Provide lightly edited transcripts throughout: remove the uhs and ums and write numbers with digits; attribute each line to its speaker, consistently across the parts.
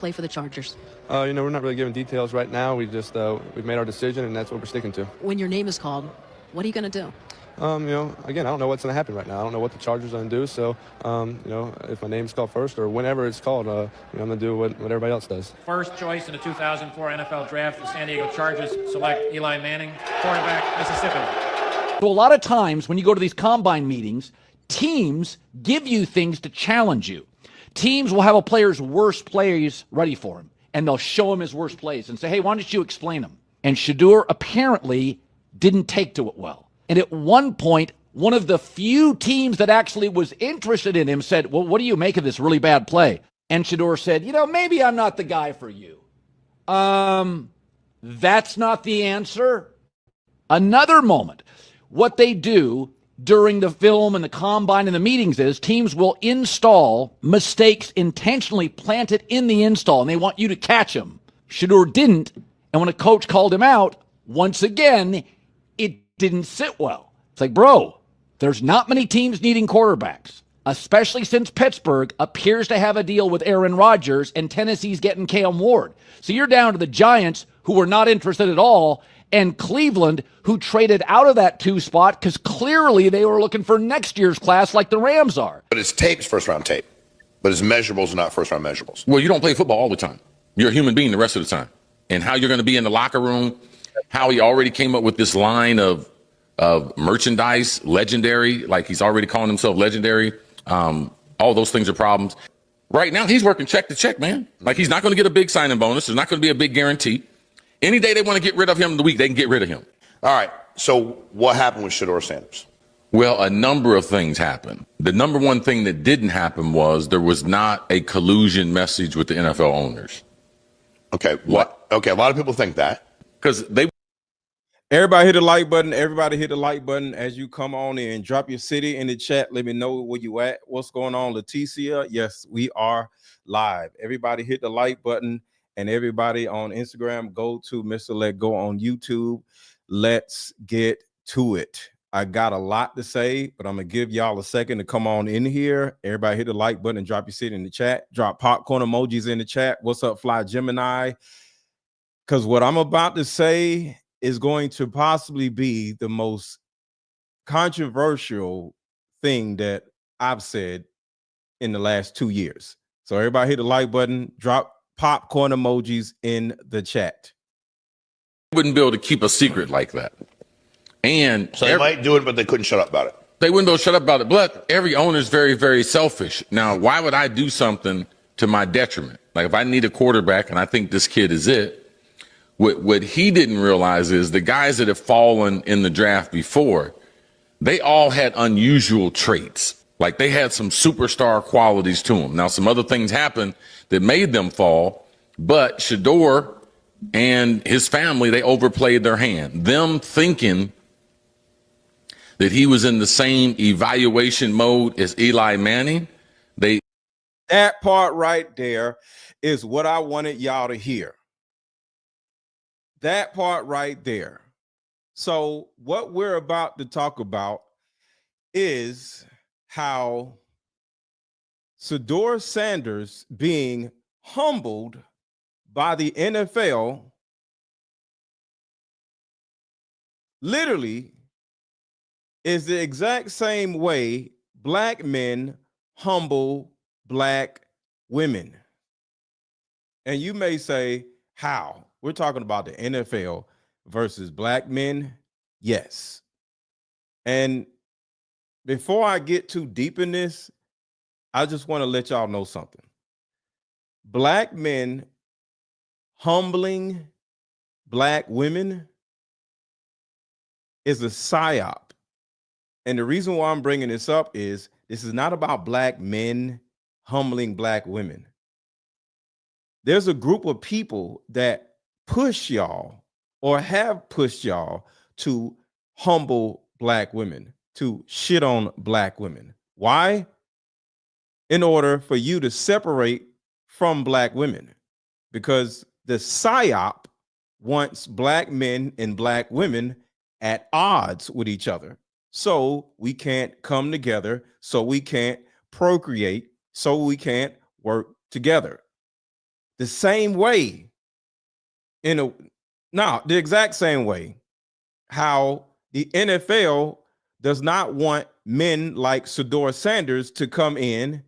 Speaker 1: play for the Chargers?
Speaker 2: We're not really giving details right now. We've made our decision, and that's what we're sticking to.
Speaker 1: When your name is called, what are you going to do?
Speaker 2: Again, I don't know what's going to happen right now. I don't know what the Chargers are going to do. So, if my name's called first or whenever it's called, I'm going to do what everybody else does.
Speaker 3: First choice in the 2004 NFL Draft, the San Diego Chargers select Eli Manning, quarterback, Mississippi.
Speaker 4: So a lot of times when you go to these combine meetings, teams give you things to challenge you. Teams will have a player's worst plays ready for him, and they'll show him his worst plays and say, hey, why don't you explain them? And Shedeur apparently didn't take to it well. And at one point, one of the few teams that actually was interested in him said, well, what do you make of this really bad play? And Shedeur said, maybe I'm not the guy for you. That's not the answer. Another moment. What they do during the film and the combine and the meetings is teams will install mistakes intentionally planted in the install, and they want you to catch them. Shedeur didn't, and when a coach called him out, once again, it didn't sit well. It's like, bro, there's not many teams needing quarterbacks, especially since Pittsburgh appears to have a deal with Aaron Rodgers and Tennessee's getting Cam Ward. So you're down to the Giants, who were not interested at all, and Cleveland, who traded out of that 2 spot because clearly they were looking for next year's class like the Rams are.
Speaker 5: But his tape's first-round tape. But his measurables are not first-round measurables.
Speaker 6: Well, you don't play football all the time. You're a human being the rest of the time. And how you're going to be in the locker room, how he already came up with this line of merchandise, legendary, like he's already calling himself legendary. All those things are problems. Right now, he's working check to check, man. Like, he's not going to get a big signing bonus. There's not going to be a big guarantee. Any day they want to get rid of him in the week, they can get rid of him.
Speaker 5: All right. So what happened with Shedeur Sanders?
Speaker 6: Well, a number of things happened. The number one thing that didn't happen was there was not a collusion message with the NFL owners.
Speaker 5: Okay. What? Okay. A lot of people think that.
Speaker 6: Because they.
Speaker 7: Everybody hit the like button. Everybody hit the like button as you come on in. Drop your city in the chat. Let me know where you at. What's going on, Leticia? Yes, we are live. Everybody hit the like button. And everybody on Instagram, go to Mr. Let Go on YouTube. Let's get to it. I got a lot to say, but I'm going to give y'all a second to come on in here. Everybody hit the like button and drop your city in the chat. Drop popcorn emojis in the chat. What's up, Fly Gemini? Because what I'm about to say is going to possibly be the most controversial thing that I've said in the last 2 years. So everybody hit the like button, drop popcorn emojis in the chat.
Speaker 6: Wouldn't be able to keep a secret like that. And
Speaker 5: so they might do it, but they couldn't shut up about it.
Speaker 6: They wouldn't be able to shut up about it. But every owner is very, very selfish. Now, why would I do something to my detriment? Like, if I need a quarterback and I think this kid is it, what he didn't realize is the guys that have fallen in the draft before, they all had unusual traits. Like, they had some superstar qualities to them. Now, some other things happened that made them fall, but Shedeur and his family, they overplayed their hand. Them thinking that he was in the same evaluation mode as Eli Manning,
Speaker 7: that part right there is what I wanted y'all to hear. That part right there. So what we're about to talk about is how Shedeur Sanders being humbled by the NFL literally is the exact same way black men humble black women. And you may say, how? We're talking about the NFL versus black men. Yes. And before I get too deep in this, I just want to let y'all know something. Black men humbling black women is a psyop. And the reason why I'm bringing this up is this is not about black men humbling black women. There's a group of people that push y'all or have pushed y'all to humble black women, to shit on black women. Why? In order for you to separate from black women, because the psyop wants black men and black women at odds with each other. So we can't come together, so we can't procreate, so we can't work together. the same way, the exact same way how the NFL does not want men like Shedeur Sanders to come in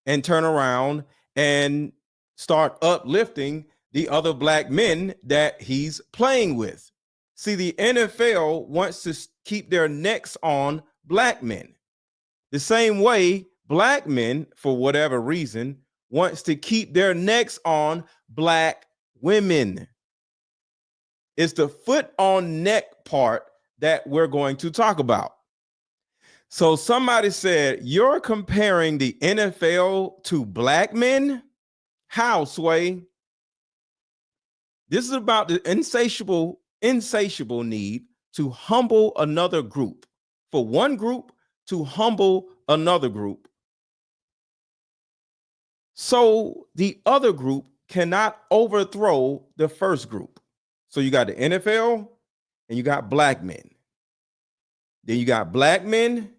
Speaker 7: and turn around and start uplifting the other black men that he's playing with. See, the NFL wants to keep their necks on black men. The same way black men, for whatever reason, wants to keep their necks on black women. It's the foot on neck part that we're going to talk about. So somebody said, you're comparing the NFL to black men? How, Sway? This is about the insatiable need to humble another group. For one group to humble another group, so the other group cannot overthrow the first group. So you got the NFL and you got black men. Then you got black men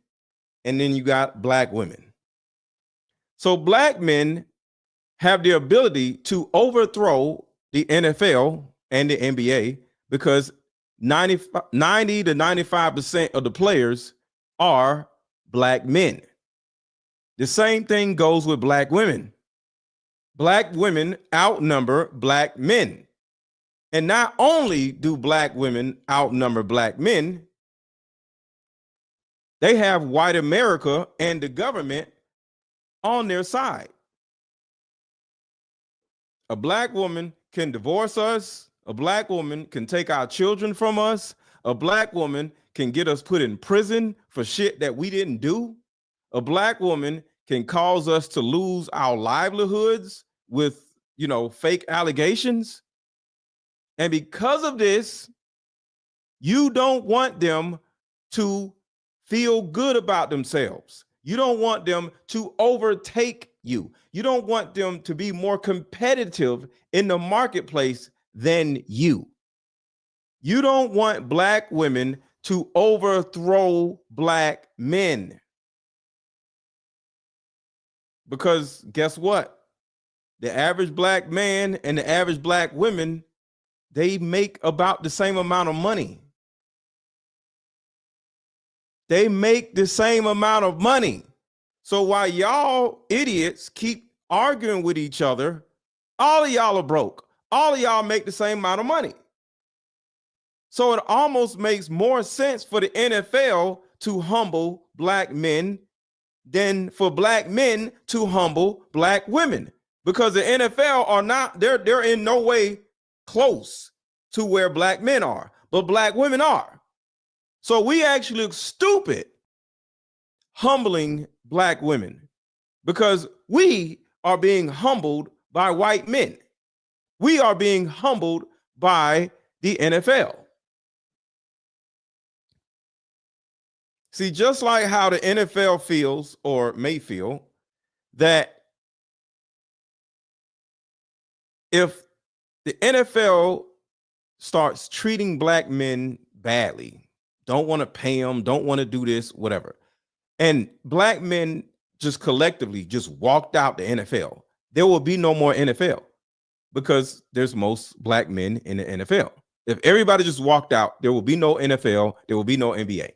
Speaker 7: and then you got black women. So black men have the ability to overthrow the NFL and the NBA because 90 to 95% of the players are black men. The same thing goes with black women. Black women outnumber black men. And not only do black women outnumber black men, they have white America and the government on their side. A black woman can divorce us. A black woman can take our children from us. A black woman can get us put in prison for shit that we didn't do. A black woman can cause us to lose our livelihoods with, fake allegations. And because of this, you don't want them to feel good about themselves. You don't want them to overtake you. You don't want them to be more competitive in the marketplace than you. You don't want black women to overthrow black men. Because guess what? The average black man and the average black women, they make about the same amount of money. They make the same amount of money. So while y'all idiots keep arguing with each other, all of y'all are broke. All of y'all make the same amount of money. So it almost makes more sense for the NFL to humble black men than for black men to humble black women, because the NFL are not, they're in no way close to where black men are, but black women are. So we actually look stupid humbling black women because we are being humbled by white men. We are being humbled by the NFL. See, just like how the NFL feels or may feel that if the NFL starts treating black men badly, don't want to pay them, don't want to do this, whatever, and black men just collectively just walked out the NFL, there will be no more NFL because there's most black men in the NFL. If everybody just walked out, there will be no NFL, there will be no NBA.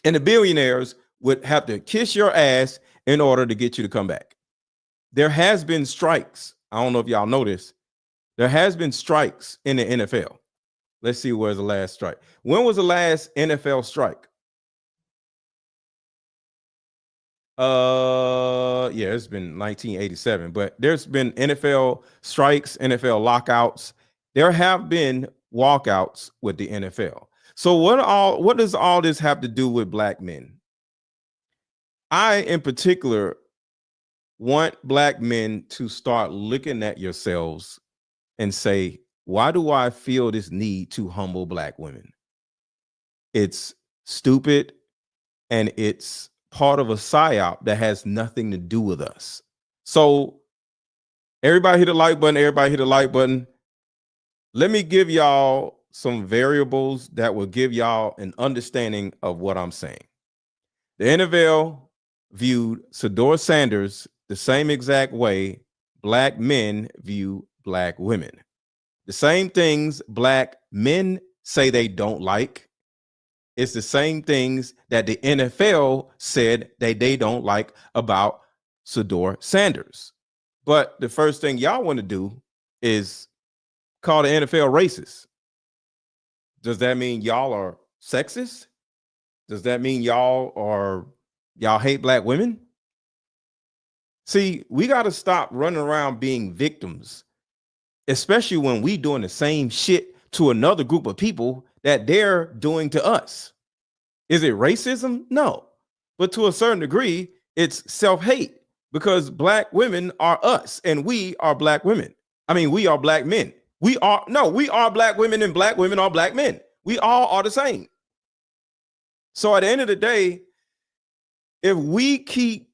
Speaker 7: And the billionaires would have to kiss your ass in order to get you to come back. There has been strikes. I don't know if y'all know this. There has been strikes in the NFL. Let's see where's the last strike. When was the last NFL strike? Yeah, it's been 1987, but there's been NFL strikes, NFL lockouts. There have been walkouts with the NFL. So what does all this have to do with black men? I, in particular, want black men to start looking at yourselves and say, why do I feel this need to humble black women? It's stupid, and it's part of a psyop that has nothing to do with us. So everybody hit the like button, everybody hit the like button. Let me give y'all some variables that will give y'all an understanding of what I'm saying. The NFL viewed Shedeur Sanders the same exact way black men view black women. The same things black men say they don't like. It's the same things that the NFL said they don't like about Shedeur Sanders. But the first thing y'all want to do is call the NFL racist. Does that mean y'all are sexist? Does that mean y'all hate black women? See, we got to stop running around being victims, especially when we doing the same shit to another group of people that they're doing to us. Is it racism? No. But to a certain degree, it's self-hate because black women are us and we are black women. I mean, we are black men. We are black women and black women are black men. We all are the same. So at the end of the day, if we keep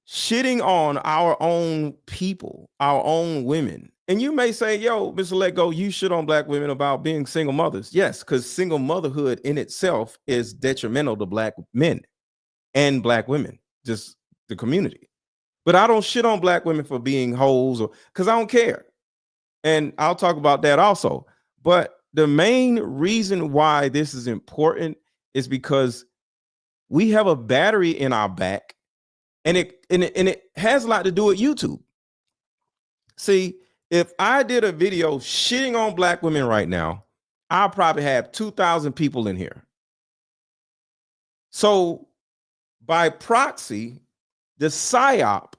Speaker 7: shitting on our own people, our own women, and you may say, yo, Mr. Let-Go, you shit on black women about being single mothers. Yes, because single motherhood in itself is detrimental to black men and black women, just the community. But I don't shit on black women for being hoes or because I don't care. And I'll talk about that also. But the main reason why this is important is because we have a battery in our back, and it has a lot to do with YouTube. See, if I did a video shitting on black women right now, I'll probably have 2,000 people in here. So by proxy, the PSYOP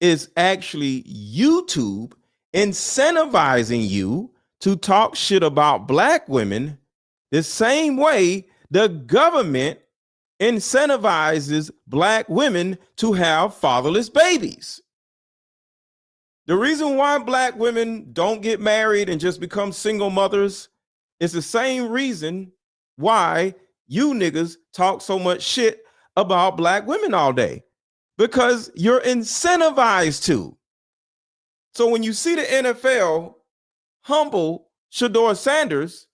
Speaker 7: is actually YouTube incentivizing you to talk shit about black women the same way the government incentivizes black women to have fatherless babies. The reason why black women don't get married and just become single mothers is the same reason why you niggas talk so much shit about black women all day, because you're incentivized to. So when you see the NFL humble Shedeur Sanders,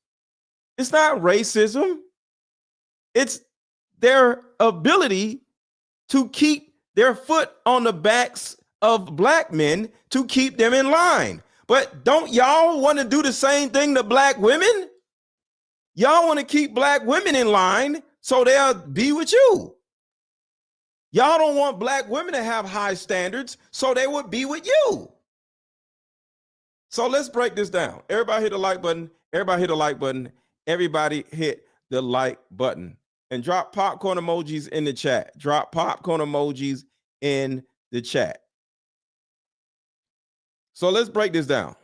Speaker 7: it's not racism. It's their ability to keep their foot on the backs of black men to keep them in line. But don't y'all want to do the same thing to black women? Y'all want to keep black women in line so they'll be with you. Y'all don't want black women to have high standards so they would be with you. So let's break this down. Everybody hit the like button. Everybody hit the like button. Everybody hit the like button. And drop popcorn emojis in the chat. Drop popcorn emojis in the chat. So let's break this down.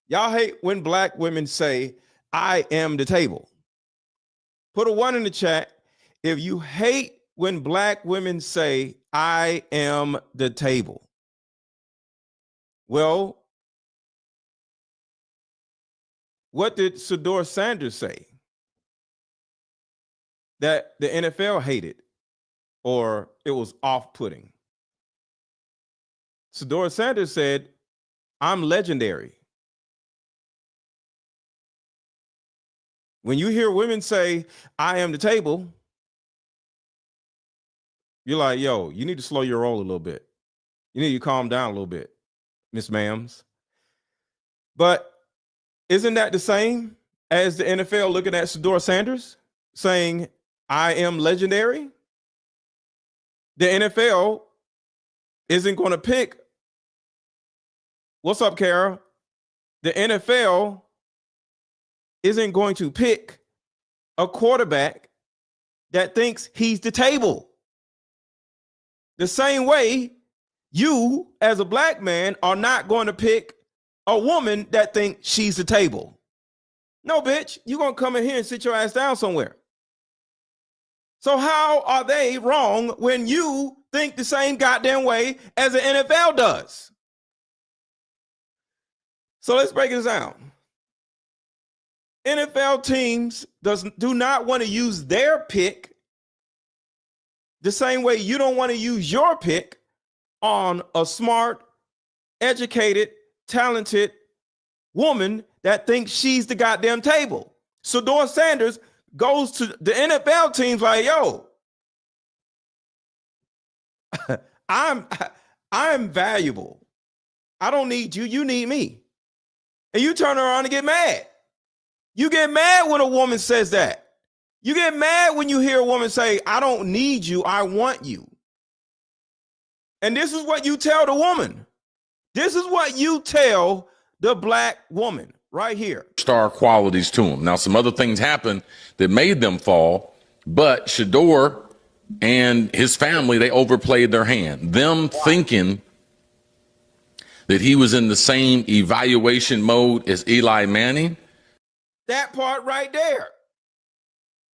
Speaker 7: Y'all hate when black women say, I am the table. Put a 1 in the chat if you hate when black women say, I am the table. Well, what did Shedeur Sanders say? That the NFL hated or it was off-putting. Shedeur Sanders said, I'm legendary. When you hear women say, I am the table, you're like, yo, you need to slow your roll a little bit. You need to calm down a little bit, Miss Ma'ams. But isn't that the same as the NFL looking at Shedeur Sanders saying, I am legendary? The NFL isn't going to pick. What's up, Kara? The NFL isn't going to pick a quarterback that thinks he's the table. The same way you, as a black man, are not going to pick a woman that thinks she's the table. No, bitch, you're going to come in here and sit your ass down somewhere. So how are they wrong when you think the same goddamn way as the NFL does? So let's break this down. NFL teams do not want to use their pick the same way you don't want to use your pick on a smart, educated, talented woman that thinks she's the goddamn table. Shedeur Sanders goes to the NFL teams like, yo, I'm valuable. I don't need you. You need me. And you turn around and get mad. You get mad when a woman says that. You get mad when you hear a woman say, I don't need you. I want you. And this is what you tell the woman. This is what you tell the black woman right here.
Speaker 6: Star qualities to him. Now, some other things happened that made them fall, but Shedeur and his family, they overplayed their hand. Them thinking that he was in the same evaluation mode as Eli Manning.
Speaker 7: That part right there.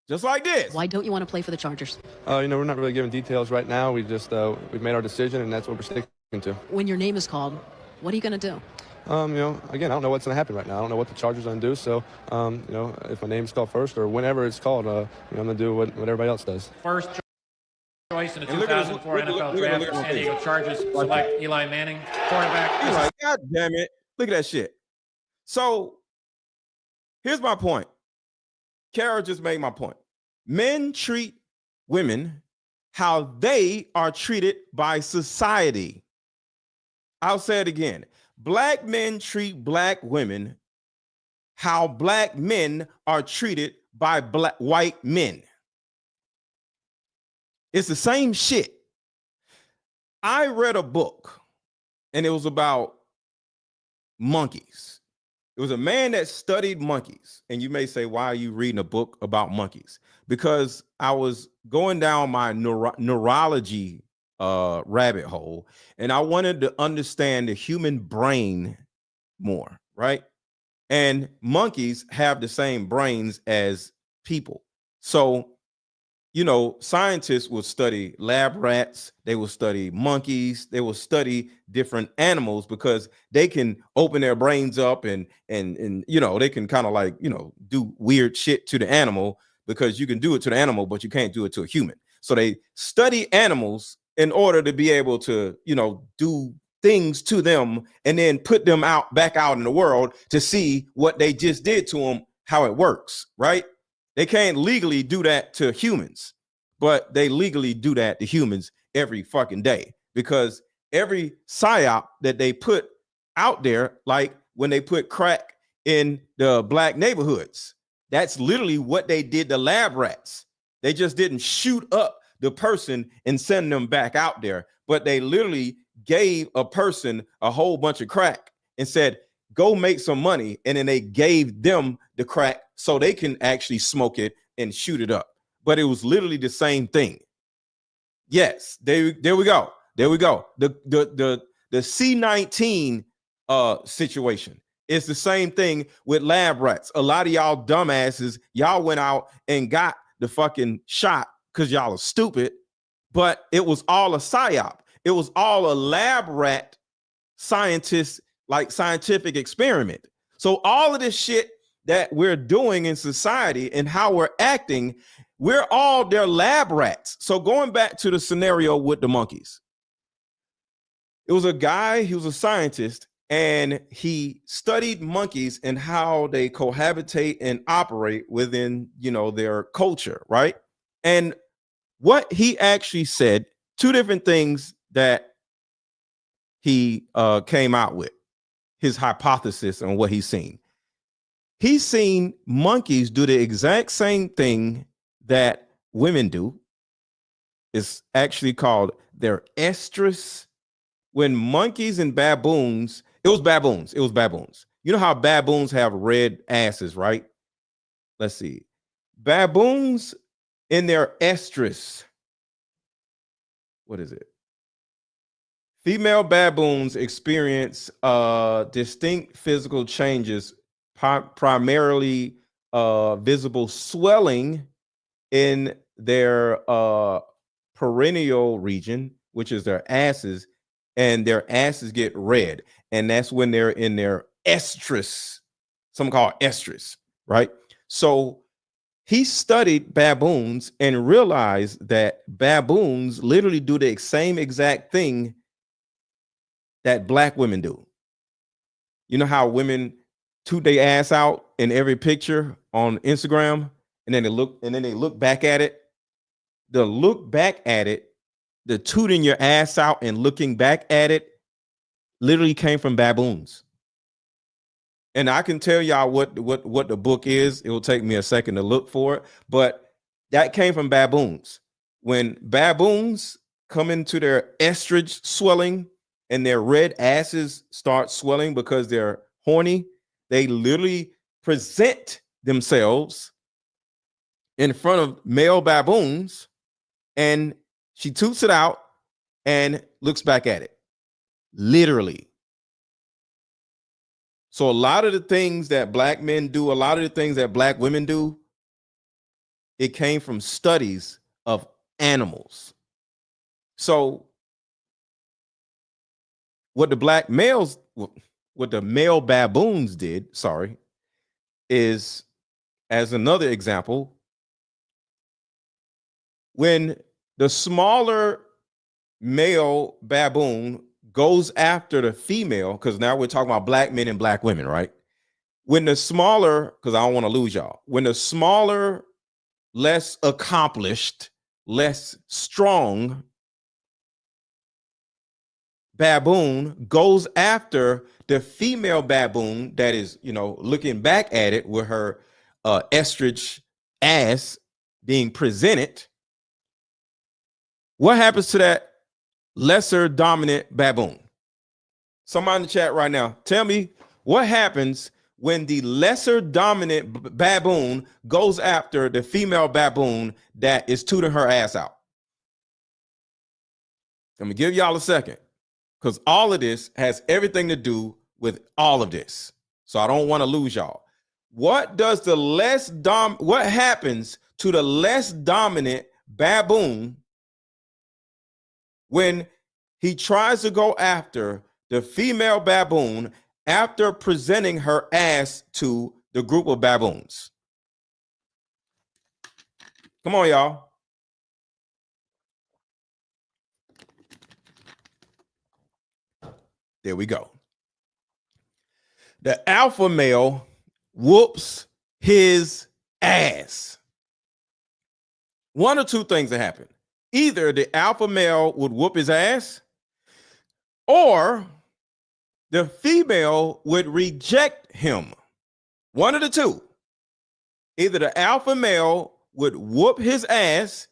Speaker 7: Just like this.
Speaker 1: Why don't you want to play for the Chargers?
Speaker 2: We're not really giving details right now. We just we've made our decision, and that's what we're sticking to.
Speaker 1: When your name is called, what are you going to do?
Speaker 2: Again, I don't know what's going to happen right now. I don't know what the Chargers are going to do. So, if my name's called first or whenever it's called, I'm going to do what everybody else does.
Speaker 3: First choice in the 2004 NFL Draft, the San Diego Chargers select Eli Manning, quarterback.
Speaker 7: He's like, God damn it. Look at that shit. So, here's my point. Kara just made my point. Men treat women how they are treated by society. I'll say it again. Black men treat black women how black men are treated by white men. It's the same shit. I read a book, and it was about monkeys. It was a man that studied monkeys. And you may say, why are you reading a book about monkeys? Because I was going down my neurology rabbit hole, and I wanted to understand the human brain more, right? And monkeys have the same brains as people. So, scientists will study lab rats, they will study monkeys, they will study different animals because they can open their brains up and they can kind of like, do weird shit to the animal, because you can do it to the animal, but you can't do it to a human. So they study animals in order to be able to, do things to them and then put them back out in the world to see what they just did to them, how it works, right? They can't legally do that to humans, but they legally do that to humans every fucking day, because every psyop that they put out there, like when they put crack in the black neighborhoods, that's literally what they did to lab rats. They just didn't shoot up the person and send them back out there, but they literally gave a person a whole bunch of crack and said, go make some money. And then they gave them the crack so they can actually smoke it and shoot it up. But it was literally the same thing. Yes, there we go. There we go. The C-19 situation. It's the same thing with lab rats. A lot of y'all dumbasses, y'all went out and got the fucking shot because y'all are stupid, but it was all a psyop. It was all a lab rat scientist, like scientific experiment. So all of this shit that we're doing in society and how we're acting, we're all their lab rats. So going back to the scenario with the monkeys, it was a guy, he was a scientist, and he studied monkeys and how they cohabitate and operate within, their culture, right? And what he actually said, two different things that he came out with, his hypothesis on what he's seen. He's seen monkeys do the exact same thing that women do. It's actually called their estrus. When monkeys and baboons, it was baboons. You know how baboons have red asses, right? Let's see. Baboons in their estrus. What is it? Female baboons experience distinct physical changes, primarily visible swelling in their perineal region, which is their asses, and their asses get red. And that's when they're in their estrus, something called estrus, right? So he studied baboons and realized that baboons literally do the same exact thing that black women do. You know how women toot their ass out in every picture on Instagram, and then they look back at it. The look back at it, the tooting your ass out and looking back at it literally came from baboons. And I can tell y'all what the book is. It will take me a second to look for it, but that came from baboons. When baboons come into their estrage swelling and their red asses start swelling because they're horny, they literally present themselves in front of male baboons, and she toots it out and looks back at it. Literally. So a lot of the things that black men do, a lot of the things that black women do, it came from studies of animals. So what the black males, what the male baboons did, is, as another example, when the smaller male baboon goes after the female, because now we're talking about black men and black women, right? When the smaller, because I don't want to lose y'all, when the smaller, less accomplished, less strong baboon goes after the female baboon that is, looking back at it with her estrage ass being presented, what happens to that lesser dominant baboon? Somebody in the chat right now, tell me what happens when the lesser dominant baboon goes after the female baboon that is tooting her ass out. I'm gonna give y'all a second, because all of this has everything to do with all of this. So I don't want to lose y'all. What does what happens to the less dominant baboon when he tries to go after the female baboon after presenting her ass to the group of baboons? Come on, y'all. There we go. The alpha male whoops his ass. One or two things that happen. Either the alpha male would whoop his ass, or the female would reject him. One of the two. Either the alpha male would whoop his ass,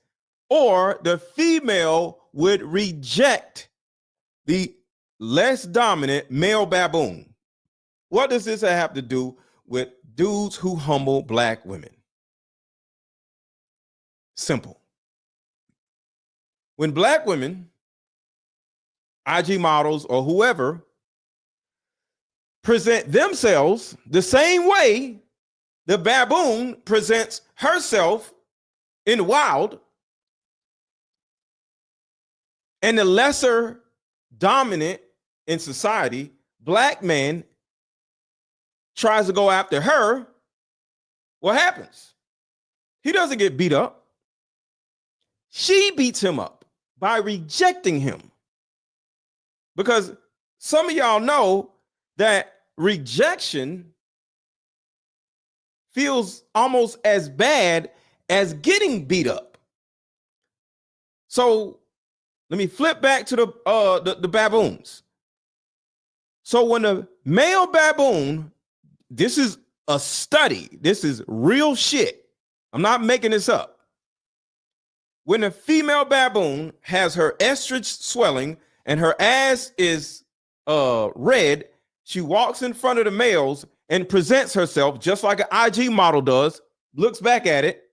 Speaker 7: or the female would reject the less dominant male baboon. What does this have to do with dudes who humble black women? Simple. When black women, IG models, or whoever present themselves the same way the baboon presents herself in the wild, and the lesser dominant in society, black man, tries to go after her, what happens? He doesn't get beat up. She beats him up by rejecting him. Because some of y'all know that rejection feels almost as bad as getting beat up. So let me flip back to the baboons. So when the male baboon, this is a study, this is real shit, I'm not making this up. When a female baboon has her estrage swelling and her ass is red, she walks in front of the males and presents herself just like an IG model does, looks back at it.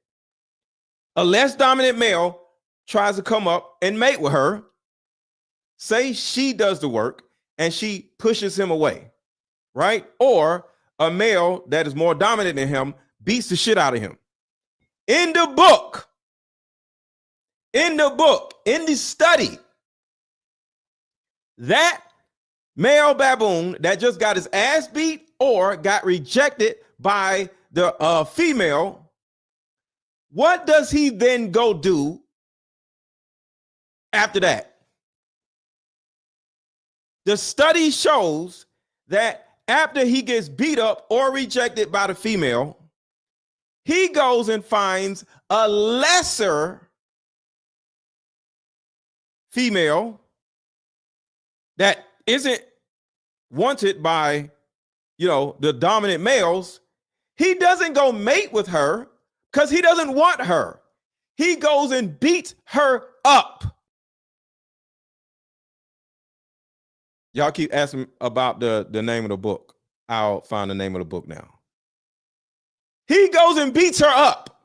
Speaker 7: A less dominant male tries to come up and mate with her. Say she does the work and she pushes him away, right? Or a male that is more dominant than him beats the shit out of him. In the book, in the study, that male baboon that just got his ass beat or got rejected by the female, what does he then go do after that? The study shows that after he gets beat up or rejected by the female, he goes and finds a lesser female that isn't wanted by, the dominant males, he doesn't go mate with her because he doesn't want her. He goes and beats her up. Y'all keep asking about the name of the book. I'll find the name of the book now. He goes and beats her up.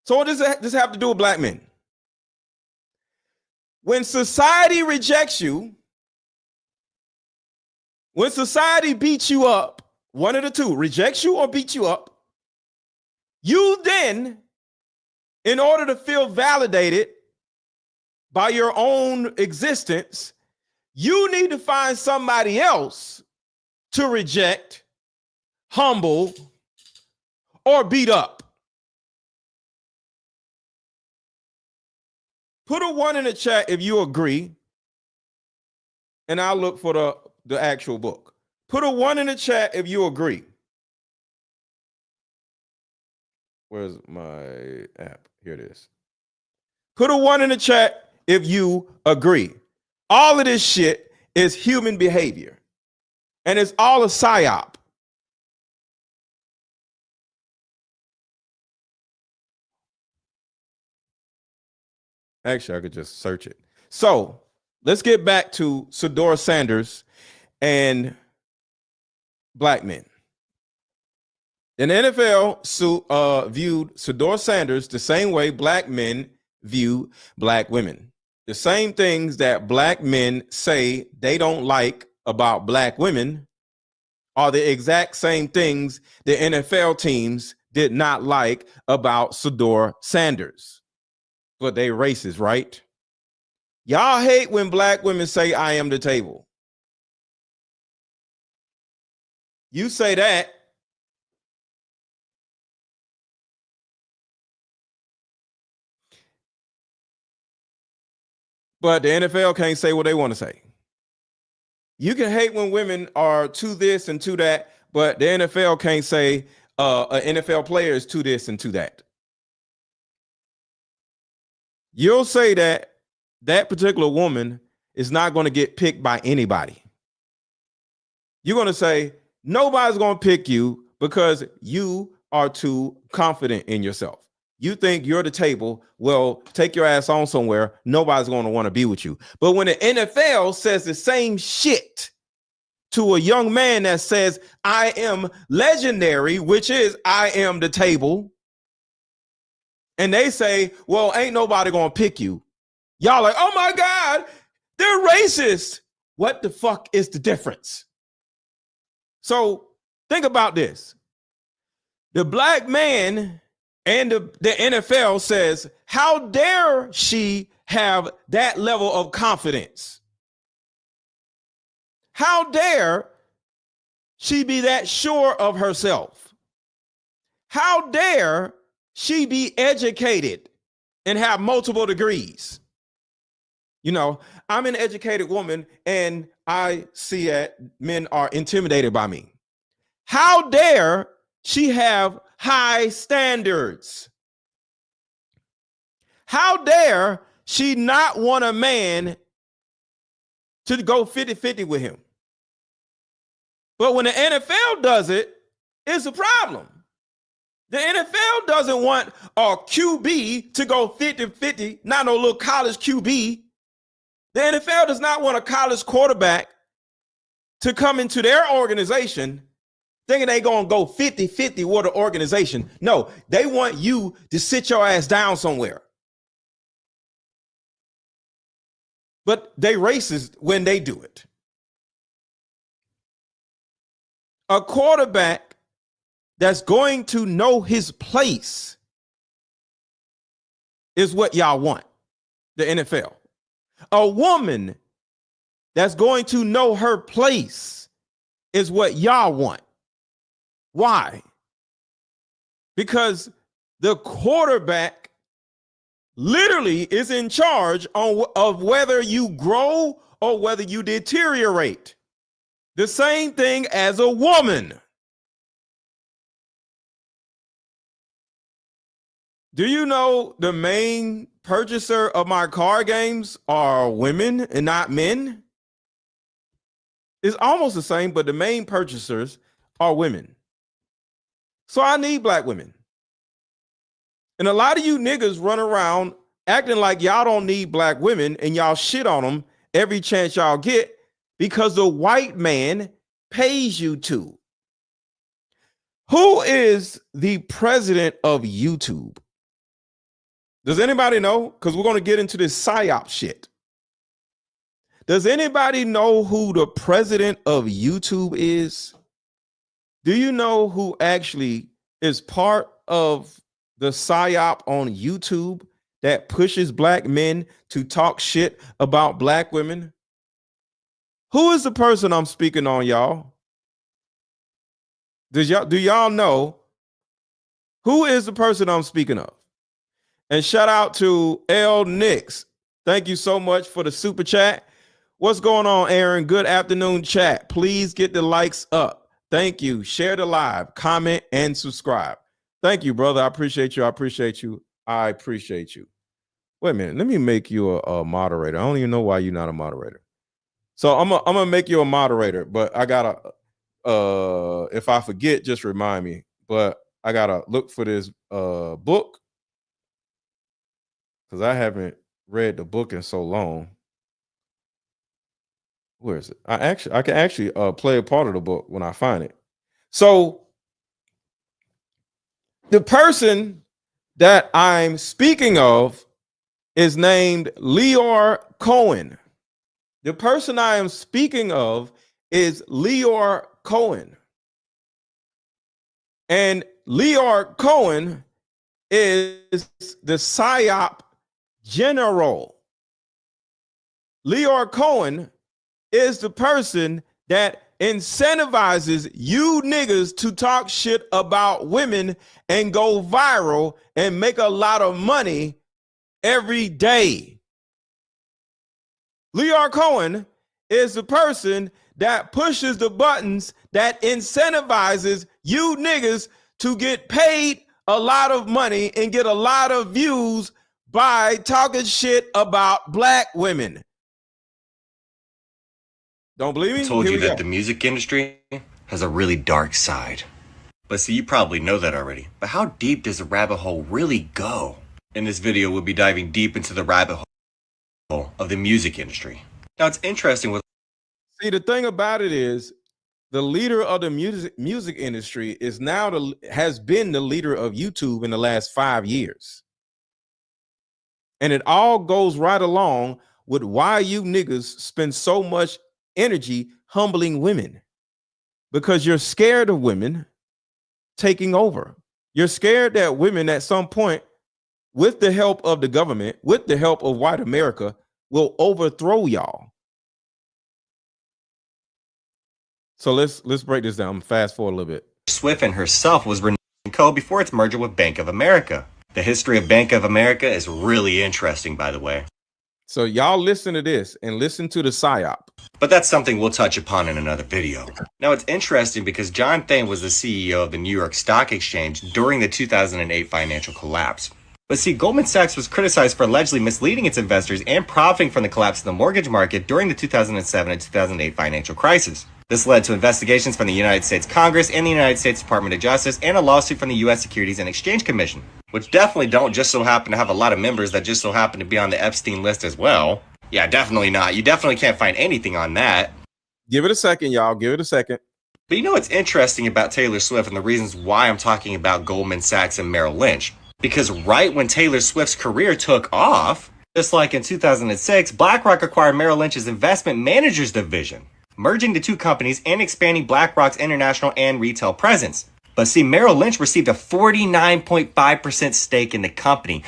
Speaker 7: So what does this have to do with black men? When society rejects you, when society beats you up, one of the two, rejects you or beats you up, you then, in order to feel validated by your own existence, you need to find somebody else to reject, humble, or beat up. Put a 1 in the chat if you agree, and I'll look for the actual book. Put a 1 in the chat if you agree. Where's my app? Here it is. Put a 1 in the chat if you agree. All of this shit is human behavior, and it's all a psyop. Actually, I could just search it. So let's get back to Shedeur Sanders and black men. And the NFL viewed Shedeur Sanders the same way black men view black women. The same things that black men say they don't like about black women are the exact same things the NFL teams did not like about Shedeur Sanders. But they racist, right? Y'all hate when black women say, I am the table. You say that, but the NFL can't say what they want to say. You can hate when women are to this and to that, but the NFL can't say an NFL player is to this and to that. You'll say that that particular woman is not going to get picked by anybody. You're going to say nobody's going to pick you because you are too confident in yourself. You think you're the table. Well, take your ass on somewhere. Nobody's going to want to be with you. But when the NFL says the same shit to a young man that says, I am legendary, which is I am the table, and they say, well, ain't nobody going to pick you. Y'all like, oh my God, they're racist. What the fuck is the difference? So think about this. The black man and the NFL says, how dare she have that level of confidence? How dare she be that sure of herself? How dare she be educated and have multiple degrees? I'm an educated woman and I see that men are intimidated by me. How dare she have high standards? How dare she not want a man to go 50-50 with him? But when the NFL does it, it's a problem. The NFL doesn't want a QB to go 50-50, not no little college QB. The NFL does not want a college quarterback to come into their organization thinking they going to go 50-50 with the organization. No, they want you to sit your ass down somewhere. But they racist when they do it. A quarterback that's going to know his place is what y'all want, the NFL. A woman that's going to know her place is what y'all want. Why? Because the quarterback literally is in charge of whether you grow or whether you deteriorate. The same thing as a woman. Do you know the main purchaser of my card games are women and not men? It's almost the same, but the main purchasers are women. So I need black women. And a lot of you niggas run around acting like y'all don't need black women and y'all shit on them every chance y'all get because the white man pays you to. Who is the president of YouTube? Does anybody know? Because we're going to get into this PSYOP shit. Does anybody know who the president of YouTube is? Do you know who actually is part of the PSYOP on YouTube that pushes black men to talk shit about black women? Who is the person I'm speaking on, y'all? Do y'all know who is the person I'm speaking of? And shout out to L Nix. Thank you so much for the super chat. What's going on, Aaron? Good afternoon, chat. Please get the likes up. Thank you. Share the live, comment, and subscribe. Thank you, brother. I appreciate you. I appreciate you. I appreciate you. Wait a minute. Let me make you a moderator. I don't even know why you're not a moderator. So I'm gonna make you a moderator, but I gotta if I forget, just remind me. But I gotta look for this book because I haven't read the book in so long. Where is it? I can actually play a part of the book when I find it. So the person that I'm speaking of is named Leor Cohen. The person I am speaking of is Leor Cohen. And Leor Cohen is the PSYOP general. Leor Cohen is the person that incentivizes you niggas to talk shit about women and go viral and make a lot of money every day. Leor Cohen is the person that pushes the buttons that incentivizes you niggas to get paid a lot of money and get a lot of views by talking shit about black women. Don't believe me?
Speaker 8: I told you that the music industry has a really dark side. But see, you probably know that already. But how deep does the rabbit hole really go? In this video, we'll be diving deep into the rabbit hole of the music industry. Now, it's interesting with...
Speaker 7: See, the thing about it is, the leader of the music industry is now has been the leader of YouTube in the last 5 years. And it all goes right along with why you niggas spend so much energy humbling women, because you're scared of women taking over. You're scared that women at some point, with the help of the government, with the help of white America, will overthrow y'all. So let's break this down. Fast forward a little bit.
Speaker 8: Swift and herself was Renault & Co. before its merger with Bank of America. The history of Bank of America is really interesting, by the way.
Speaker 7: So y'all listen to this and listen to the PSYOP.
Speaker 8: But that's something we'll touch upon in another video. Now, it's interesting because John Thain was the CEO of the New York Stock Exchange during the 2008 financial collapse. But see, Goldman Sachs was criticized for allegedly misleading its investors and profiting from the collapse of the mortgage market during the 2007 and 2008 financial crisis. This led to investigations from the United States Congress and the United States Department of Justice and a lawsuit from the U.S. Securities and Exchange Commission, which definitely don't just so happen to have a lot of members that just so happen to be on the Epstein list as well. Yeah, definitely not. You definitely can't find anything on that.
Speaker 7: Give it a second, y'all. Give it a second.
Speaker 8: But you know what's interesting about Taylor Swift and the reasons why I'm talking about Goldman Sachs and Merrill Lynch? Because right when Taylor Swift's career took off, just like in 2006, BlackRock acquired Merrill Lynch's investment managers division, merging the two companies and expanding BlackRock's international and retail presence. But see, Merrill Lynch received a 49.5% stake in the company.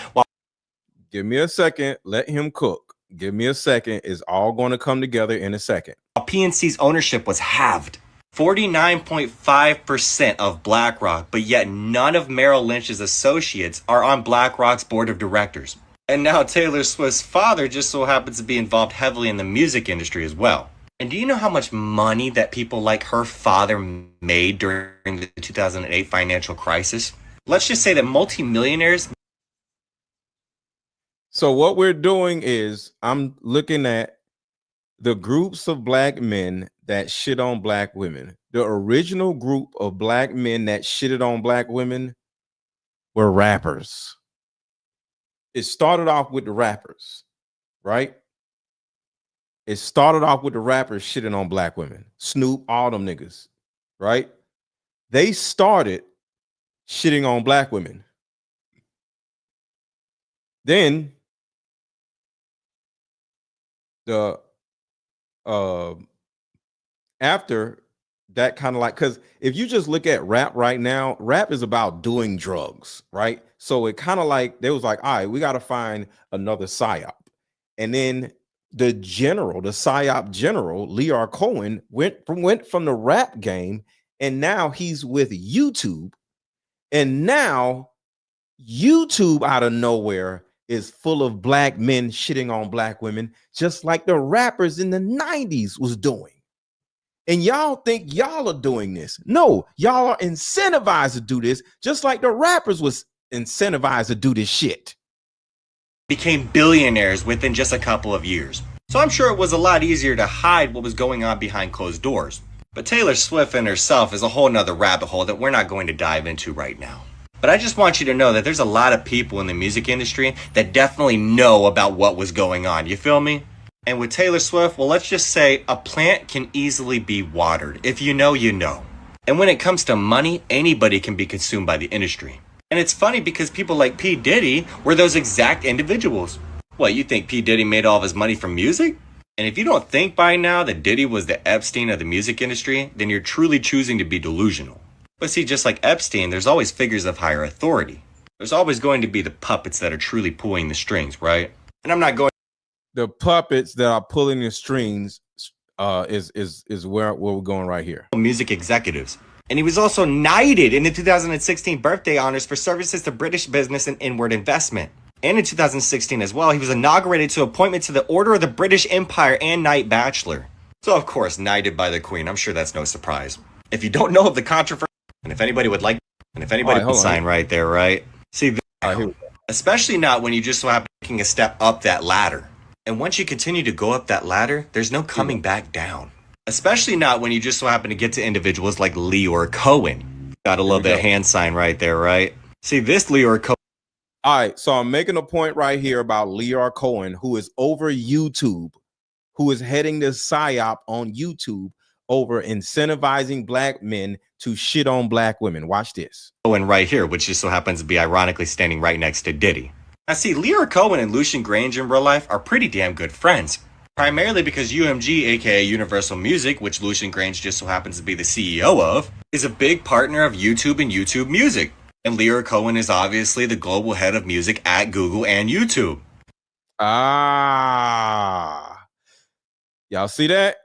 Speaker 7: Give me a second. Let him cook. Give me a second. It's all going to come together in a second.
Speaker 8: While PNC's ownership was halved, 49.5% of BlackRock, but yet none of Merrill Lynch's associates are on BlackRock's board of directors. And now Taylor Swift's father just so happens to be involved heavily in the music industry as well. And do you know how much money that people like her father made during the 2008 financial crisis? Let's just say that multimillionaires.
Speaker 7: So what we're doing is I'm looking at the groups of black men that shit on black women. The original group of black men that shitted on black women were rappers. It started off with the rappers, right? It started off with the rappers shitting on black women. Snoop, all them niggas, right? They started shitting on black women. Then the after that, kind of like, because if you just look at rap right now, rap is about doing drugs, right? So it kind of like they was like, all right, we got to find another psyop. And then the psyop general, Lear Cohen, went from the rap game, and now he's with YouTube. And now YouTube out of nowhere is full of black men shitting on black women, just like the rappers in the 90s was doing. And y'all think y'all are doing this. No, y'all are incentivized to do this, just like the rappers was incentivized to do this shit.
Speaker 8: Became billionaires within just a couple of years. So I'm sure it was a lot easier to hide what was going on behind closed doors. But Taylor Swift and herself is a whole nother rabbit hole that we're not going to dive into right now. But I just want you to know that there's a lot of people in the music industry that definitely know about what was going on. You feel me? And with Taylor Swift, well, let's just say a plant can easily be watered. If you know, you know. And when it comes to money, anybody can be consumed by the industry. And it's funny because people like P. Diddy were those exact individuals. What, you think P. Diddy made all of his money from music? And if you don't think by now that Diddy was the Epstein of the music industry, then you're truly choosing to be delusional. But see, just like Epstein, there's always figures of higher authority. There's always going to be the puppets that are truly pulling the strings, right? And I'm not going.
Speaker 7: The puppets that are pulling the strings is where we're going right here.
Speaker 8: Music executives. And he was also knighted in the 2016 birthday honors for services to British business and inward investment. And in 2016 as well, he was inaugurated to appointment to the Order of the British Empire and Knight Bachelor. So of course, knighted by the Queen. I'm sure that's no surprise. If you don't know of the controversy, and if anybody would sign right there, right? See, especially not when you just so happen taking a step up that ladder. And once you continue to go up that ladder, there's no coming back down. Especially not when you just so happen to get to individuals like Lear Cohen. Gotta love that hand sign right there, right? See, this Lear Cohen.
Speaker 7: All right, so I'm making a point right here about Lear Cohen, who is over YouTube, who is heading the PSYOP on YouTube over incentivizing black men to shit on black women. Watch this.
Speaker 8: Cohen right here, which just so happens to be ironically standing right next to Diddy. Now see, Lear Cohen and Lucian Grange in real life are pretty damn good friends. Primarily because UMG, aka Universal Music, which Lucian Grange just so happens to be the CEO of, is a big partner of YouTube and YouTube Music. And Lear Cohen is obviously the global head of music at Google and YouTube.
Speaker 7: Y'all see that?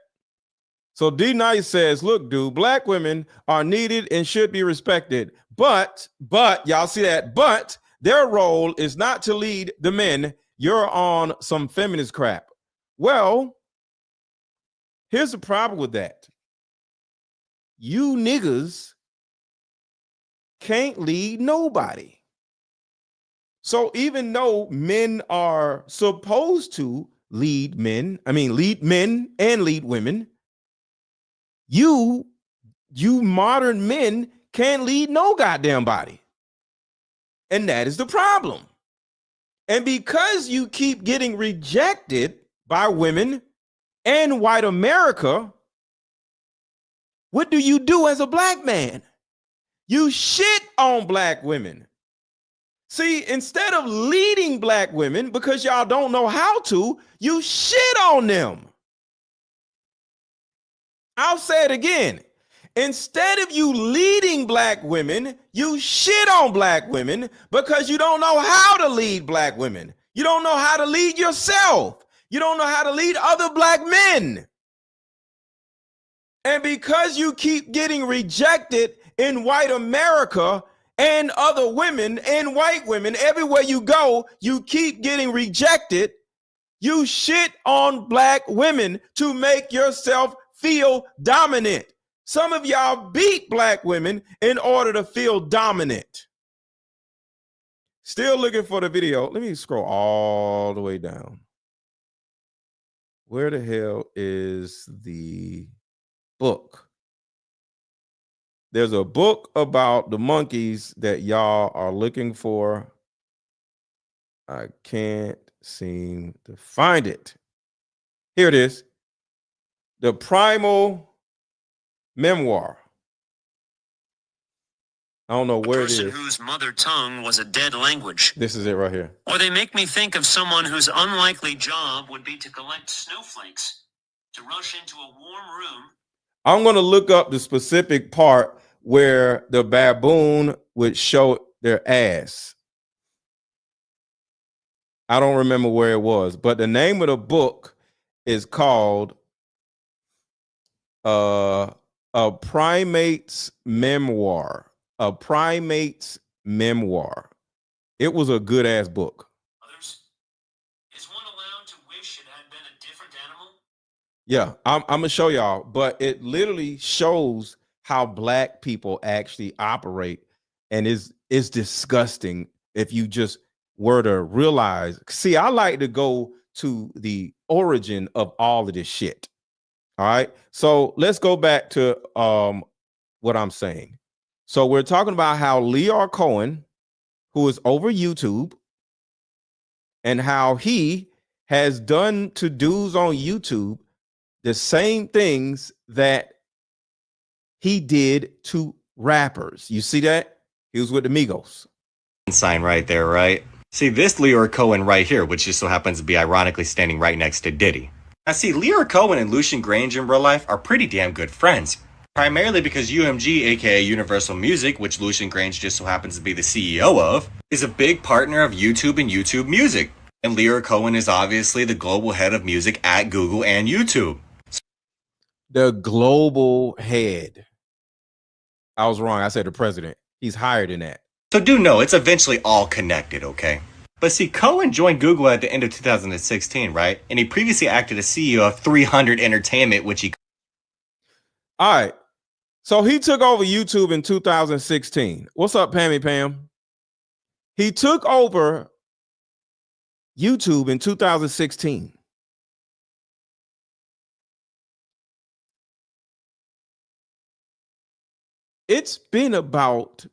Speaker 7: So D Nice says, look, dude, black women are needed and should be respected. But y'all see that? But their role is not to lead the men. You're on some feminist crap. Well, here's the problem with that. You niggas can't lead nobody. So even though men are supposed to lead men and lead women, you modern men can't lead no goddamn body. And that is the problem. And because you keep getting rejected by women and white America, what do you do as a black man? You shit on black women. See, instead of leading black women because y'all don't know how to, you shit on them. I'll say it again. Instead of you leading black women, you shit on black women because you don't know how to lead black women. You don't know how to lead yourself. You don't know how to lead other black men. And because you keep getting rejected in white America and other women and white women, everywhere you go, you keep getting rejected. You shit on black women to make yourself feel dominant. Some of y'all beat black women in order to feel dominant. Still looking for the video. Let me scroll all the way down. Where the hell is the book. There's a book about the monkeys that y'all are looking for. I can't seem to find it. Here it is. The Primal Memoir. I don't know where it is.
Speaker 9: A person whose mother tongue was a dead language.
Speaker 7: This is it right here.
Speaker 9: Or they make me think of someone whose unlikely job would be to collect snowflakes, to rush into a warm room.
Speaker 7: I'm going to look up the specific part where the baboon would show their ass. I don't remember where it was, but the name of the book is called A Primate's Memoir. A Primate's Memoir. It was a good ass book.
Speaker 9: Others? Is one allowed to wish it had been a different animal?
Speaker 7: Yeah, I'm gonna show y'all, but it literally shows how black people actually operate, and is disgusting if you just were to realize. See, I like to go to the origin of all of this shit. All right, so let's go back to what I'm saying. So we're talking about how Lear Cohen, who is over YouTube, and how he has done to dudes on YouTube the same things that he did to rappers. You see that? He was with the Migos.
Speaker 8: Sign right there, right? See, this Lear Cohen right here, which just so happens to be ironically standing right next to Diddy. Now see, Lear Cohen and Lucian Grange in real life are pretty damn good friends. Primarily because UMG, aka Universal Music, which Lucian Grange just so happens to be the CEO of, is a big partner of YouTube and YouTube Music. And Lear Cohen is obviously the global head of music at Google and YouTube.
Speaker 7: The global head. I was wrong. I said the president. He's higher than that.
Speaker 8: So do know it's eventually all connected, okay? But see, Cohen joined Google at the end of 2016, right? And he previously acted as CEO of 300 Entertainment, which he...
Speaker 7: All right. So he took over YouTube in 2016. What's up, Pammy Pam? He took over YouTube in 2016. It's been about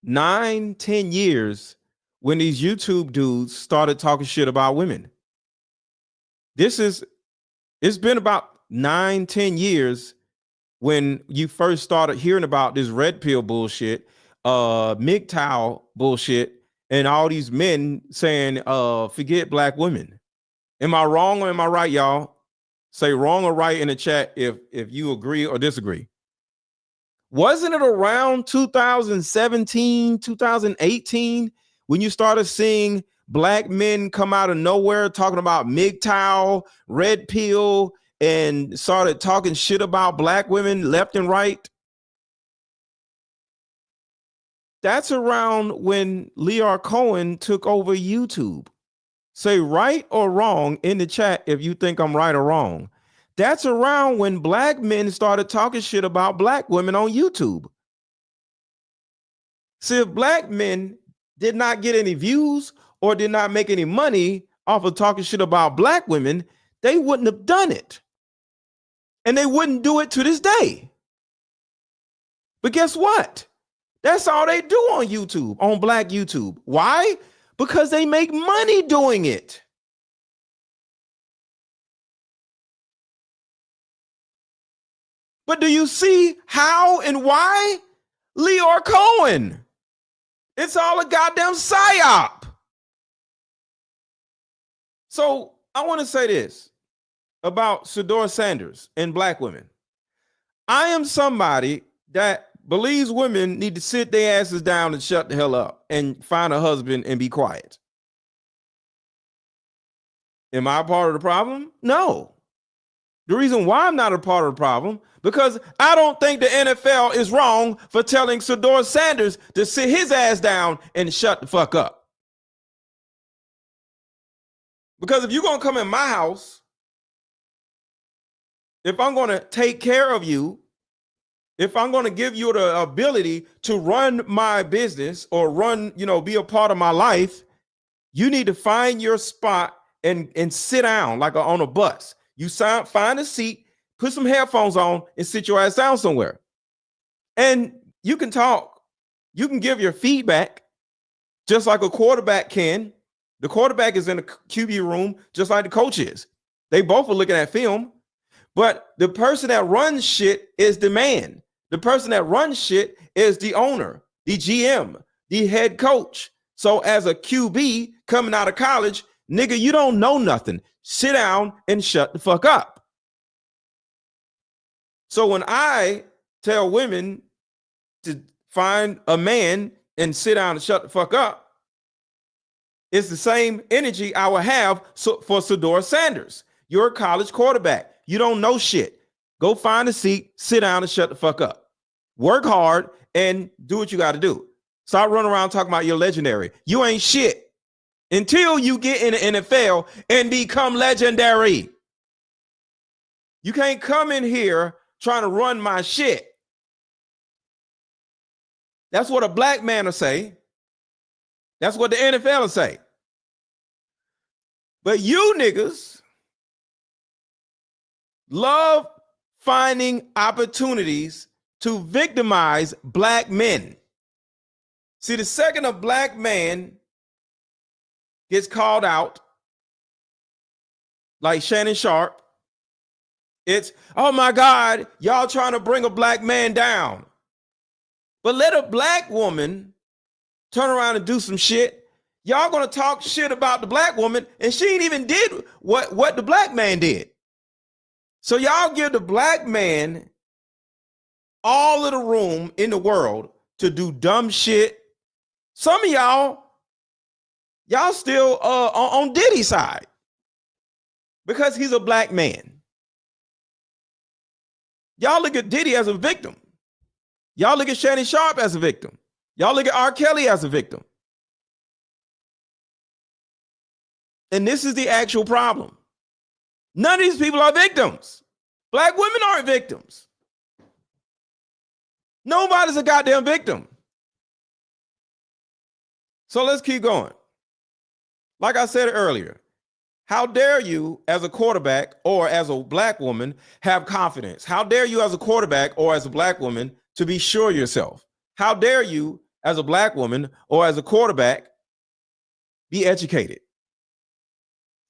Speaker 7: 9-10 years when these YouTube dudes started talking shit about women. It's been about 9-10 years when you first started hearing about this red pill bullshit, MGTOW bullshit, and all these men saying, forget black women. Am I wrong or am I right, y'all? Say wrong or right in the chat if you agree or disagree. Wasn't it around 2017, 2018 when you started seeing black men come out of nowhere talking about MGTOW, red pill, and started talking shit about black women left and right? That's around when Lear Cohen took over YouTube. Say right or wrong in the chat if you think I'm right or wrong. That's around when black men started talking shit about black women on YouTube. See, if black men did not get any views or did not make any money off of talking shit about black women, they wouldn't have done it. And they wouldn't do it to this day. But guess what? That's all they do on YouTube, on black YouTube. Why? Because they make money doing it. But do you see how and why? Lear Cohen. It's all a goddamn psyop. So I want to say this about Shedeur Sanders and black women. I am somebody that believes women need to sit their asses down and shut the hell up and find a husband and be quiet. Am I a part of the problem? No. The reason why I'm not a part of the problem, because I don't think the NFL is wrong for telling Shedeur Sanders to sit his ass down and shut the fuck up. Because if you're going to come in my house, if I'm going to take care of you, if I'm going to give you the ability to run my business or run, be a part of my life, you need to find your spot and sit down like on a bus. You find a seat, put some headphones on and sit your ass down somewhere. And you can talk. You can give your feedback just like a quarterback can. The quarterback is in a QB room just like the coach is. They both are looking at film. But the person that runs shit is the man. The person that runs shit is the owner, the GM, the head coach. So as a QB coming out of college, nigga, you don't know nothing. Sit down and shut the fuck up. So when I tell women to find a man and sit down and shut the fuck up, it's the same energy I would have for Shedeur Sanders. You're a college quarterback. You don't know shit. Go find a seat, sit down and shut the fuck up. Work hard and do what you got to do. Stop running around talking about you're legendary. You ain't shit until you get in the NFL and become legendary. You can't come in here trying to run my shit. That's what a black man will say. That's what the NFL will say. But you niggas love finding opportunities to victimize black men. See, the second a black man gets called out, like Shannon Sharp, it's, oh my God, y'all trying to bring a black man down. But let a black woman turn around and do some shit. Y'all gonna talk shit about the black woman, and she ain't even did what the black man did. So y'all give the black man all of the room in the world to do dumb shit. Some of y'all still on Diddy's side because he's a black man. Y'all look at Diddy as a victim. Y'all look at Shannon Sharp as a victim. Y'all look at R. Kelly as a victim. And this is the actual problem. None of these people are victims. Black women aren't victims. Nobody's a goddamn victim. So let's keep going. Like I said earlier, how dare you as a quarterback or as a black woman have confidence? How dare you as a quarterback or as a black woman to be sure of yourself? How dare you as a black woman or as a quarterback be educated?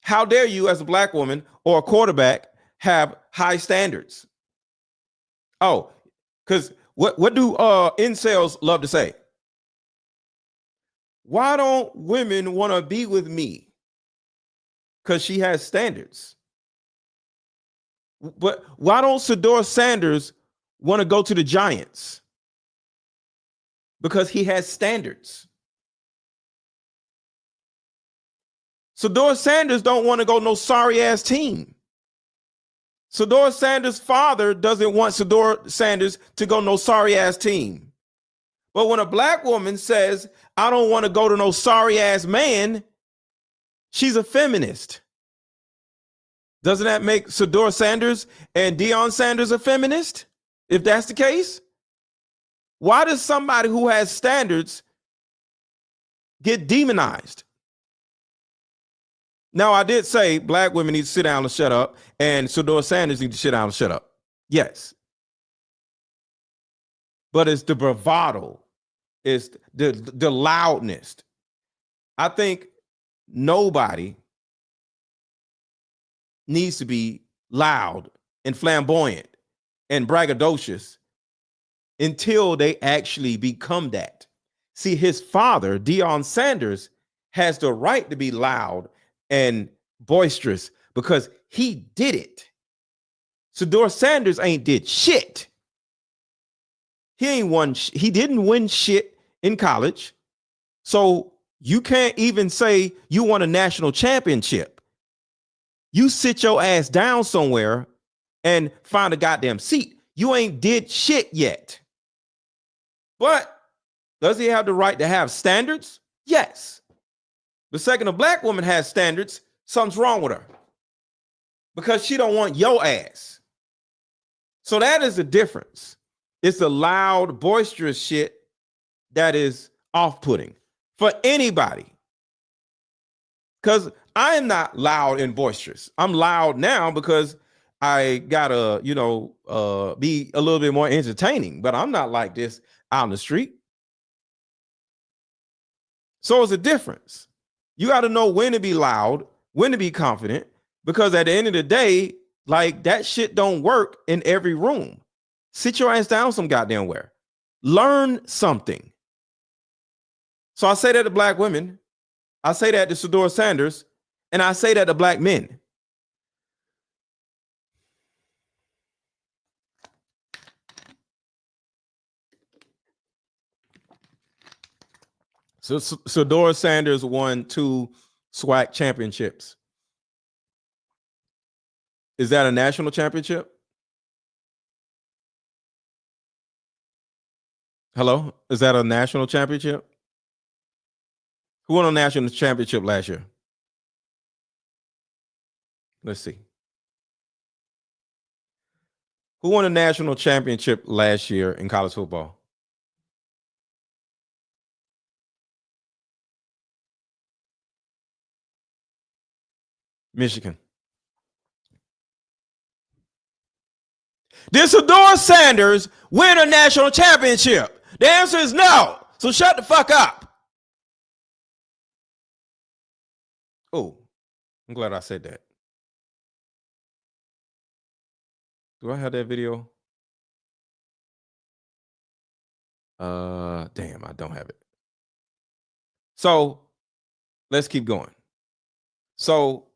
Speaker 7: How dare you as a black woman or a quarterback have high standards? Oh, because what do incels love to say? Why don't women want to be with me? Because she has standards. But why don't Shedeur Sanders want to go to the Giants? Because he has standards. Shedeur Sanders don't want to go no sorry ass team. Shedeur Sanders' father doesn't want Shedeur Sanders to go no sorry ass team. But when a black woman says, I don't want to go to no sorry ass man, she's a feminist. Doesn't that make Shedeur Sanders and Deion Sanders a feminist? If that's the case, why does somebody who has standards get demonized? Now, I did say black women need to sit down and shut up, and Shedeur Sanders need to sit down and shut up. Yes. But it's the bravado. It's the loudness. I think nobody needs to be loud and flamboyant and braggadocious until they actually become that. See, his father, Deion Sanders, has the right to be loud and boisterous because he did it. Shedeur Sanders ain't did shit. He didn't win shit in college. So you can't even say you won a national championship. You sit your ass down somewhere and find a goddamn seat. You ain't did shit yet. But does he have the right to have standards? Yes. The second a black woman has standards, something's wrong with her because she don't want your ass. So that is the difference. It's the loud, boisterous shit that is off-putting for anybody. Because I am not loud and boisterous. I'm loud now because I gotta, be a little bit more entertaining, but I'm not like this out in the street. So it's a difference. You got to know when to be loud, when to be confident, because at the end of the day, like that shit don't work in every room. Sit your ass down some goddamn where. Learn something. So I say that to black women, I say that to Shedeur Sanders, and I say that to black men. So Shedeur Sanders won 2 SWAC championships. Is that a national championship? Hello? Is that a national championship? Who won a national championship last year? Let's see. Who won a national championship last year in college football? Michigan. Did Shedeur Sanders win a national championship? The answer is no. So shut the fuck up. Oh, I'm glad I said that. Do I have that video? Damn, I don't have it. So let's keep going. So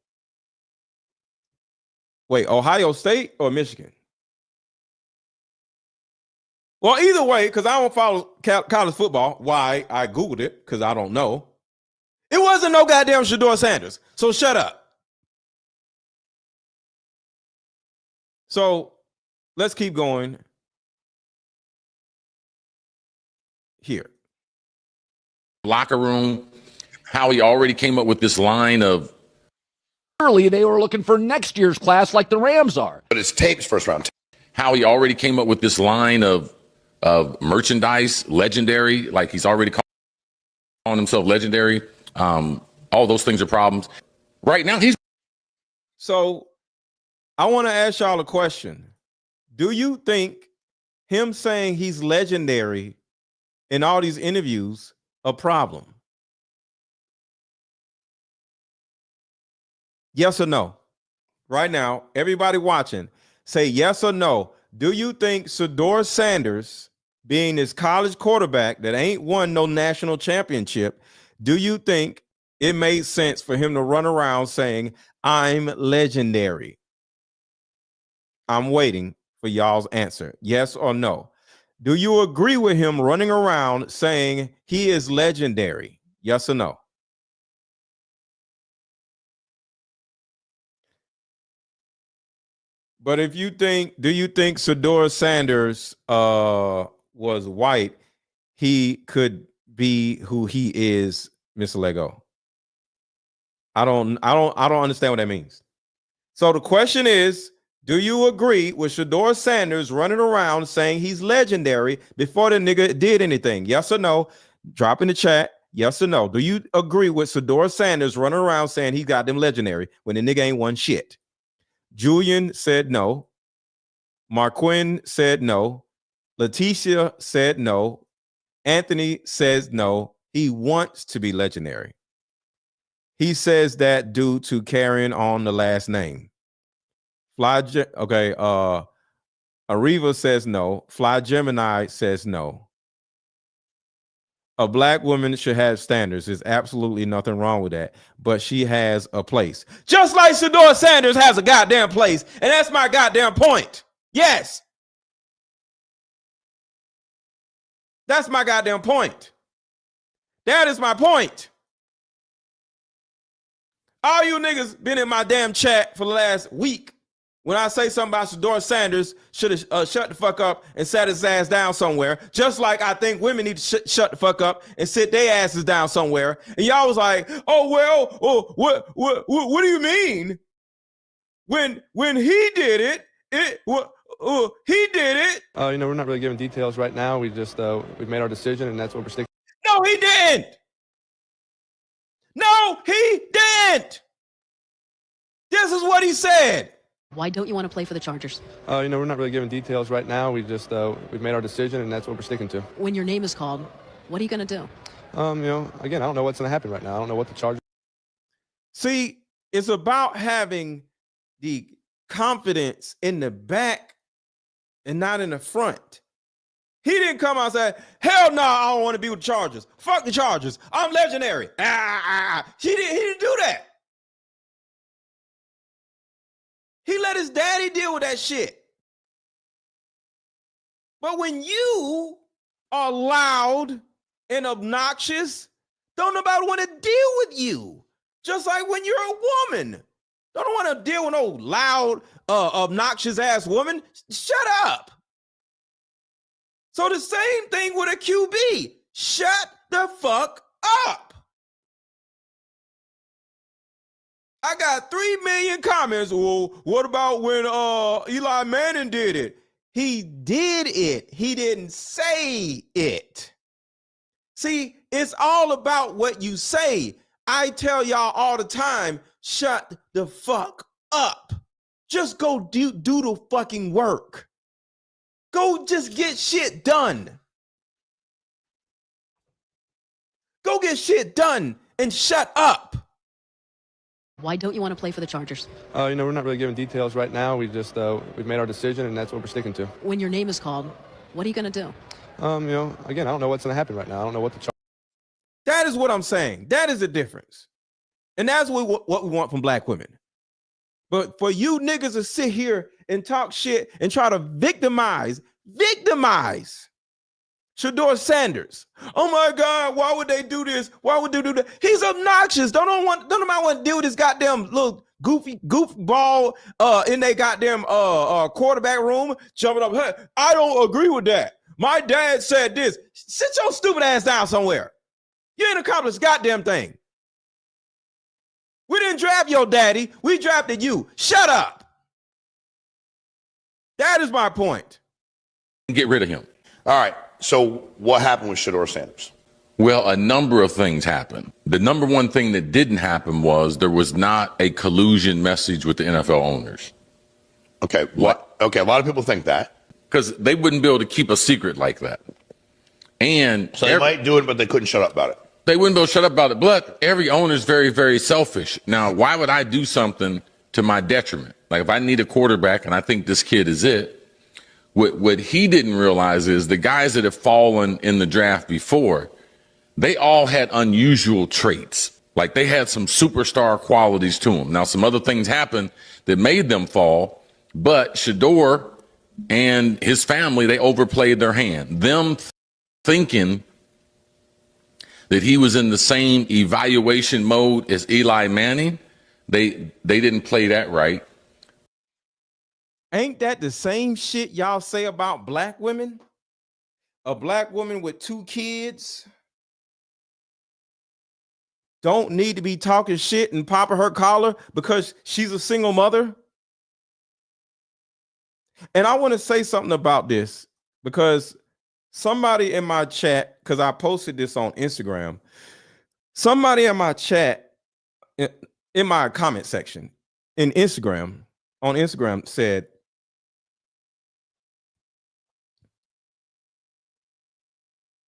Speaker 7: wait, Ohio State or Michigan? Well, either way, because I don't follow college football. Why? I Googled it because I don't know. It wasn't no goddamn Shedeur Sanders. So shut up. So let's keep going here.
Speaker 6: Locker room, how he already came up with this line of.
Speaker 4: Early, they were looking for next year's class like the Rams are.
Speaker 5: But his tape's first round.
Speaker 6: How he already came up with this line of merchandise, legendary, like he's already calling himself legendary. All those things are problems. Right now, he's.
Speaker 7: So I want to ask y'all a question. Do you think him saying he's legendary in all these interviews a problem? Yes or no? Right now, everybody watching, say yes or no. Do you think Shedeur Sanders, being this college quarterback that ain't won no national championship, do you think it made sense for him to run around saying, I'm legendary? I'm waiting for y'all's answer. Yes or no? Do you agree with him running around saying he is legendary? Yes or no? But if you think, do you think Shedeur Sanders was white, he could be who he is, Mr. Lego? I don't understand what that means. So the question is, do you agree with Shedeur Sanders running around saying he's legendary before the nigga did anything? Yes or no? Drop in the chat. Yes or no? Do you agree with Shedeur Sanders running around saying he got them legendary when the nigga ain't won shit? Julian said no. Marquin said no. Leticia said no. Anthony says no. He wants to be legendary. He says that due to carrying on the last name. Arriva says no. Fly Gemini says no. A black woman should have standards. There's absolutely nothing wrong with that. But she has a place. Just like Shedeur Sanders has a goddamn place. And that's my goddamn point. Yes. That's my goddamn point. That is my point. All you niggas been in my damn chat for the last week. When I say something about Shedeur Sanders, should have shut the fuck up and sat his ass down somewhere. Just like I think women need to shut the fuck up and sit their asses down somewhere. And y'all was like, "Oh well, what do you mean? When he did it, he did it."
Speaker 2: We're not really giving details right now. We just we've made our decision, and that's what we're sticking.
Speaker 7: No, he didn't. No, he didn't. This is what he said.
Speaker 1: Why don't you want to play for the Chargers?
Speaker 2: You know, we're not really giving details right now. We've made our decision, and that's what we're sticking to.
Speaker 1: When your name is called, what are you going to do?
Speaker 2: You know, again, I don't know what's going to happen right now. I don't know what the Chargers.
Speaker 7: See, it's about having the confidence in the back and not in the front. He didn't come out and say, hell no, I don't want to be with the Chargers. Fuck the Chargers. I'm legendary. He didn't do that. He let his daddy deal with that shit. But when you are loud and obnoxious, don't nobody want to deal with you. Just like when you're a woman. Don't want to deal with no loud, obnoxious ass woman. Shut up. So the same thing with a QB. Shut the fuck up. I got 3 million comments. Well, what about when Eli Manning did it? He did it. He didn't say it. See, it's all about what you say. I tell y'all all the time, shut the fuck up. Just go do the fucking work. Go just get shit done. Go get shit done and shut up.
Speaker 1: Why don't you want to play for the Chargers?
Speaker 2: You know, we're not really giving details right now. We've made our decision, and that's what we're sticking to.
Speaker 1: When your name is called, what are you going to do?
Speaker 2: You know, again, I don't know what's going to happen right now. I don't know what the Chargers.
Speaker 7: That is what I'm saying. That is the difference. And that's what we want from black women. But for you niggas to sit here and talk shit and try to victimize Shedeur Sanders. Oh my God, why would they do this? Why would they do that? He's obnoxious. Don't nobody want to deal with this goddamn little goofy ball in their goddamn quarterback room jumping up. Hey, I don't agree with that. My dad said this. Sit your stupid ass down somewhere. You ain't accomplished a goddamn thing. We didn't draft your daddy. We drafted you. Shut up. That is my point.
Speaker 6: Get rid of him.
Speaker 5: All right. So what happened with Shedeur Sanders?
Speaker 6: Well, a number of things happened. The number one thing that didn't happen was there was not a collusion message with the NFL owners.
Speaker 5: Okay. What? Okay. A lot of people think that.
Speaker 6: Because they wouldn't be able to keep a secret like that. And
Speaker 5: so they might do it, but they couldn't shut up about it.
Speaker 6: They wouldn't be able to shut up about it. But every owner is very, very selfish. Now, why would I do something to my detriment? Like if I need a quarterback and I think this kid is it, what he didn't realize is the guys that have fallen in the draft before, they all had unusual traits. Like they had some superstar qualities to them. Now, some other things happened that made them fall, but Shedeur and his family, they overplayed their hand. Them thinking that he was in the same evaluation mode as Eli Manning, they didn't play that right.
Speaker 7: Ain't that the same shit y'all say about black women? A black woman with 2 kids don't need to be talking shit and popping her collar because she's a single mother. And I want to say something about this because somebody in my chat, because I posted this on Instagram, somebody in my chat, in my comment section on Instagram said,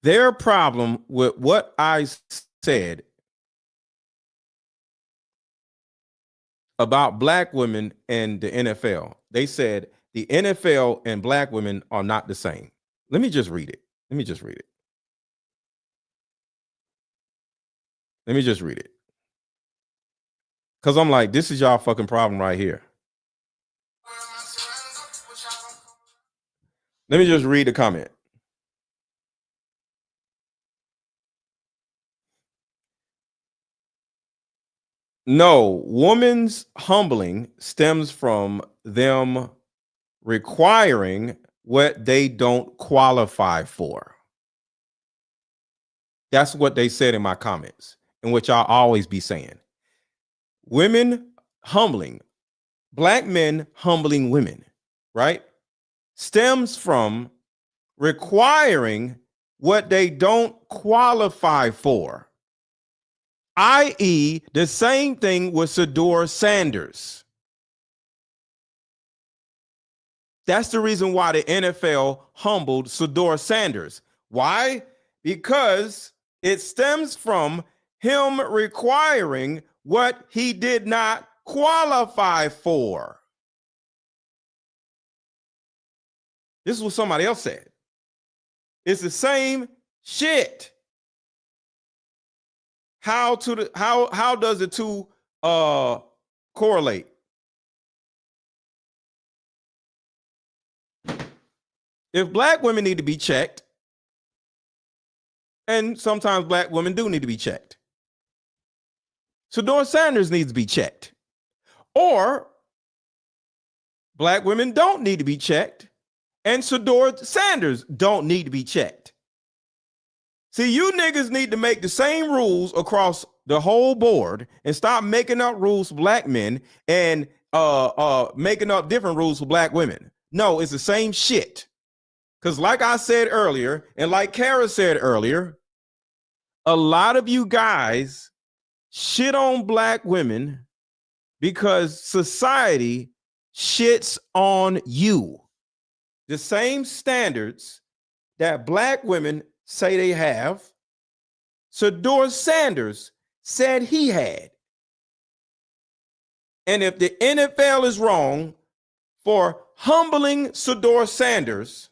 Speaker 7: their problem with what I said about black women and the NFL, they said the NFL and black women are not the same. Let me just read it. Let me just read it. Because I'm like, this is y'all fucking problem right here. Let me just read the comment. No, woman's humbling stems from them requiring what they don't qualify for. That's what they said in my comments, and what y'all always be saying. Women humbling, black men humbling women, right? Stems from requiring what they don't qualify for. I.e., the same thing with Shedeur Sanders. That's the reason why the NFL humbled Shedeur Sanders. Why? Because it stems from him requiring what he did not qualify for. This is what somebody else said. It's the same shit. How does the two correlate? If black women need to be checked, and sometimes black women do need to be checked, Shedeur Sanders needs to be checked. Or black women don't need to be checked, and Shedeur Sanders don't need to be checked. See, you niggas need to make the same rules across the whole board and stop making up rules for black men and making up different rules for black women. No, it's the same shit. Because like I said earlier, and like Kara said earlier, a lot of you guys shit on black women because society shits on you. The same standards that black women say they have, Shedeur Sanders said he had. And if the NFL is wrong for humbling Shedeur Sanders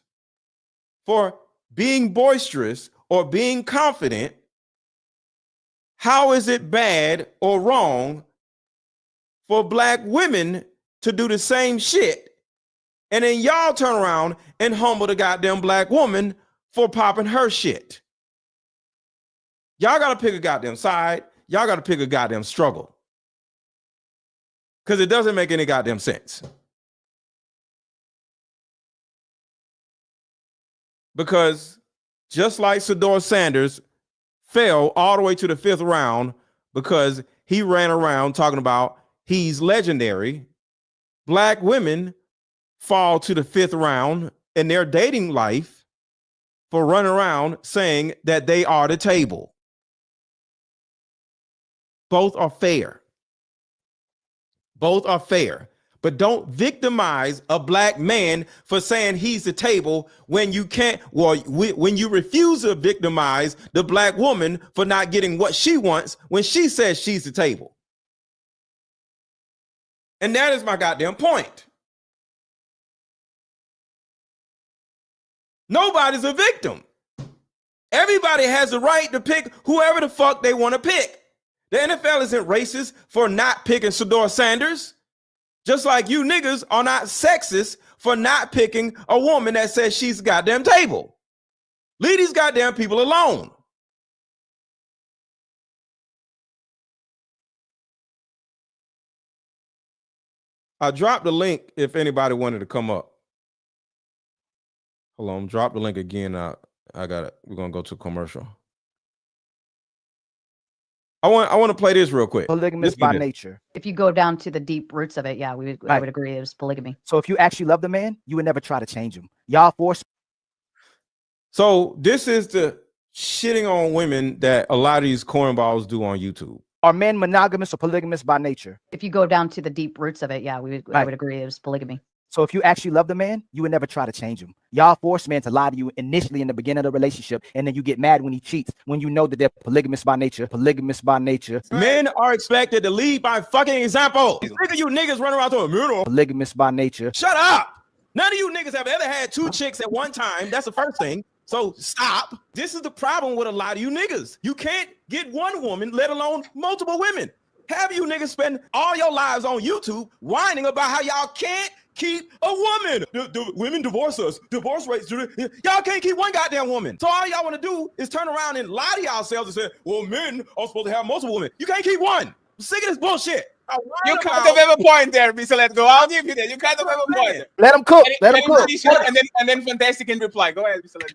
Speaker 7: for being boisterous or being confident, how is it bad or wrong for black women to do the same shit? And then y'all turn around and humble the goddamn black woman for popping her shit. Y'all got to pick a goddamn side. Y'all got to pick a goddamn struggle. Because it doesn't make any goddamn sense. Because just like Shedeur Sanders fell all the way to the 5th round because he ran around talking about he's legendary, black women fall to the 5th round in their dating life for running around saying that they are the table. Both are fair. Both are fair. But don't victimize a black man for saying he's the table when you can't, well, when you refuse to victimize the black woman for not getting what she wants when she says she's the table. And that is my goddamn point. Nobody's a victim. Everybody has the right to pick whoever the fuck they want to pick. The NFL isn't racist for not picking Shedeur Sanders. Just like you niggas are not sexist for not picking a woman that says she's the goddamn table. Leave these goddamn people alone. I dropped the link if anybody wanted to come up. Hold on, drop the link again. I got it. We're gonna go to commercial. I want to play this real quick.
Speaker 10: Polygamous by nature.
Speaker 11: If you go down to the deep roots of it, yeah, I would agree it was polygamy.
Speaker 10: So if you actually love the man, you would never try to change him. Y'all force.
Speaker 7: So this is the shitting on women that a lot of these cornballs do on YouTube.
Speaker 10: Are men monogamous or polygamous by nature?
Speaker 11: If you go down to the deep roots of it, yeah, I would agree it was polygamy.
Speaker 10: So if you actually love the man, you would never try to change him. Y'all force men to lie to you initially in the beginning of the relationship, and then you get mad when he cheats, when you know that they're polygamous by nature. Polygamous by nature.
Speaker 7: Men are expected to lead by fucking example. Look at you niggas running around to a mirror.
Speaker 10: Polygamous by nature.
Speaker 7: Shut up. None of you niggas have ever had 2 chicks at one time. That's the first thing. So stop. This is the problem with a lot of you niggas. You can't get one woman, let alone multiple women. Have you niggas spend all your lives on YouTube whining about how y'all can't keep a woman? The women divorce us. Divorce rates. Y'all can't keep one goddamn woman. So all y'all want to do is turn around and lie to yourselves and say, well, men are supposed to have multiple women. You can't keep one. I'm sick of this bullshit.
Speaker 12: You kind of have a point there, Mr. Let's go. I'll give you that. You kind of have a point.
Speaker 10: Let him cook. Let him cook.
Speaker 12: And then Fantastic can reply. Go ahead, Mr. Let's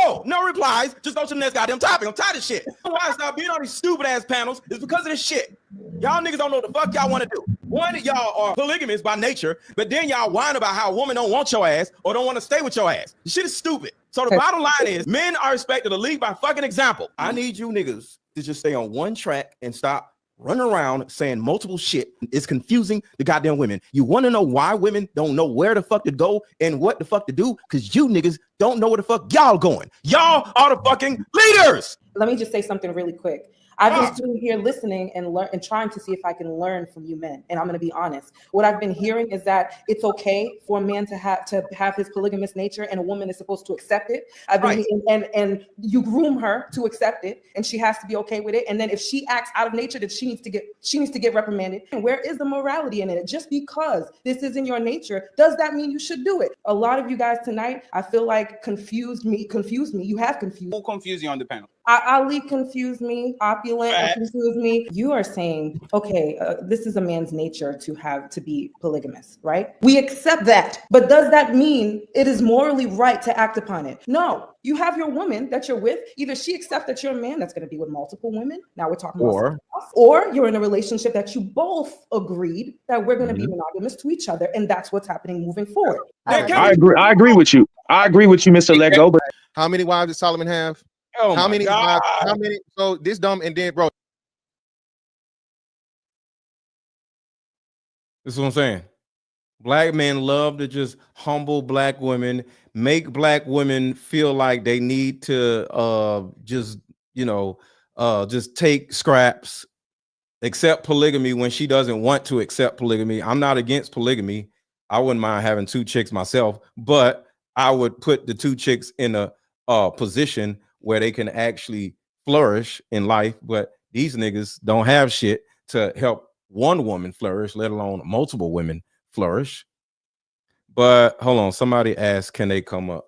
Speaker 7: go. No replies. Just go to the next goddamn topic. I'm tired of shit. Why I stop being on these stupid ass panels is because of this shit. Y'all niggas don't know what the fuck y'all want to do. One of y'all are polygamous by nature, but then y'all whine about how a woman don't want your ass or don't want to stay with your ass. This shit is stupid. So the bottom line is men are expected to lead by fucking example. I need you niggas to just stay on one track and stop running around saying multiple shit. It's confusing the goddamn women. You want to know why women don't know where the fuck to go and what the fuck to do? Because you niggas don't know where the fuck y'all going. Y'all are the fucking leaders.
Speaker 13: Let me just say something really quick. I've been sitting here listening and trying to see if I can learn from you men. And I'm going to be honest. What I've been hearing is that it's okay for a man to have his polygamous nature, and a woman is supposed to accept it. I've been and you groom her to accept it, and she has to be okay with it. And then if she acts out of nature, then she needs to get reprimanded. And where is the morality in it? Just because this is in your nature, does that mean you should do it? A lot of you guys tonight, I feel like confused me. You have confused.
Speaker 12: Who confused you on the panel?
Speaker 13: Ali confused me. Opulent confused me. You are saying, okay, this is a man's nature to be polygamous, right? We accept that, but does that mean it is morally right to act upon it? No. You have your woman that you're with. Either she accepts that you're a man that's going to be with multiple women. Now we're talking about or you're in a relationship that you both agreed that we're going to be monogamous to each other, and that's what's happening moving forward.
Speaker 12: I agree with you. I agree with you, Mr. Lego. But
Speaker 14: how many wives did Solomon have?
Speaker 12: oh
Speaker 14: How
Speaker 12: my
Speaker 14: many?
Speaker 12: God.
Speaker 14: How many? So this dumb and then, bro.
Speaker 7: This is what I'm saying. Black men love to just humble black women, make black women feel like they need to just take scraps, accept polygamy when she doesn't want to accept polygamy. I'm not against polygamy. I wouldn't mind having 2 chicks myself, but I would put the 2 chicks in a position where they can actually flourish in life. But these niggas don't have shit to help one woman flourish, let alone multiple women flourish. But hold on, somebody asked, can they come up?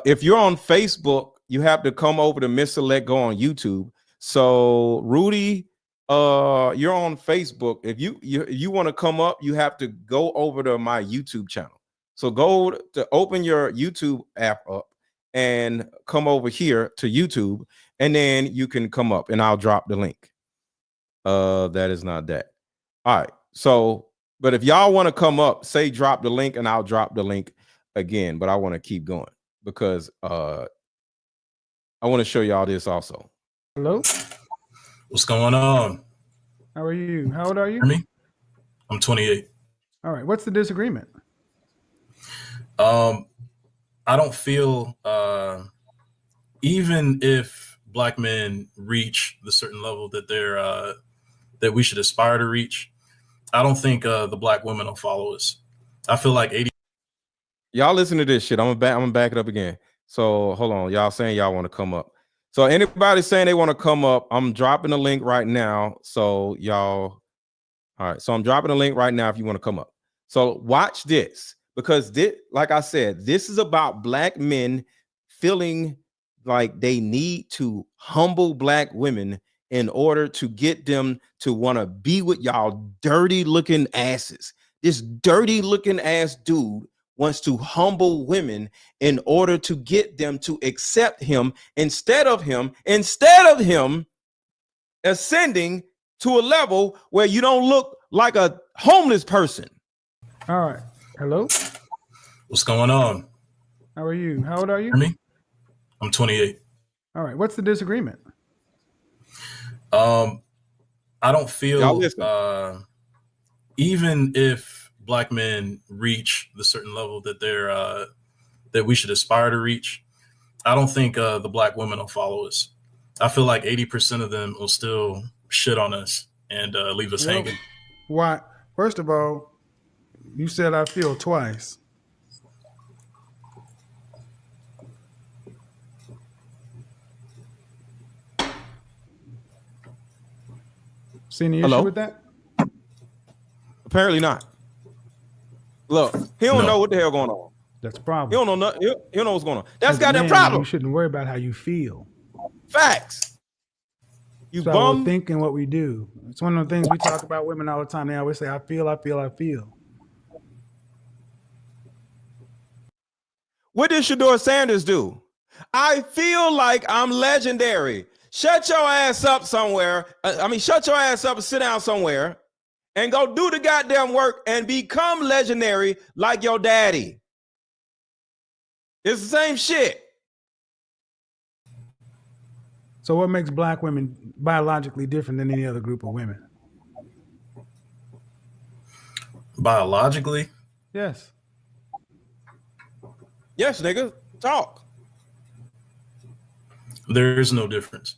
Speaker 7: If you're on Facebook, you have to come over to Mr. Let Go on YouTube. So Rudy, you're on Facebook. If you want to come up, you have to go over to my YouTube channel. So go to open your YouTube app up and come over here to YouTube, and then you can come up and I'll drop the link. That is not that. All right. So, but if y'all want to come up, say drop the link and I'll drop the link again. But I want to keep going because I want to show y'all this also.
Speaker 15: Hello.
Speaker 16: What's going on?
Speaker 15: How are you? How old are you?
Speaker 16: Me? I'm 28.
Speaker 15: All right. What's the disagreement?
Speaker 16: I don't feel even if black men reach the certain level that that we should aspire to reach, I don't think the black women will follow us. I feel like 80.
Speaker 7: Y'all listen to this shit. I'm gonna back it up again. So hold on. Y'all saying y'all want to come up. So anybody saying they want to come up, I'm dropping the link right now. So y'all, all right. So I'm dropping the link right now if you want to come up. So watch this, because this, like I said, this is about black men feeling like they need to humble black women in order to get them to want to be with y'all dirty looking asses. This dirty looking ass dude wants to humble women in order to get them to accept him instead of him ascending to a level where you don't look like a homeless person.
Speaker 15: All right. Hello.
Speaker 16: What's going on?
Speaker 15: How are you? How old are you?
Speaker 16: Me? I'm 28.
Speaker 15: All right. What's the disagreement?
Speaker 16: I don't feel even if black men reach the certain level that that we should aspire to reach, I don't think the black women will follow us. I feel like 80% of them will still shit on us and leave us hanging.
Speaker 15: Why? First of all, you said I feel twice. See any issue with that?
Speaker 7: Apparently not. Look, he don't know what the hell going on.
Speaker 15: That's a problem.
Speaker 7: He don't know nothing. He don't know what's going on. That's
Speaker 15: As a
Speaker 7: goddamn
Speaker 15: man,
Speaker 7: problem.
Speaker 15: You shouldn't worry about how you feel.
Speaker 7: Facts. You
Speaker 15: so
Speaker 7: bum.
Speaker 15: We're thinking what we do. It's one of the things we talk about women all the time. They always say, I feel, I feel, I feel.
Speaker 7: What did Shedeur Sanders do? I feel like I'm legendary. Shut your ass up somewhere. Shut your ass up and sit down somewhere and go do the goddamn work and become legendary like your daddy. It's the same shit.
Speaker 15: So what makes black women biologically different than any other group of women?
Speaker 16: Biologically?
Speaker 15: Yes.
Speaker 7: Yes, nigga. Talk.
Speaker 16: There is no difference.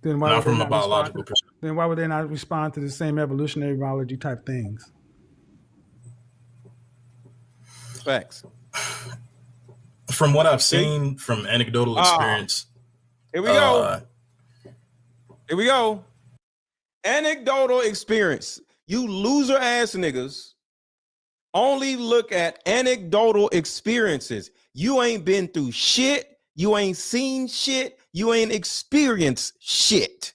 Speaker 15: Then why
Speaker 16: Not
Speaker 15: would they
Speaker 16: from a
Speaker 15: not
Speaker 16: biological
Speaker 15: respond?
Speaker 16: perspective.
Speaker 15: Then why would they not respond to the same evolutionary biology type things?
Speaker 7: Facts.
Speaker 16: From what I've
Speaker 7: See?
Speaker 16: seen from anecdotal experience,
Speaker 7: Here we go. Here we go. Anecdotal experience. You loser ass niggas only look at anecdotal experiences. You ain't been through shit. You ain't seen shit. You ain't experienced shit.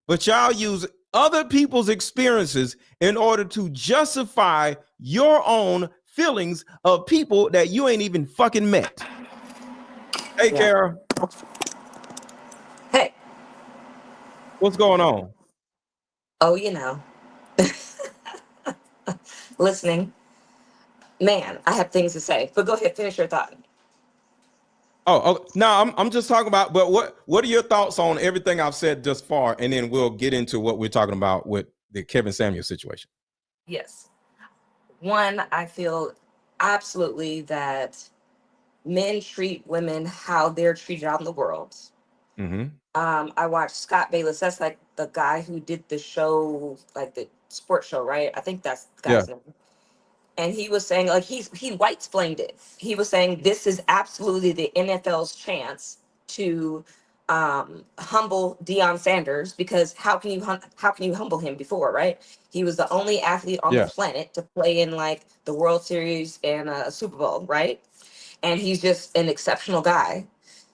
Speaker 7: But y'all use other people's experiences in order to justify your own feelings of people that you ain't even fucking met. Hey,
Speaker 17: Yeah.
Speaker 7: Kara.
Speaker 17: Hey.
Speaker 7: What's going on?
Speaker 17: Oh, you know. Listening. Man, I have things to say. But go ahead, finish your thought.
Speaker 7: Oh, no, I'm just talking about, but what are your thoughts on everything I've said thus far? And then we'll get into what we're talking about with the Kevin Samuels situation.
Speaker 17: Yes. One, I feel absolutely that men treat women how they're treated out in the world.
Speaker 7: Mm-hmm.
Speaker 17: I watched Scott Bayless. That's like the guy who did the show, like the sports show, right? I think that's the
Speaker 7: Yeah.
Speaker 17: guy's name. And he was saying, like, he white-splained it. He was saying this is absolutely the NFL's chance to humble Deion Sanders, because how can you humble him before, right? He was the only athlete on the
Speaker 7: Yeah.
Speaker 17: planet to play in like the World Series and a Super Bowl, right? And he's just an exceptional guy.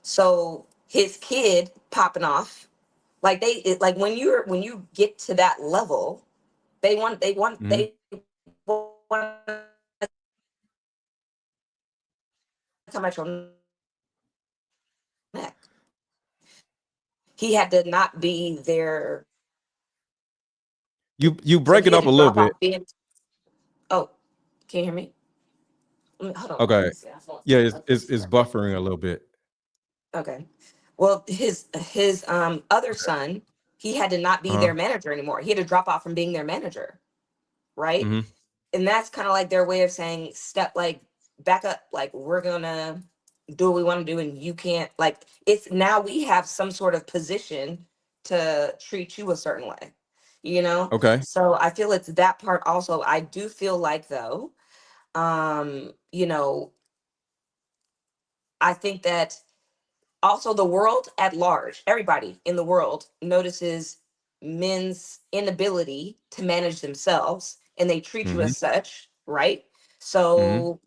Speaker 17: So his kid popping off, like like when you get to that level, they want to come at your neck. He had to not be there.
Speaker 7: You
Speaker 17: So
Speaker 7: break
Speaker 17: he
Speaker 7: it
Speaker 17: had
Speaker 7: up
Speaker 17: to
Speaker 7: a little
Speaker 17: drop
Speaker 7: bit.
Speaker 17: off being. Oh, can you hear me? Hold on. Let
Speaker 7: Okay.
Speaker 17: me see.
Speaker 7: Yeah, it's buffering a little bit.
Speaker 17: Okay. Well, his other son, he had to not be
Speaker 7: Uh-huh.
Speaker 17: their manager anymore. He had to drop off from being their manager, right?
Speaker 7: Mm-hmm.
Speaker 17: And that's kind of like their way of saying back up, like we're gonna do what we want to do, and you can't, like, it's now we have some sort of position to treat you a certain way, you know?
Speaker 7: Okay.
Speaker 17: So I feel it's that part also. I do feel like though, you know, I think that also the world at large, everybody in the world notices men's inability to manage themselves, and they treat you
Speaker 7: Mm-hmm.
Speaker 17: as such, right?
Speaker 7: Mm-hmm.
Speaker 17: So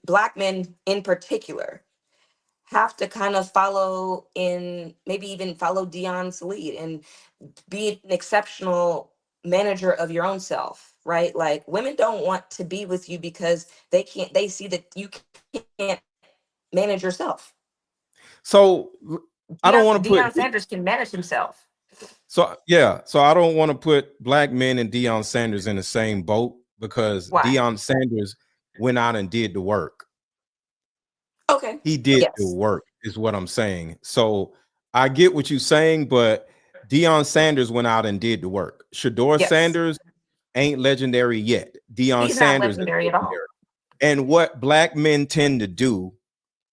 Speaker 17: black men in particular, have to kind of follow in, maybe even follow Dion's lead and be an exceptional manager of your own self, right? Like women don't want to be with you because they see that you can't manage yourself.
Speaker 7: So I don't want to put
Speaker 17: Deion Sanders can manage himself.
Speaker 7: so I don't want to put black men and Deion Sanders in the same boat, because
Speaker 17: Why?
Speaker 7: Deion Sanders went out and did the work.
Speaker 17: Okay.
Speaker 7: He did the
Speaker 17: Yes.
Speaker 7: work, is what I'm saying. So I get what you're saying, but Deion Sanders went out and did the work. Shedeur
Speaker 17: Yes.
Speaker 7: Sanders ain't legendary yet. Deion
Speaker 17: He's not
Speaker 7: Sanders is
Speaker 17: legendary at all.
Speaker 7: legendary. And what black men tend to do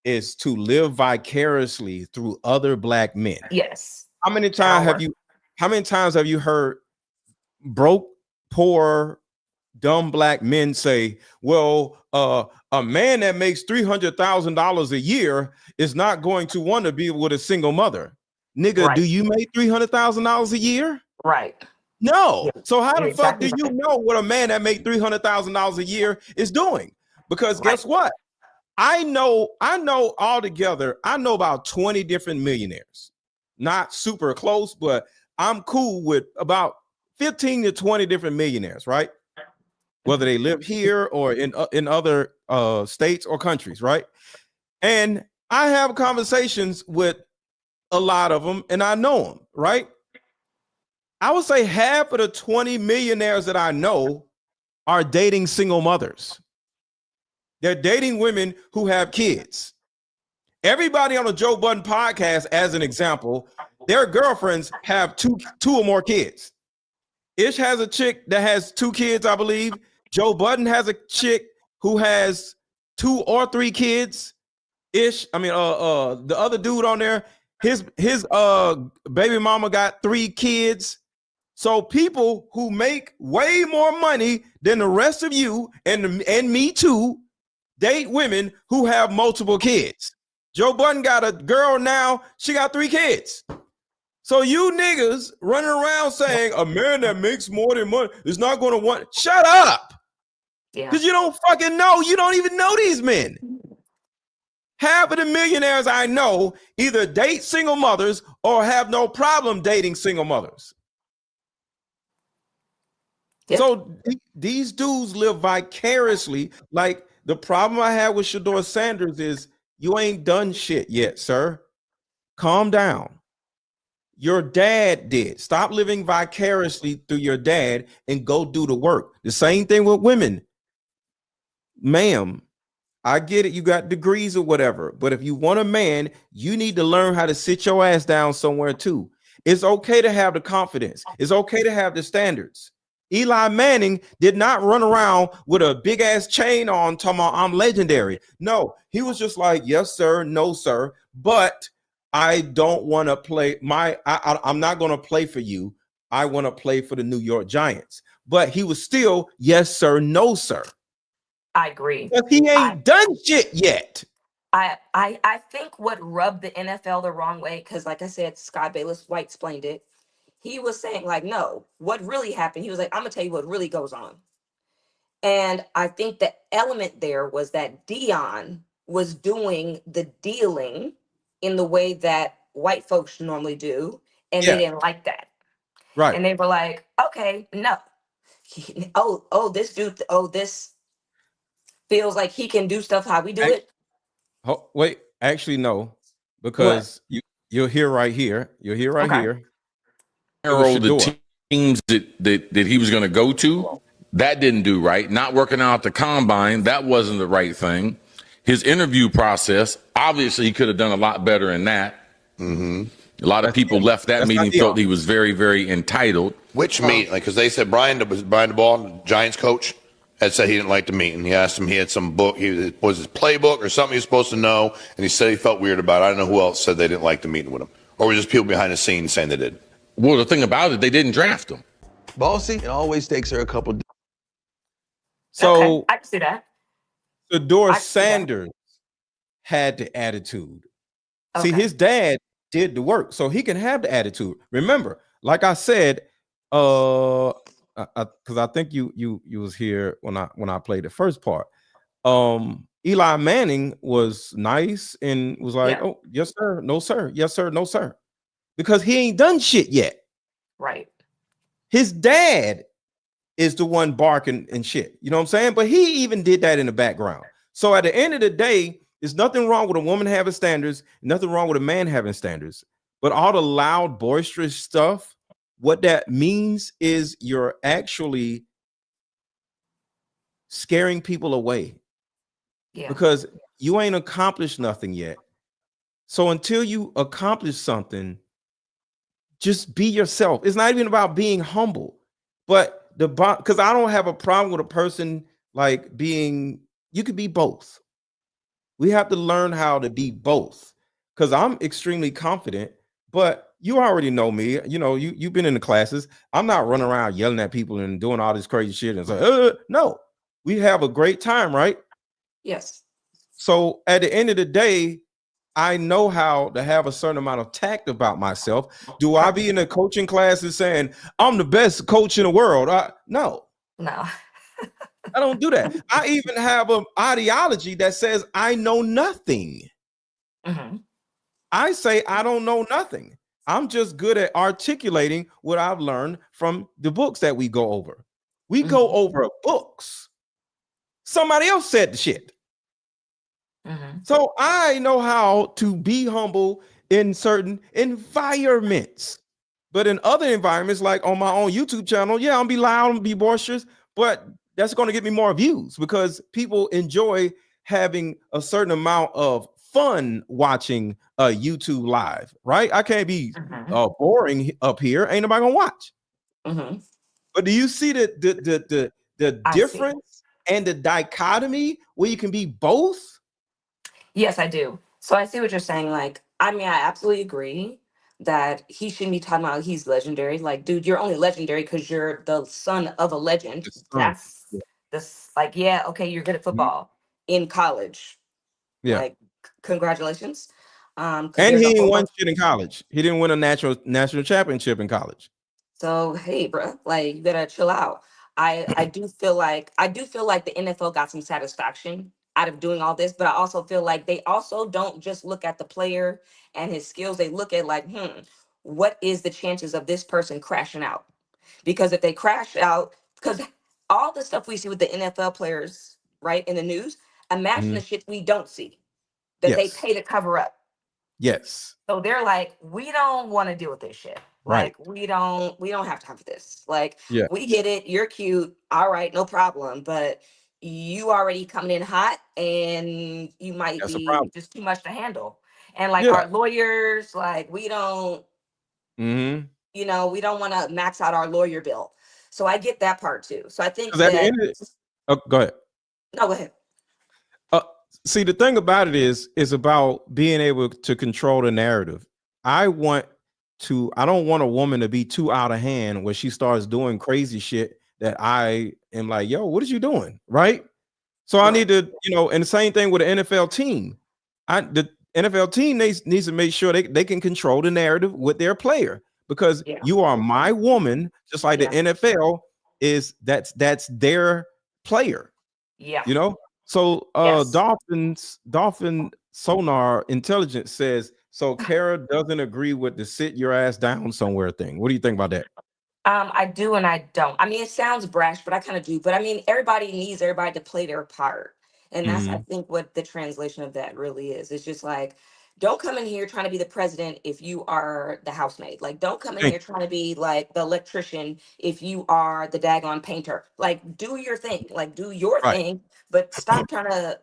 Speaker 7: is to live vicariously through other black men.
Speaker 17: Yes.
Speaker 7: How many times have you heard broke, poor, dumb black men say, well, a man that makes $300,000 a year is not going to want to be with a single mother? Nigga,
Speaker 17: Right.
Speaker 7: do you make $300,000 a year?
Speaker 17: Right.
Speaker 7: No.
Speaker 17: Yeah.
Speaker 7: So how
Speaker 17: You're
Speaker 7: the fuck
Speaker 17: exactly
Speaker 7: do you
Speaker 17: right.
Speaker 7: know what a man that makes $300,000 a year is doing? Because guess what? I know altogether, I know about 20 different millionaires. Not super close, but I'm cool with about 15 to 20 different millionaires, right? Whether they live here or in other states or countries, right? And I have conversations with a lot of them, and I know them, right? I would say half of the 20 millionaires that I know are dating single mothers. They're dating women who have kids. Everybody on the Joe Budden podcast, as an example, their girlfriends have two or more kids. Ish has a chick that has 2 kids, I believe. Joe Budden has a chick who has 2 or 3 kids. Ish, the other dude on there, his baby mama got 3 kids. So people who make way more money than the rest of you and me too date women who have multiple kids. Joe Budden got a girl now, she got 3 kids. So you niggas running around saying a man that makes more than money is not going to want, shut up. Because you don't fucking know. You don't even know these men. Half of the millionaires I know either date single mothers or have no problem dating single mothers. So these dudes live vicariously. Like, the problem I have with Shedeur Sanders is you ain't done shit yet, sir. Calm down. Your dad did. Stop living vicariously through your dad and go do the work. The same thing with women. Ma'am, I get it. You got degrees or whatever. But if you want a man, you need to learn how to sit your ass down somewhere too. It's okay to have the confidence. It's okay to have the standards. Eli Manning did not run around with a big ass chain on talking about I'm legendary. No, he was just like, yes, sir, no, sir. But I don't want to play I'm not going to play for you. I want to play for the New York Giants. But he was still, yes, sir, no, sir.
Speaker 17: I agree.
Speaker 7: But he ain't done shit yet.
Speaker 17: I think what rubbed the NFL the wrong way, because like I said, Scott Bayless White explained it. He was saying, like, no, what really happened? He was like, I'm gonna tell you what really goes on. And I think the element there was that Dion was doing the dealing in the way that white folks normally do, and they didn't like that.
Speaker 7: Right.
Speaker 17: And they were like, okay, no. This dude, this feels like he can do stuff how we do it.
Speaker 7: Wait, actually, no, because you're here right here. You're here right here.
Speaker 6: The teams that he was going to go to, that didn't do right. Not working out at the combine, that wasn't the right thing. His interview process, obviously, he could have done a lot better in that. A lot of people left that meeting, felt he was very, very entitled.
Speaker 5: Which meeting? Because they said Brian DeBall, Giants coach, had said he didn't like the meeting. He asked him, he had some book, was his playbook or something he was supposed to know, and he said he felt weird about it. I don't know who else said they didn't like the meeting with him. Or was just people behind the scenes saying they did?
Speaker 6: Well, the thing about it, they didn't draft him.
Speaker 18: Bossy, it always takes her a couple.
Speaker 7: So
Speaker 17: I can see that.
Speaker 7: Shedeur Sanders had the attitude. See, his dad did the work, so he can have the attitude. Remember, like I said, because I think you was here when I played the first part. Eli Manning was nice and was like, oh, yes, sir, no, sir, yes, sir, no, sir. Because he ain't done shit yet.
Speaker 17: Right.
Speaker 7: His dad is the one barking and shit. You know what I'm saying? But he even did that in the background. So at the end of the day, there's nothing wrong with a woman having standards, nothing wrong with a man having standards. But all the loud, boisterous stuff, what that means is you're actually scaring people away. Because you ain't accomplished nothing yet. So until you accomplish something, just be yourself. It's not even about being humble, but because I don't have a problem with a person like being, you could be both. We have to learn how to be both, because I'm extremely confident, but you already know me. You know, you've been in the classes. I'm not running around yelling at people and doing all this crazy shit. And so, no, we have a great time, right?
Speaker 17: Yes.
Speaker 7: So at the end of the day, I know how to have a certain amount of tact about myself. Do I be in a coaching classes saying I'm the best coach in the world? No.
Speaker 17: I
Speaker 7: don't do that. I even have an ideology that says I know nothing. I say I don't know nothing. I'm just good at articulating what I've learned from the books that we go over. We go over books. Somebody else said the shit. So I know how to be humble in certain environments, but in other environments, like on my own YouTube channel, I'm gonna be loud, I'm gonna be boisterous, but that's going to get me more views because people enjoy having a certain amount of fun watching YouTube live, right? I can't be
Speaker 17: Mhm.
Speaker 7: boring up here. Ain't nobody gonna watch.
Speaker 17: Mhm.
Speaker 7: But do you see the
Speaker 17: I see.
Speaker 7: difference and the dichotomy where you can be both?
Speaker 17: Yes, I do. So I see what you're saying. Like, I mean, I absolutely agree that he shouldn't be talking about he's legendary. Like, dude, you're only legendary because you're the son of a legend.
Speaker 7: His son.
Speaker 17: That's
Speaker 7: Yeah.
Speaker 17: this. Like, yeah, okay, you're good at
Speaker 7: Mhm.
Speaker 17: football in college.
Speaker 7: Yeah.
Speaker 17: Like, congratulations. Because
Speaker 7: And
Speaker 17: there's a
Speaker 7: he
Speaker 17: whole
Speaker 7: ain't won
Speaker 17: bunch.
Speaker 7: shit in college. He didn't win a national championship in college.
Speaker 17: So hey, bro, like you better chill out. I do feel like the NFL got some satisfaction out of doing all this, but I also feel like they also don't just look at the player and his skills. They look at like, what is the chances of this person crashing out? Because if they crash out, because all the stuff we see with the NFL players, right, in the news, imagine the
Speaker 7: Mhm.
Speaker 17: shit we don't see that they
Speaker 7: Yes.
Speaker 17: pay to cover up.
Speaker 7: Yes.
Speaker 17: So they're like, we don't want to deal with this shit.
Speaker 7: Right.
Speaker 17: Like, we don't have time for this. Like,
Speaker 7: Yeah.
Speaker 17: we get it. You're cute. All right, no problem. But you already coming in hot and you might
Speaker 7: That's a
Speaker 17: be
Speaker 7: problem.
Speaker 17: just too much to handle. And like
Speaker 7: Yeah.
Speaker 17: our lawyers, like we don't,
Speaker 7: Mm-hmm.
Speaker 17: we don't want to max out our lawyer bill. So I get that part too. So I think
Speaker 7: Because at the
Speaker 17: that
Speaker 7: end of it, oh, go ahead.
Speaker 17: no, go ahead.
Speaker 7: Uh, See, the thing about it is about being able to control the narrative. I don't want a woman to be too out of hand where she starts doing crazy shit that I am like, yo, what is you doing? Right. So I
Speaker 17: Right.
Speaker 7: need to, and the same thing with the NFL team. The NFL team needs to make sure they can control the narrative with their player because
Speaker 17: Yeah.
Speaker 7: you are my woman, just like the
Speaker 17: Yeah.
Speaker 7: NFL that's their player.
Speaker 17: Yeah.
Speaker 7: So
Speaker 17: Yes.
Speaker 7: Dolphin Sonar Intelligence says so Kara doesn't agree with the sit your ass down somewhere thing. What do you think about that?
Speaker 17: I do and I don't. I mean, it sounds brash, but I kind of do. But I mean, everybody needs everybody to play their part. And that's, I
Speaker 7: Mhm.
Speaker 17: think, what the translation of that really is. It's just like, don't come in here trying to be the president if you are the housemaid. Like, don't come in
Speaker 7: Thank
Speaker 17: here trying to be like the electrician if you are the daggone painter. Like, do your thing. Like, do your
Speaker 7: Right.
Speaker 17: thing, but stop trying to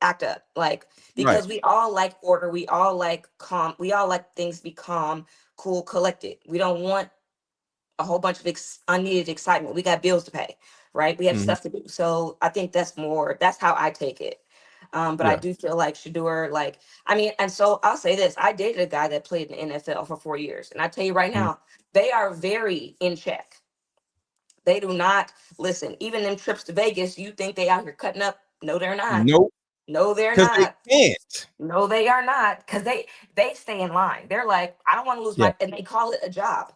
Speaker 17: act up. Like,
Speaker 7: Right.
Speaker 17: because we all like order. We all like calm. We all like things to be calm, cool, collected. We don't want a whole bunch of unneeded excitement. We got bills to pay, right? We have
Speaker 7: Mhm.
Speaker 17: stuff to do. So I think that's how I take it. But I
Speaker 7: Yeah.
Speaker 17: do feel like Shedeur, like, I mean, and so I'll say this. I dated a guy that played in the NFL for 4 years. And I tell you right
Speaker 7: Mhm.
Speaker 17: now, they are very in check. They do not listen. Even them trips to Vegas, you think they out here cutting up. No, they're not.
Speaker 7: Nope.
Speaker 17: No, they're
Speaker 7: Because they
Speaker 17: not.
Speaker 7: can't.
Speaker 17: No, they are not. Because they stay in line. They're like, I don't want to lose
Speaker 7: Yeah.
Speaker 17: and they call it a job.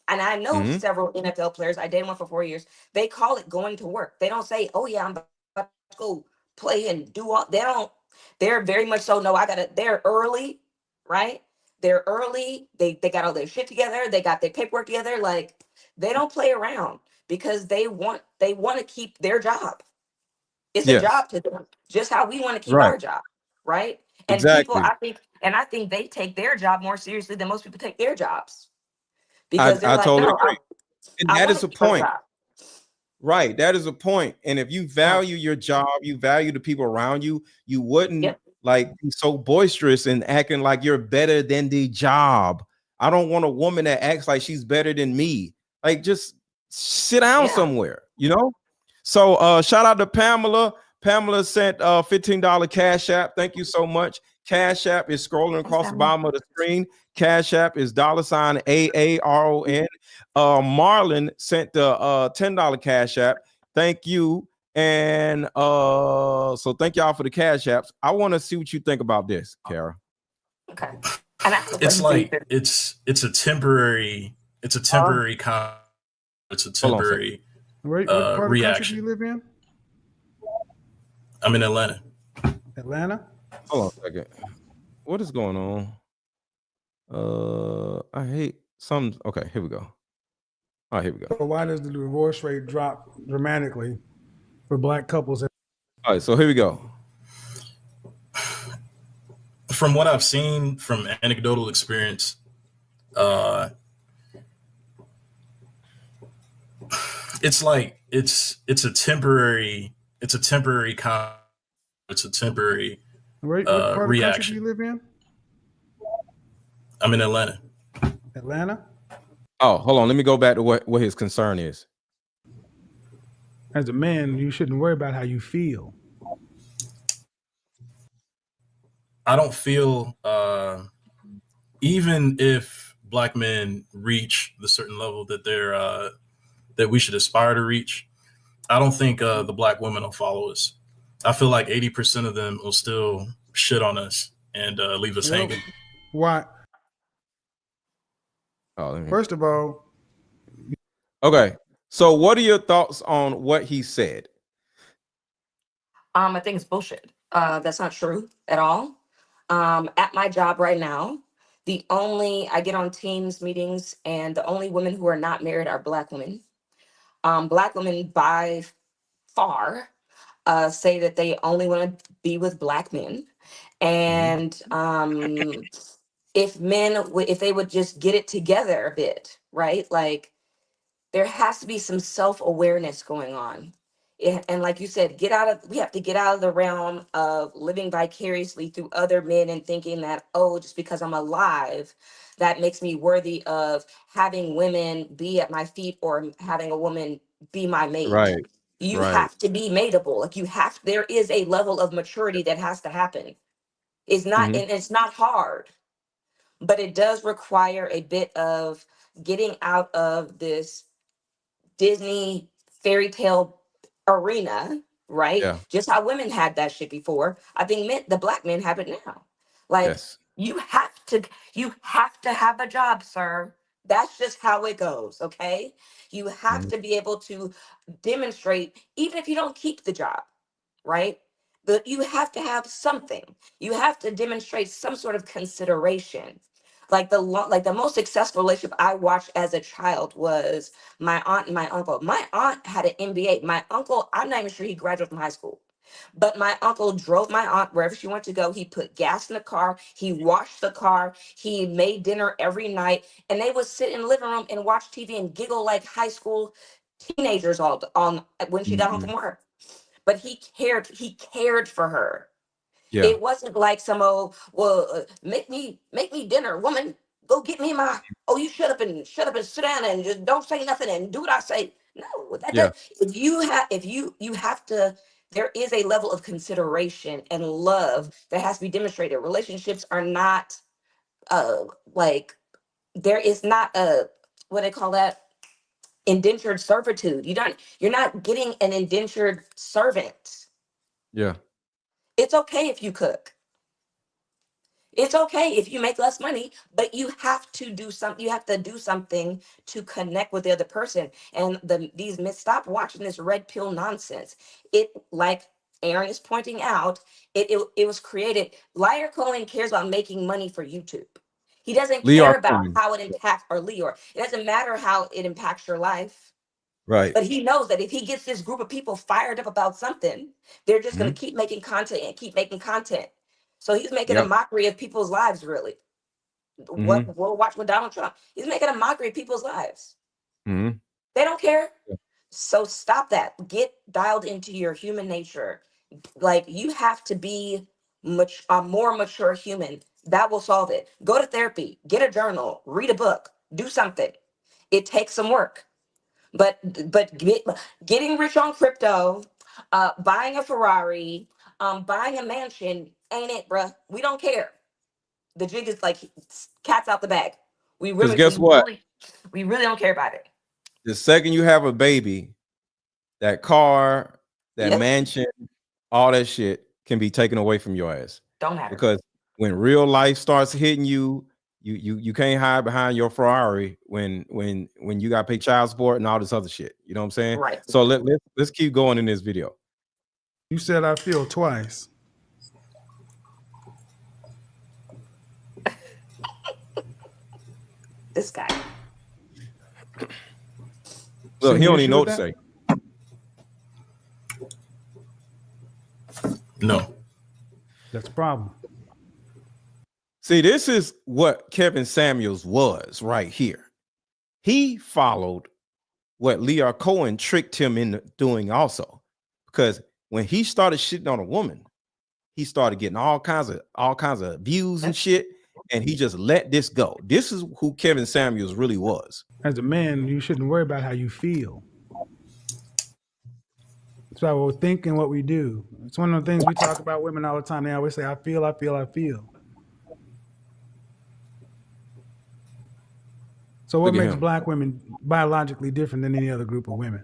Speaker 17: And I know
Speaker 7: Mhm.
Speaker 17: several NFL players. I dated one for 4 years. They call it going to work. They don't say, "Oh yeah, I'm about to go play and do all." They don't. They're very much so. No, I gotta. They're early, right? They're early. They got all their shit together. They got their paperwork together. Like they don't play around because they want to keep their job. It's a
Speaker 7: Yes.
Speaker 17: job to them, just how we want to keep
Speaker 7: Right.
Speaker 17: our job, right? And people,
Speaker 7: Exactly.
Speaker 17: I think they take their job more seriously than most people take their jobs
Speaker 7: I
Speaker 17: because they're
Speaker 7: I
Speaker 17: like,
Speaker 7: totally
Speaker 17: no,
Speaker 7: agree. And
Speaker 17: I
Speaker 7: that
Speaker 17: want
Speaker 7: is
Speaker 17: to
Speaker 7: a
Speaker 17: keep my
Speaker 7: point.
Speaker 17: job.
Speaker 7: Right. That is a point. And if you
Speaker 17: Yeah.
Speaker 7: value your job, you value the people around you, you wouldn't
Speaker 17: Yep.
Speaker 7: like be so boisterous and acting like you're better than the job. I don't want a woman that acts like she's better than me. Like just sit down
Speaker 17: Yeah.
Speaker 7: somewhere. So shout out to Pamela. Pamela sent $15 Cash App. Thank you so much. Cash App is scrolling across the bottom of the screen. Cash App is $AARON. Marlon sent the $10 Cash App. Thank you. And so thank y'all for the Cash Apps. I want to see what you think about this, Kara.
Speaker 17: Okay. And I have a
Speaker 16: It's
Speaker 17: question for you.
Speaker 16: like it's a temporary con. It's a
Speaker 7: Hold on a second.
Speaker 16: temporary
Speaker 15: What part of the country do
Speaker 16: reaction.
Speaker 15: you live in?
Speaker 16: I'm in Atlanta.
Speaker 15: Atlanta?
Speaker 7: Hold on a second. What is going on? I hate some. Okay, here we go. All right, here we go.
Speaker 15: So why does the divorce rate drop dramatically for black couples?
Speaker 7: All right, so here we go.
Speaker 16: From what I've seen from anecdotal experience, it's like it's a temporary con. It's a temporary
Speaker 15: What part of the country do
Speaker 16: reaction.
Speaker 15: you live in?
Speaker 16: I'm in Atlanta.
Speaker 15: Atlanta?
Speaker 7: Oh, hold on. Let me go back to what his concern is.
Speaker 15: As a man, you shouldn't worry about how you feel.
Speaker 16: I don't feel even if black men reach the certain level that that we should aspire to reach, I don't think the black women will follow us. I feel like 80% of them will still shit on us and leave us hanging.
Speaker 15: Why?
Speaker 7: Oh,
Speaker 15: First of all,
Speaker 7: okay. So, what are your thoughts on what he said?
Speaker 17: I think it's bullshit. That's not true at all. At my job right now, I get on Teams meetings, and the only women who are not married are black women. Black women by far say that they only want to be with black men. And if they would just get it together a bit, right? Like, there has to be some self-awareness going on. And like you said, we have to get out of the realm of living vicariously through other men and thinking that, oh, just because I'm alive, that makes me worthy of having women be at my feet or having a woman be my mate.
Speaker 7: Right.
Speaker 17: You
Speaker 7: Right.
Speaker 17: have to be mateable. Like, there is a level of maturity that has to happen. It's not, and it's not hard, but it does require a bit of getting out of this Disney fairy tale arena, right?
Speaker 7: Yeah.
Speaker 17: Just how women had that shit before. I think the black men have it now. Like,
Speaker 7: Yes.
Speaker 17: you have to have a job, sir. That's just how it goes, okay? You have to be able to demonstrate, even if you don't keep the job, right? But you have to have something. You have to demonstrate some sort of consideration. Like the most successful relationship I watched as a child was my aunt and my uncle. My aunt had an MBA. My uncle, I'm not even sure he graduated from high school. But my uncle drove my aunt wherever she wanted to go. He put gas in the car. He washed the car. He made dinner every night. And they would sit in the living room and watch TV and giggle like high school teenagers all on when she got home from work. But he cared for her.
Speaker 7: Yeah.
Speaker 17: It wasn't like some old, make me dinner, woman. Go get me my. Oh, you shut up and sit down and just don't say nothing and do what I say. No,
Speaker 7: Yeah.
Speaker 17: if you have to. There is a level of consideration and love that has to be demonstrated. Relationships are not, like, there is not a, what they call that, indentured servitude. You're not getting an indentured servant.
Speaker 7: Yeah.
Speaker 17: It's okay if you cook. It's okay if you make less money, but you have to do something. You have to do something to connect with the other person. And these myths, stop watching this red pill nonsense. It, like Aaron is pointing out, it was created. Liar Cohen cares about making money for YouTube. He doesn't
Speaker 7: Lear
Speaker 17: care about
Speaker 7: Cohen.
Speaker 17: how it impacts, or Leor. It doesn't matter how it impacts your life.
Speaker 7: Right.
Speaker 17: But he knows that if he gets this group of people fired up about something, they're just going to keep making content and keep making content. So he's making a mockery of people's lives, really. We'll watch with Donald Trump. He's making a mockery of people's lives. They don't care. So stop that. Get dialed into your human nature. Like, you have to be a more mature human. That will solve it. Go to therapy, get a journal, read a book, do something. It takes some work. But getting rich on crypto, buying a Ferrari, buying a mansion ain't it, bruh. We don't care. The jig is like cat's out the bag.
Speaker 7: Because guess what?
Speaker 17: We really don't care about it.
Speaker 7: The second you have a baby, that car, that mansion, all that shit can be taken away from your ass.
Speaker 17: Don't matter.
Speaker 7: Because when real life starts hitting you, you can't hide behind your Ferrari when you got to pay child support and all this other shit. You know what I'm saying?
Speaker 17: Right.
Speaker 7: So let's keep going in this video.
Speaker 15: You said I feel twice.
Speaker 17: This guy.
Speaker 7: Look, he don't even know what to say.
Speaker 16: No.
Speaker 15: That's a problem.
Speaker 7: See, this is what Kevin Samuels was right here. He followed what Lear Cohen tricked him into doing also. Because when he started shitting on a woman, he started getting all kinds of views and shit, and he just let this go. This is who Kevin Samuels really was.
Speaker 15: As a man, you shouldn't worry about how you feel. It's about what we think and what we do. It's one of the things we talk about women all the time. They always say, I feel, I feel, I feel. So what
Speaker 7: Look at
Speaker 15: makes
Speaker 7: him.
Speaker 15: black women biologically different than any other group of women?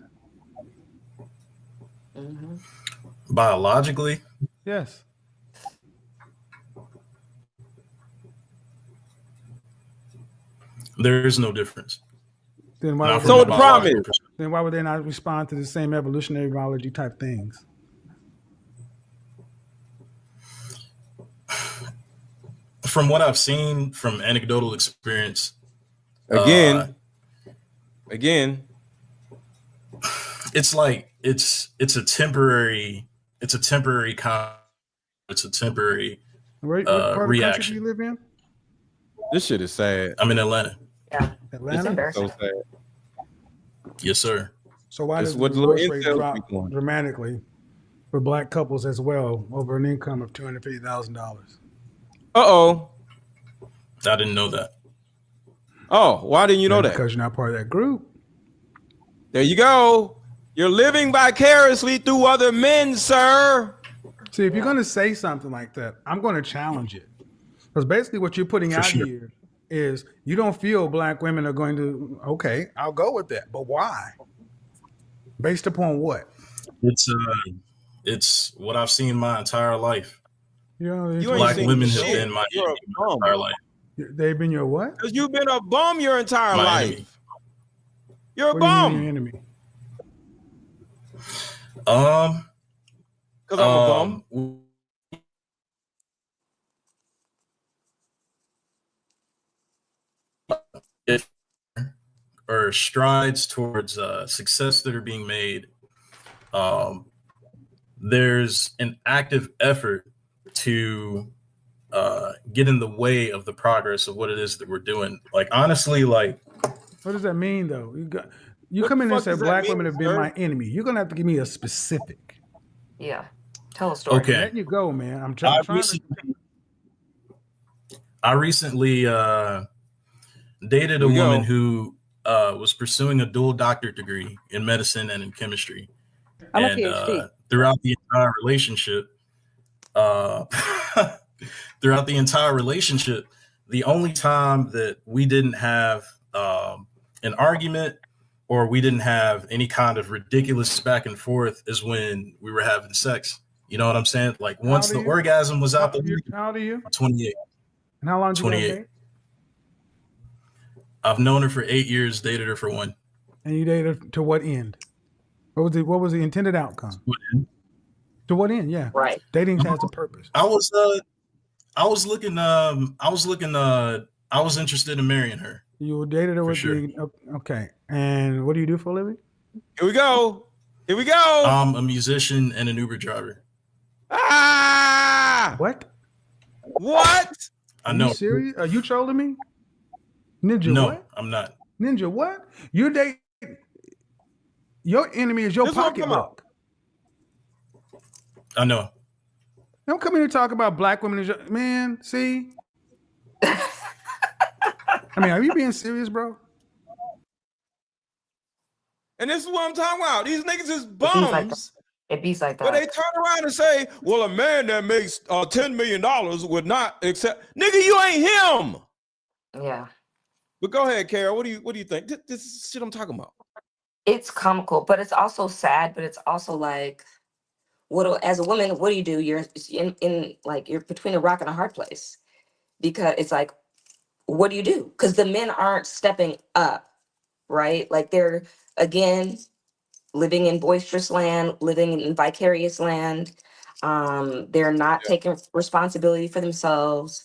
Speaker 16: Biologically,
Speaker 15: Yes.
Speaker 16: there is no difference.
Speaker 15: Then why
Speaker 16: Not
Speaker 15: would
Speaker 16: from
Speaker 7: So
Speaker 16: a
Speaker 7: what the problem
Speaker 16: biological
Speaker 7: is?
Speaker 16: perspective.
Speaker 15: Then why would they not respond to the same evolutionary biology type things?
Speaker 16: From what I've seen from anecdotal experience,
Speaker 7: Again,
Speaker 16: it's like it's a temporary
Speaker 15: What part of the country do
Speaker 16: reaction.
Speaker 15: you live in?
Speaker 7: this shit is sad.
Speaker 16: I'm in Atlanta.
Speaker 17: Yeah.
Speaker 15: Atlanta?
Speaker 7: So sad.
Speaker 16: Yes, sir.
Speaker 15: So why
Speaker 7: This
Speaker 15: does
Speaker 7: is
Speaker 15: the
Speaker 7: what the little
Speaker 15: divorce rate
Speaker 7: incels
Speaker 15: drop
Speaker 7: be doing.
Speaker 15: dramatically for black couples as well over an income of $250,000?
Speaker 7: Uh-oh.
Speaker 16: I didn't know that.
Speaker 7: Oh, why didn't you know that?
Speaker 15: Because you're not part of that group.
Speaker 7: There you go. You're living vicariously through other men, sir.
Speaker 15: See, if you're going to say something like that, I'm going to challenge it. Because basically what you're putting out here is you don't feel black women are going to, okay, I'll go with that. But why? Based upon what?
Speaker 16: It's what I've seen my entire life.
Speaker 15: You know,
Speaker 7: You ain't
Speaker 16: Black
Speaker 7: seen
Speaker 16: women have
Speaker 7: shit.
Speaker 16: been my
Speaker 7: You're
Speaker 16: enemy
Speaker 7: a
Speaker 16: my
Speaker 7: bum.
Speaker 16: entire life.
Speaker 15: They've been your what?
Speaker 7: Because you've been a bum your entire
Speaker 16: My
Speaker 7: life.
Speaker 16: enemy.
Speaker 7: You're a
Speaker 15: What do you
Speaker 7: bum.
Speaker 15: mean your enemy?
Speaker 7: Because I'm a bum.
Speaker 16: Or strides towards success that are being made, there's an active effort to get in the way of the progress of what it is that we're doing. Like, honestly, like,
Speaker 15: What does that mean, though? You
Speaker 7: What
Speaker 15: come
Speaker 7: the
Speaker 15: in and
Speaker 7: fuck
Speaker 15: say
Speaker 7: does that
Speaker 15: black
Speaker 7: mean,
Speaker 15: women have been
Speaker 7: sir?
Speaker 15: my enemy. You're going to have to give me a specific.
Speaker 17: Yeah. Tell a story.
Speaker 16: Okay.
Speaker 15: I'm letting you go, man. I'm trying to.
Speaker 16: I recently dated a
Speaker 7: Here we go.
Speaker 16: woman who was pursuing a dual doctorate degree in medicine and in chemistry.
Speaker 13: I'm a
Speaker 16: And
Speaker 13: PhD.
Speaker 16: throughout the entire relationship, the only time that we didn't have an argument or we didn't have any kind of ridiculous back and forth is when we were having sex. You know what I'm saying? Like, once the orgasm was out the window.
Speaker 15: How old are you?
Speaker 16: 28.
Speaker 15: And how long did you guys
Speaker 16: 28.
Speaker 15: date?
Speaker 16: I've known her for 8 years, dated her for 1.
Speaker 15: And you dated to what end? What was the intended outcome? To what end? Yeah.
Speaker 17: Right.
Speaker 15: Dating has a purpose.
Speaker 16: I was interested in marrying her.
Speaker 15: You dated her with
Speaker 16: sure.
Speaker 15: okay. And what do you do for a living?
Speaker 7: Here we go. Here we go.
Speaker 16: I'm a musician and an Uber driver.
Speaker 7: Ah!
Speaker 15: What?
Speaker 7: What?
Speaker 16: I know.
Speaker 15: Are you serious? Are you trolling me? Ninja,
Speaker 16: No,
Speaker 15: what?
Speaker 16: I'm not.
Speaker 15: Ninja, what? You're dating. Your enemy is your
Speaker 7: This is what I'm talking
Speaker 15: pocketbook.
Speaker 16: I know.
Speaker 15: Don't come here and talk about black women as your man. See? I mean, are you being serious, bro?
Speaker 7: And this is what I'm talking about. These niggas is
Speaker 17: It bees like that.
Speaker 7: bums.
Speaker 17: It bees like
Speaker 7: But they
Speaker 17: that.
Speaker 7: turn around and say, well, a man that makes $10 million would not accept. Nigga, you ain't him.
Speaker 17: Yeah.
Speaker 7: But go ahead, Kara. What do you think? This is shit I'm talking about.
Speaker 17: It's comical, but it's also sad, but it's also like, as a woman, what do? You're in like, you're between a rock and a hard place, because it's like, what do you do? Because the men aren't stepping up, right? Like, they're, again, living in boisterous land, living in vicarious land. They're not taking responsibility for themselves.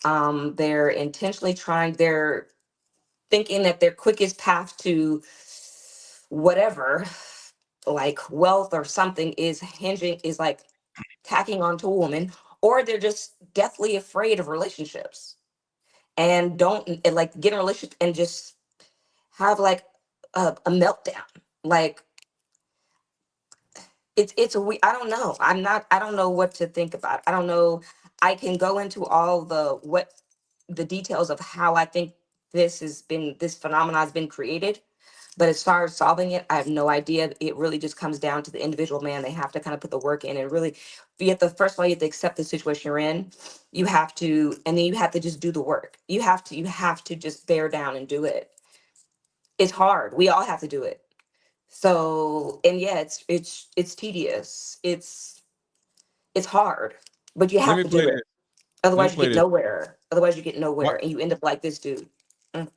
Speaker 17: They're intentionally they're thinking that their quickest path to whatever, like wealth or something, is like tacking onto a woman, or they're just deathly afraid of relationships and don't like get in a relationship and just have like a meltdown. Like, I don't know. I don't know what to think about. I don't know. I can go into all the details of how I think this phenomenon has been created. But as far as solving it, I have no idea. It really just comes down to the individual man. They have to kind of put the work in and really first of all, you have to accept the situation you're in. You have to, and then you have to just do the work. You have to just bear down and do it. It's hard. We all have to do it. So, and yeah, it's tedious. It's hard, but you
Speaker 7: Let
Speaker 17: have
Speaker 7: me
Speaker 17: to
Speaker 7: play
Speaker 17: do
Speaker 7: this.
Speaker 17: it.
Speaker 7: Let me
Speaker 17: Otherwise, you
Speaker 7: play
Speaker 17: get
Speaker 7: this.
Speaker 17: nowhere. Otherwise, you get nowhere,
Speaker 7: What?
Speaker 17: and you end up like this dude.
Speaker 7: Watch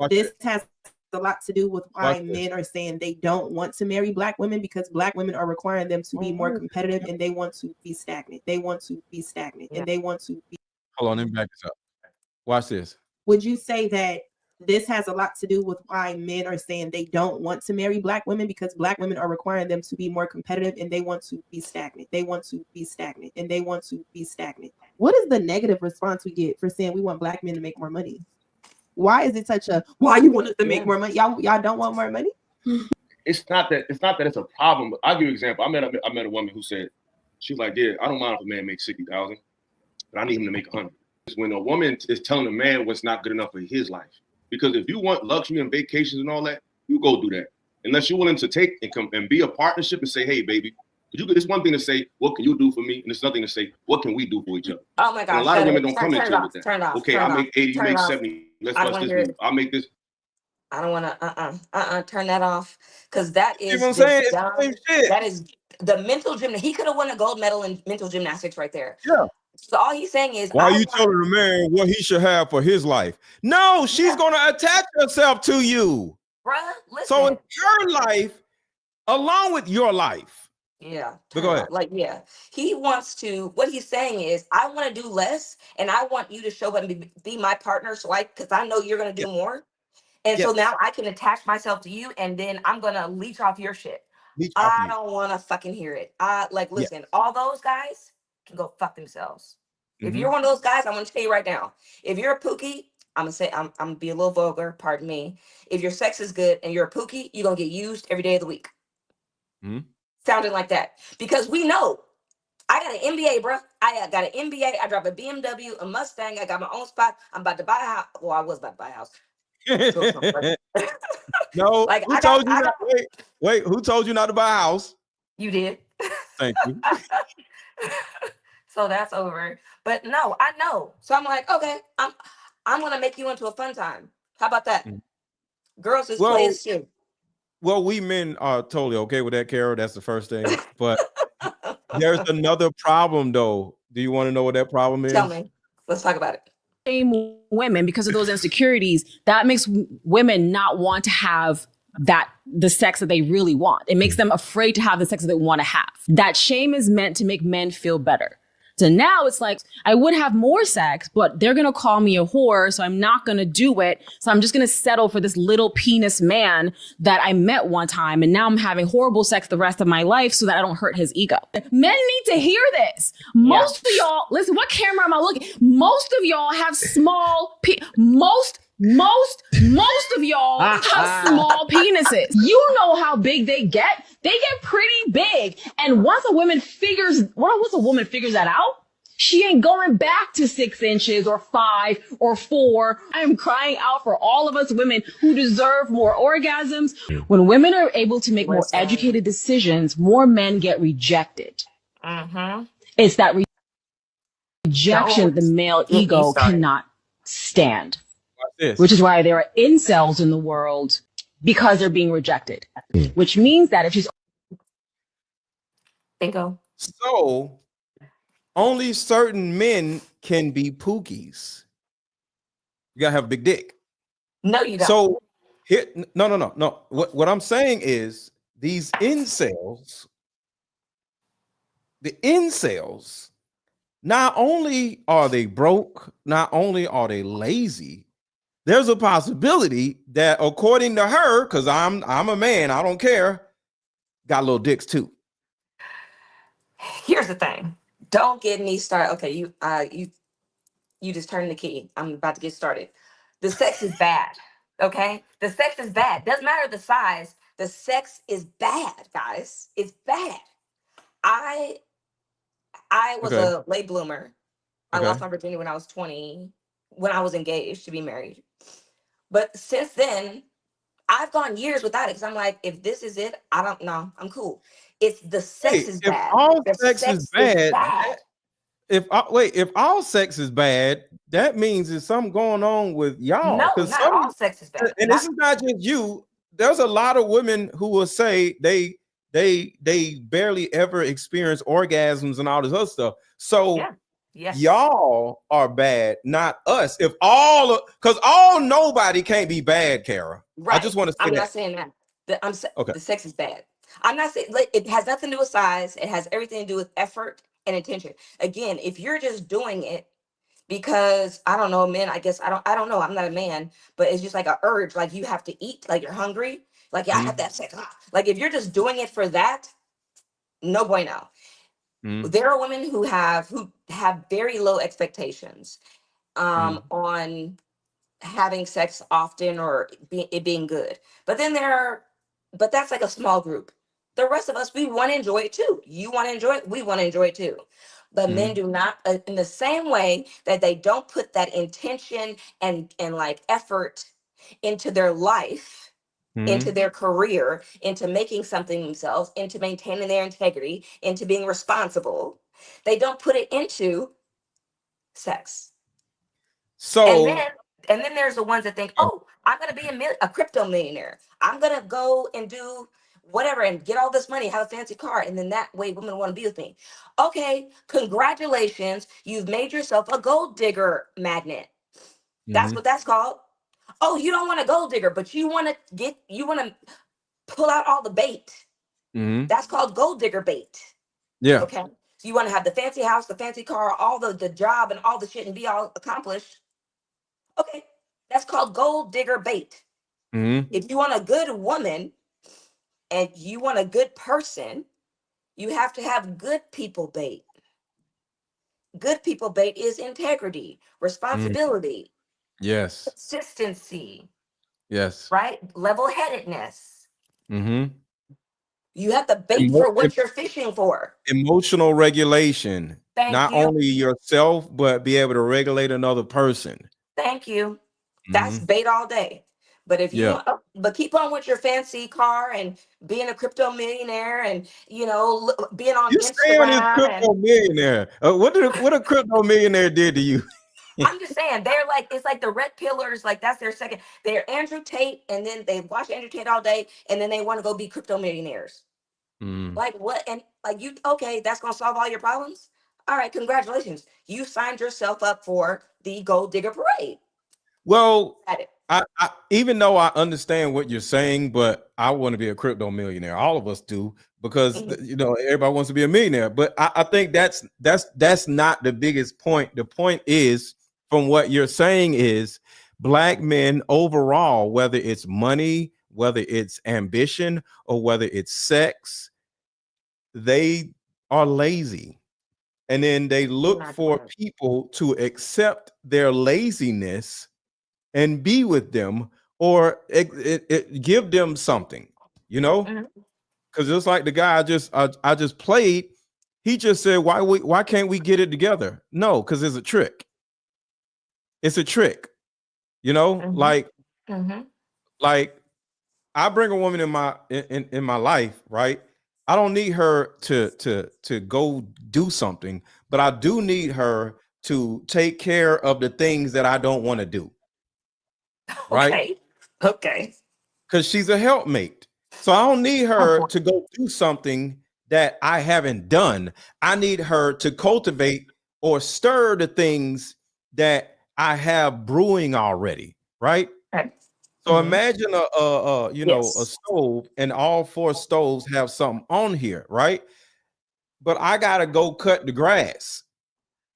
Speaker 13: This
Speaker 7: this.
Speaker 13: has a lot to do with
Speaker 7: Watch
Speaker 13: why
Speaker 7: this.
Speaker 13: men are saying they don't want to marry black women because black women are requiring them to be more competitive and they want to be stagnant. They want to be stagnant and they want to be.
Speaker 7: Hold on, let me back this up. Watch this.
Speaker 13: Would you say that this has a lot to do with why men are saying they don't want to marry black women because black women are requiring them to be more competitive and they want to be stagnant. They want to be stagnant and they want to be stagnant. What is the negative response we get for saying we want black men to make more money? Why is it such a why you want us to make more money? Y'all don't want more money?
Speaker 14: It's not that it's a problem. But I'll give you an example. I met a woman who said, she's like, yeah, I don't mind if a man makes 60,000, but I need him to make 100. It's when a woman is telling a man what's not good enough for his life. Because if you want luxury and vacations and all that, you go do that. Unless you're willing to take and come and be a partnership and say, hey, baby, it's one thing to say, what can you do for me? And it's nothing to say, what can we do for each other?
Speaker 17: Oh my
Speaker 14: And
Speaker 17: gosh!
Speaker 14: a lot of
Speaker 17: shut
Speaker 14: women
Speaker 17: it.
Speaker 14: don't come
Speaker 17: Turn
Speaker 14: into
Speaker 17: it
Speaker 14: it
Speaker 17: off.
Speaker 14: with that.
Speaker 17: Turn it off.
Speaker 14: Okay,
Speaker 17: Turn
Speaker 14: I
Speaker 17: it off.
Speaker 14: make 80, you
Speaker 17: Turn it
Speaker 14: make
Speaker 17: off.
Speaker 14: 70. Let's
Speaker 17: I don't
Speaker 14: bust
Speaker 17: want to
Speaker 14: this
Speaker 17: hear
Speaker 14: move.
Speaker 17: it.
Speaker 14: I'll make this.
Speaker 17: I don't want to. Turn that off. Because that
Speaker 7: You know what
Speaker 17: is
Speaker 7: I'm
Speaker 17: just
Speaker 7: saying? It's the
Speaker 17: dumb.
Speaker 7: same shit.
Speaker 17: That is the mental gym. He could have won a gold medal in mental gymnastics right there.
Speaker 7: Yeah.
Speaker 17: So all he's saying is,
Speaker 7: Why are you telling a man what he should have for his life? No, she's gonna attach herself to you.
Speaker 17: bruh, listen.
Speaker 7: So it's her life along with your life.
Speaker 17: Yeah,
Speaker 7: But
Speaker 17: turn
Speaker 7: go
Speaker 17: it
Speaker 7: ahead.
Speaker 17: off. Like, yeah, he wants to. What he's saying is, I want to do less, and I want you to show up and be my partner. So because I know you're gonna do more, and so
Speaker 7: Yes.
Speaker 17: now I can attach myself to you, and then I'm gonna leech off your shit.
Speaker 7: Leech off
Speaker 17: I
Speaker 7: you.
Speaker 17: don't want to fucking hear it.
Speaker 7: Yeah.
Speaker 17: Listen, all those guys can go fuck themselves. If
Speaker 7: Mhm.
Speaker 17: you're one of those guys, I'm gonna tell you right now. If you're a pookie, I'm gonna say I'm gonna be a little vulgar. Pardon me. If your sex is good and you're a pookie, you're gonna get used every day of the week.
Speaker 7: Mhm.
Speaker 17: Sounding like that, because we know. I got an MBA, bro. I got an MBA. I drive a BMW, a Mustang. I got my own spot. I'm about to buy a house. Well, I was about to buy a house.
Speaker 7: No,
Speaker 17: Like
Speaker 7: who told you not? Wait, who told you not to buy a house?
Speaker 17: You did.
Speaker 7: Thank you.
Speaker 17: So that's over. But no, I know. So I'm like, okay, I'm gonna make you into a fun time. How about that? Girls just play as shit.
Speaker 7: Well, we men are totally okay with that, Carol. That's the first thing. But there's another problem, though. Do you want to know what that problem is?
Speaker 17: Tell me. Let's talk about it.
Speaker 19: Shame women because of those insecurities. That makes women not want to have the sex that they really want. It makes them afraid to have the sex that they want to have. That shame is meant to make men feel better. So now it's like, I would have more sex, but they're going to call me a whore. So I'm not going to do it. So I'm just going to settle for this little penis man that I met one time. And now I'm having horrible sex the rest of my life so that I don't hurt his ego. Men need to hear this. Most of y'all, listen, what camera am I looking? Most of y'all have small, most of y'all have small penises. You know how big they get. They get pretty big. And once a woman figures that out, she ain't going back to 6 inches or 5 or 4. I am crying out for all of us women who deserve more orgasms. When women are able to make more educated decisions, more men get rejected. It's that rejection the male ego cannot stand. Which is why there are incels in the world, because they're being rejected. Which means that if she's
Speaker 17: bingo.
Speaker 7: So only certain men can be pookies. You gotta have a big dick.
Speaker 17: No, you don't.
Speaker 7: So here, no. What I'm saying is these incels, not only are they broke, not only are they lazy, there's a possibility that, according to her, because I'm a man, I don't care, got little dicks too.
Speaker 17: Here's the thing. Don't get me started. Okay, you just turned the key. I'm about to get started. The sex is bad. Okay? The sex is bad. Doesn't matter the size. The sex is bad, guys. It's bad. I was
Speaker 7: Okay.
Speaker 17: a late bloomer. I
Speaker 7: Okay.
Speaker 17: lost my virginity when I was 20, when I was engaged to be married. But since then, I've gone years without it because I'm like, if this is it, I don't know. I'm cool. It's the sex
Speaker 7: Wait,
Speaker 17: is
Speaker 7: if
Speaker 17: bad.
Speaker 7: all
Speaker 17: The
Speaker 7: sex is
Speaker 17: sex is
Speaker 7: bad,
Speaker 17: bad.
Speaker 7: if all sex is bad, that means there's something going on with y'all.
Speaker 17: No,
Speaker 7: Because
Speaker 17: not all sex is bad.
Speaker 7: and this is not just you. There's a lot of women who will say they barely ever experience orgasms and all this other stuff. So
Speaker 17: Yeah. Yes.
Speaker 7: y'all are bad, not us. If because nobody can't be bad, Kara.
Speaker 17: Right.
Speaker 7: I just want to say
Speaker 17: I'm
Speaker 7: that.
Speaker 17: not saying that.
Speaker 7: Okay.
Speaker 17: The sex is bad. I'm not saying like, it has nothing to do with size. It has everything to do with effort and intention. Again, if you're just doing it because I don't know, men, I guess I don't know. I'm not a man, but it's just like a urge, like you have to eat, like you're hungry. Like, yeah, I have that sex. Like if you're just doing it for that, no bueno. There are women who have very low expectations on having sex often or it being good. But then but that's like a small group. The rest of us, we want to enjoy it too. You want to enjoy it, we want to enjoy it too. But men do not, in the same way that they don't put that intention and like effort into their life, into their career, into making something themselves, into maintaining their integrity, into being responsible. They don't put it into sex.
Speaker 7: So
Speaker 17: And then there's the ones that think, oh, I'm gonna be a crypto millionaire. I'm gonna go and do whatever and get all this money, have a fancy car, and then that way women want to be with me. Okay, congratulations, you've made yourself a gold digger magnet. That's what that's called. Oh, you don't want a gold digger, but you want to pull out all the bait. That's called gold digger bait.
Speaker 7: Yeah.
Speaker 17: Okay. So you want to have the fancy house, the fancy car, all the job and all the shit and be all accomplished. Okay. That's called gold digger bait. If you want a good woman and you want a good person, you have to have good people bait. Good people bait is integrity, responsibility,
Speaker 7: Yes.
Speaker 17: consistency,
Speaker 7: Yes.
Speaker 17: right? Level-headedness.
Speaker 7: Mm-hmm.
Speaker 17: You have to bait for what you're fishing for.
Speaker 7: Emotional regulation.
Speaker 17: Thank
Speaker 7: Not
Speaker 17: you.
Speaker 7: only yourself, but be able to regulate another person.
Speaker 17: Thank you. That's bait all day. But if you want, but keep on with your fancy car and being a crypto millionaire and being on
Speaker 7: You stay on this
Speaker 17: Instagram
Speaker 7: crypto millionaire. What a crypto millionaire did to you?
Speaker 17: I'm just saying they're like it's like the red pillars, like that's their second. They're Andrew Tate, and then they watch Andrew Tate all day, and then they want to go be crypto millionaires. Like what? And like that's gonna solve all your problems. All right, congratulations. You signed yourself up for the gold digger parade.
Speaker 7: Well, I even though I understand what you're saying, but I want to be a crypto millionaire. All of us do because everybody wants to be a millionaire. But I think that's not the biggest point. The point is, from what you're saying, is black men overall, whether it's money, whether it's ambition, or whether it's sex, they are lazy. And then they look for people to accept their laziness and be with them or give them something, because just like the guy I just played, he just said, why can't we get it together? No, because it's a trick. It's a trick, like I bring a woman in my life, right? I don't need her to go do something, but I do need her to take care of the things that I don't want to do. Right?
Speaker 17: Okay.
Speaker 7: Because she's a helpmate. So I don't need her to go do something that I haven't done. I need her to cultivate or stir the things that I have brewing already, right? So imagine a stove, and all 4 stoves have something on here, right? But I gotta go cut the grass.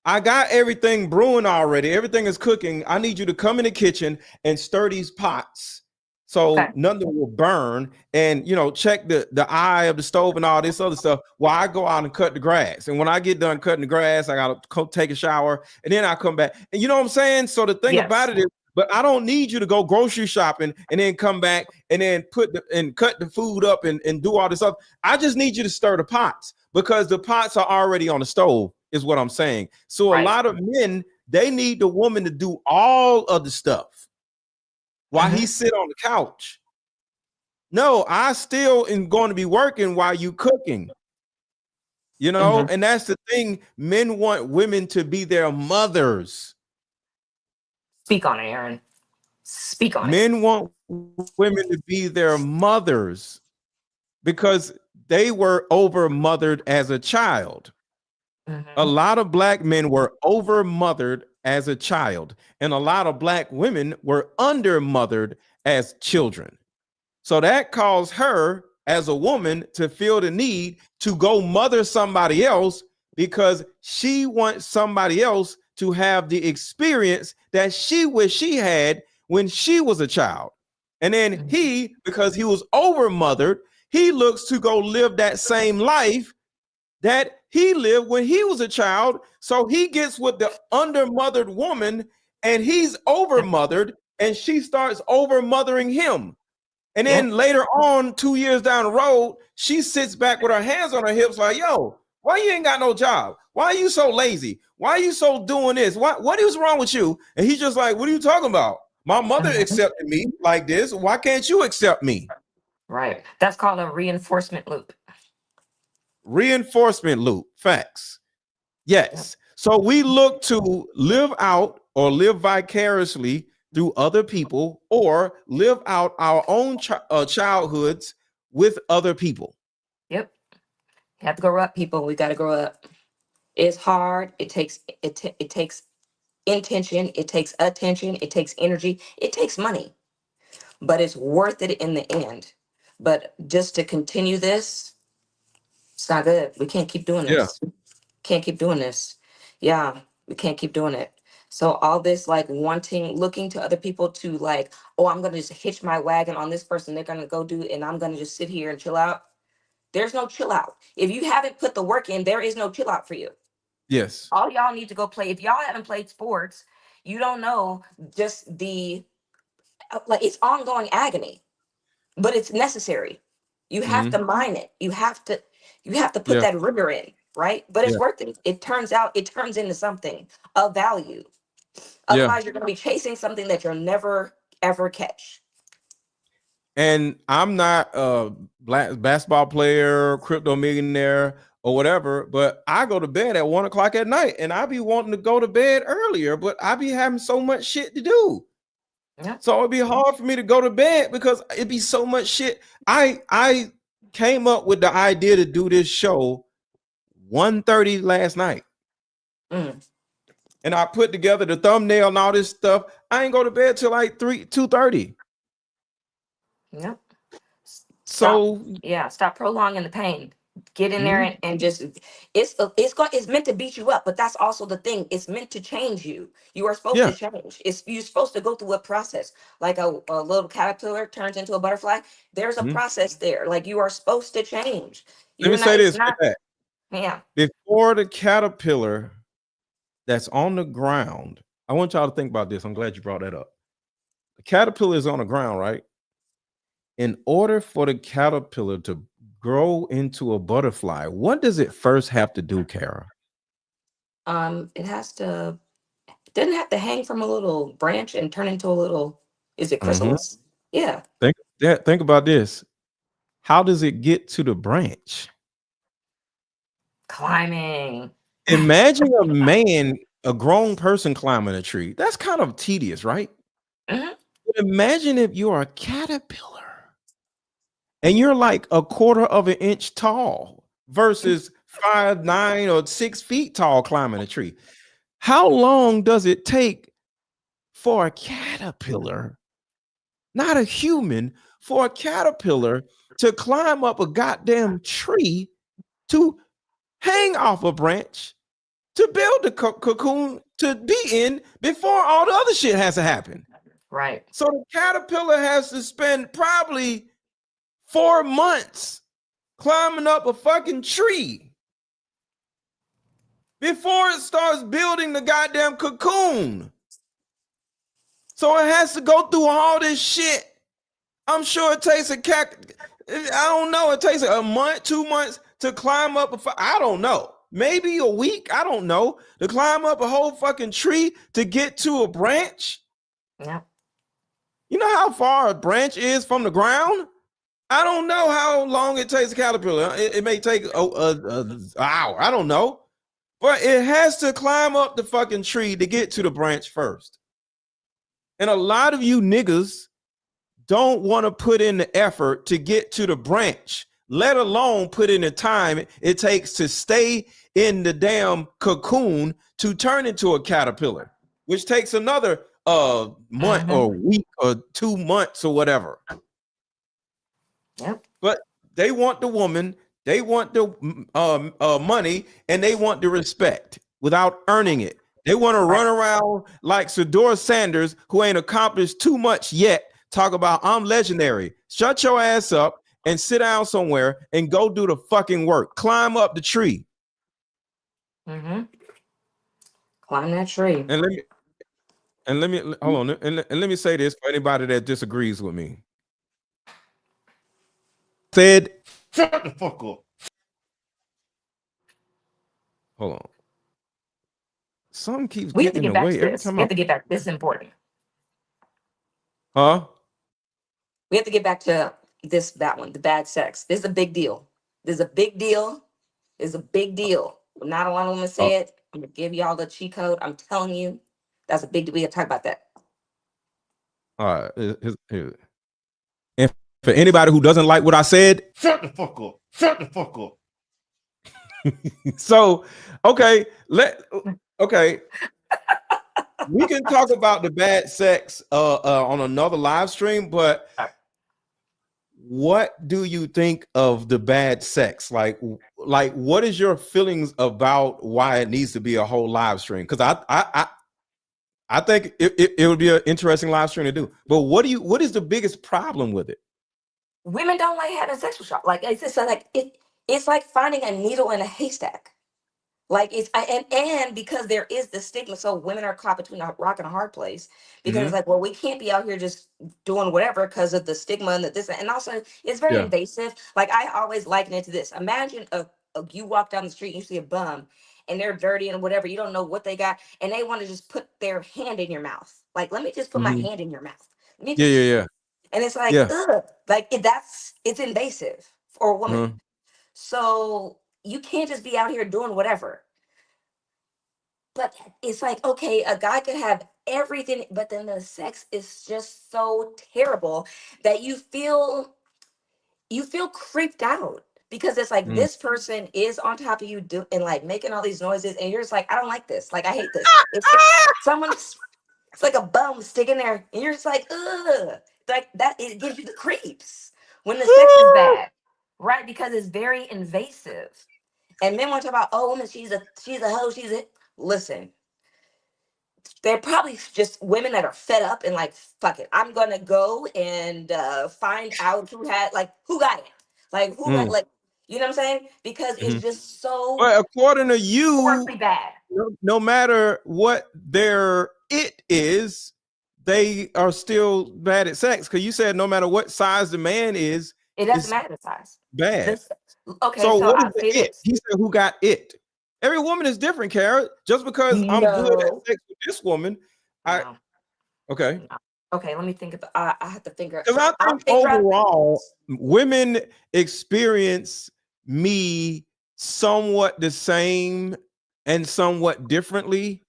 Speaker 7: I got everything brewing already. Everything is cooking. I need you to come in the kitchen and stir these pots so none of them will burn, and check the eye of the stove and all this other stuff while I go out and cut the grass. And when I get done cutting the grass, I gotta take a shower, and then I come back. And you know what I'm saying? So the thing about it is, But I don't need you to go grocery shopping and then come back and then cut the food up and do all this stuff. I just need you to stir the pots because the pots are already on the stove, is what I'm saying. So a lot of men, they need the woman to do all of the stuff while he sit on the couch. No, I still am going to be working while you cooking. You know, and that's the thing. Men want women to be their mothers.
Speaker 17: Speak on it, Aaron. Speak on it.
Speaker 7: Men want women to be their mothers because they were over mothered as a child. A lot of black men were over mothered as a child, and a lot of black women were under mothered as children. So that caused her as a woman to feel the need to go mother somebody else because she wants somebody else to have the experience that she wished she had when she was a child. And then he, because he was over mothered, he looks to go live that same life that he lived when he was a child. So he gets with the under mothered woman and he's over mothered and she starts over mothering him. And then later on, 2 years down the road, she sits back with her hands on her hips like, yo, why you ain't got no job? Why are you so lazy? Why are you so doing this? What is wrong with you? And he's just like, what are you talking about? My mother accepted me like this. Why can't you accept me?
Speaker 17: Right. That's called a reinforcement loop.
Speaker 7: Reinforcement loop. Facts. Yes. So we look to live out or live vicariously through other people or live out our own childhoods with other people.
Speaker 17: Yep. You have to grow up, people. We got to grow up. It's hard. It takes intention. It takes attention. It takes energy. It takes money. But it's worth it in the end. But just to continue this, it's not good. We can't keep doing this. Can't keep doing this. Yeah, we can't keep doing it. So all this like looking to other people to like, oh, I'm going to just hitch my wagon on this person. They're going to go do it. And I'm going to just sit here and chill out. There's no chill out. If you haven't put the work in, there is no chill out for you.
Speaker 7: Yes.
Speaker 17: All y'all need to go play. If y'all haven't played sports, you don't know just like it's ongoing agony, but it's necessary. You have to mine it. You have to put that rigor in, right? But it's worth it. It turns into something of value. Otherwise, you're going to be chasing something that you'll never ever catch.
Speaker 7: And I'm not a basketball player, crypto millionaire, or whatever, but I go to bed at 1 o'clock at night and I be wanting to go to bed earlier, but I be having so much shit to do.
Speaker 17: Yeah.
Speaker 7: So it'd be hard for me to go to bed because it'd be so much shit. I came up with the idea to do this show 1:30 last night. And I put together the thumbnail and all this stuff. I ain't go to bed till like 2:30.
Speaker 17: Yep.
Speaker 7: So
Speaker 17: stop prolonging the pain. Get in there and just it's meant to beat you up, but that's also the thing. It's meant to change you. You are supposed to change. You're supposed to go through a process. Like a little caterpillar turns into a butterfly. There's a process there. Like you are supposed to change.
Speaker 7: Let me say this.
Speaker 17: Yeah.
Speaker 7: Before the caterpillar that's on the ground, I want y'all to think about this. I'm glad you brought that up. The caterpillar is on the ground, right? In order for the caterpillar to grow into a butterfly, what does it first have to do, Kara?
Speaker 17: It doesn't have to hang from a little branch and turn into a little, is it chrysalis? Yeah.
Speaker 7: Think about this. How does it get to the branch?
Speaker 17: Climbing.
Speaker 7: Imagine a grown person climbing a tree. That's kind of tedious, right? But imagine if you're a caterpillar and you're like 1/4 of an inch tall versus 5'9" or 6 feet tall climbing a tree. How long does it take for a caterpillar, not a human, for a caterpillar to climb up a goddamn tree, to hang off a branch, to build the cocoon to be in before all the other shit has to happen?
Speaker 17: Right.
Speaker 7: So the caterpillar has to spend probably 4 months climbing up a fucking tree before it starts building the goddamn cocoon. So it has to go through all this shit. I'm sure it takes I don't know. It takes a month, 2 months to climb up. I don't know. Maybe a week. I don't know. To climb up a whole fucking tree to get to a branch.
Speaker 17: Yeah.
Speaker 7: You know how far a branch is from the ground? I don't know how long it takes a caterpillar. It may take an hour. I don't know. But it has to climb up the fucking tree to get to the branch first. And a lot of you niggas don't want to put in the effort to get to the branch, let alone put in the time it takes to stay in the damn cocoon to turn into a caterpillar, which takes another month or week or 2 months or whatever.
Speaker 17: Yep.
Speaker 7: But they want the woman, they want the money, and they want the respect without earning it. They want to run around like Shedeur Sanders, who ain't accomplished too much yet. Talk about I'm legendary. Shut your ass up and sit down somewhere and go do the fucking work. Climb up the tree.
Speaker 17: Climb that tree.
Speaker 7: And let me hold on. And let me say this for anybody that disagrees with me. Said, shut the fuck up. Hold on. Something keeps
Speaker 17: We have to
Speaker 7: getting
Speaker 17: get
Speaker 7: in the
Speaker 17: back
Speaker 7: way
Speaker 17: to
Speaker 7: every
Speaker 17: this.
Speaker 7: time.
Speaker 17: We have to get back. This is important.
Speaker 7: Huh?
Speaker 17: We have to get back to that one, the bad sex. This is a big deal. This is a big deal. This is a big deal. Not a lot of women say it. I'm gonna give y'all the cheat code. I'm telling you, that's a big deal. We gotta talk about that.
Speaker 7: All right. Here. And for anybody who doesn't like what I said, shut the fuck up. Shut the fuck up. So, okay, we can talk about the bad sex on another live stream, but what do you think of the bad sex? Like what is your feelings about why it needs to be a whole live stream? Because I think it would be an interesting live stream to do. But what is the biggest problem with it?
Speaker 17: Women don't like having sexual shock. Like it's just like it's like finding a needle in a haystack. Like and because there is the stigma, so women are caught between a rock and a hard place because it's like, well, we can't be out here just doing whatever because of the stigma and this, and also it's very invasive. Like I always liken it to this. Imagine you walk down the street and you see a bum and they're dirty and whatever, you don't know what they got, and they want to just put their hand in your mouth. Like, let me just put my hand in your mouth. Let me just,
Speaker 7: Yeah.
Speaker 17: and it's like, ugh, like it's invasive for a woman. So you can't just be out here doing whatever. But it's like, okay, a guy could have everything, but then the sex is just so terrible that you feel creeped out because it's like this person is on top of you and like making all these noises, and you're just like, I don't like this. Like, I hate this. It's like a bum sticking there, and you're just like, ugh. Like that, it gives you the creeps when the sex is bad, right? Because it's very invasive. And men want to talk about, oh, woman, she's a hoe, listen. They're probably just women that are fed up and like, fuck it, I'm gonna go and find out who got it, like who got, like, you know what I'm saying? Because it's just so.
Speaker 7: But according to you,
Speaker 17: horribly bad.
Speaker 7: No matter what their it is, they are still bad at sex. Because you said no matter what size the man is,
Speaker 17: it doesn't matter the size.
Speaker 7: Bad.
Speaker 17: Okay,
Speaker 7: so what
Speaker 17: I'll
Speaker 7: is
Speaker 17: say
Speaker 7: the it?
Speaker 17: this.
Speaker 7: He said, "Who got it?" Every woman is different, Kara. Just because I'm good at sex with this woman, okay.
Speaker 17: Okay, let me think about. I have to figure.
Speaker 7: Because I think overall, women experience me somewhat the same and somewhat differently.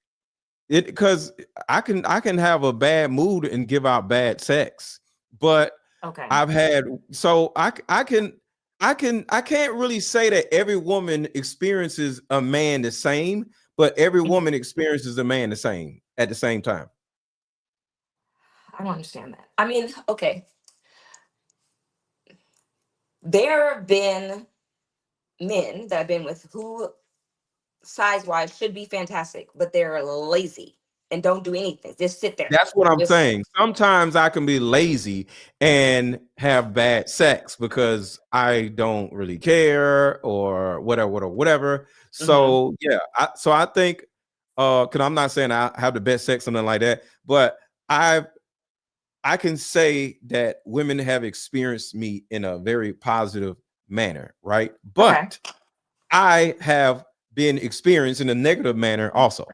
Speaker 7: Because I can have a bad mood and give out bad sex, but I've had I can't really say that every woman experiences a man the same, but every woman experiences a man the same at the same time.
Speaker 17: I don't understand that. I mean, okay. There have been men that I've been with who size-wise should be fantastic, but they're lazy and don't do anything. Just sit there.
Speaker 7: That's what I'm saying. Sometimes I can be lazy and have bad sex because I don't really care or whatever. So I think because I'm not saying I have the best sex or nothing like that, but I can say that women have experienced me in a very positive manner, right? But I have been experienced in a negative manner also.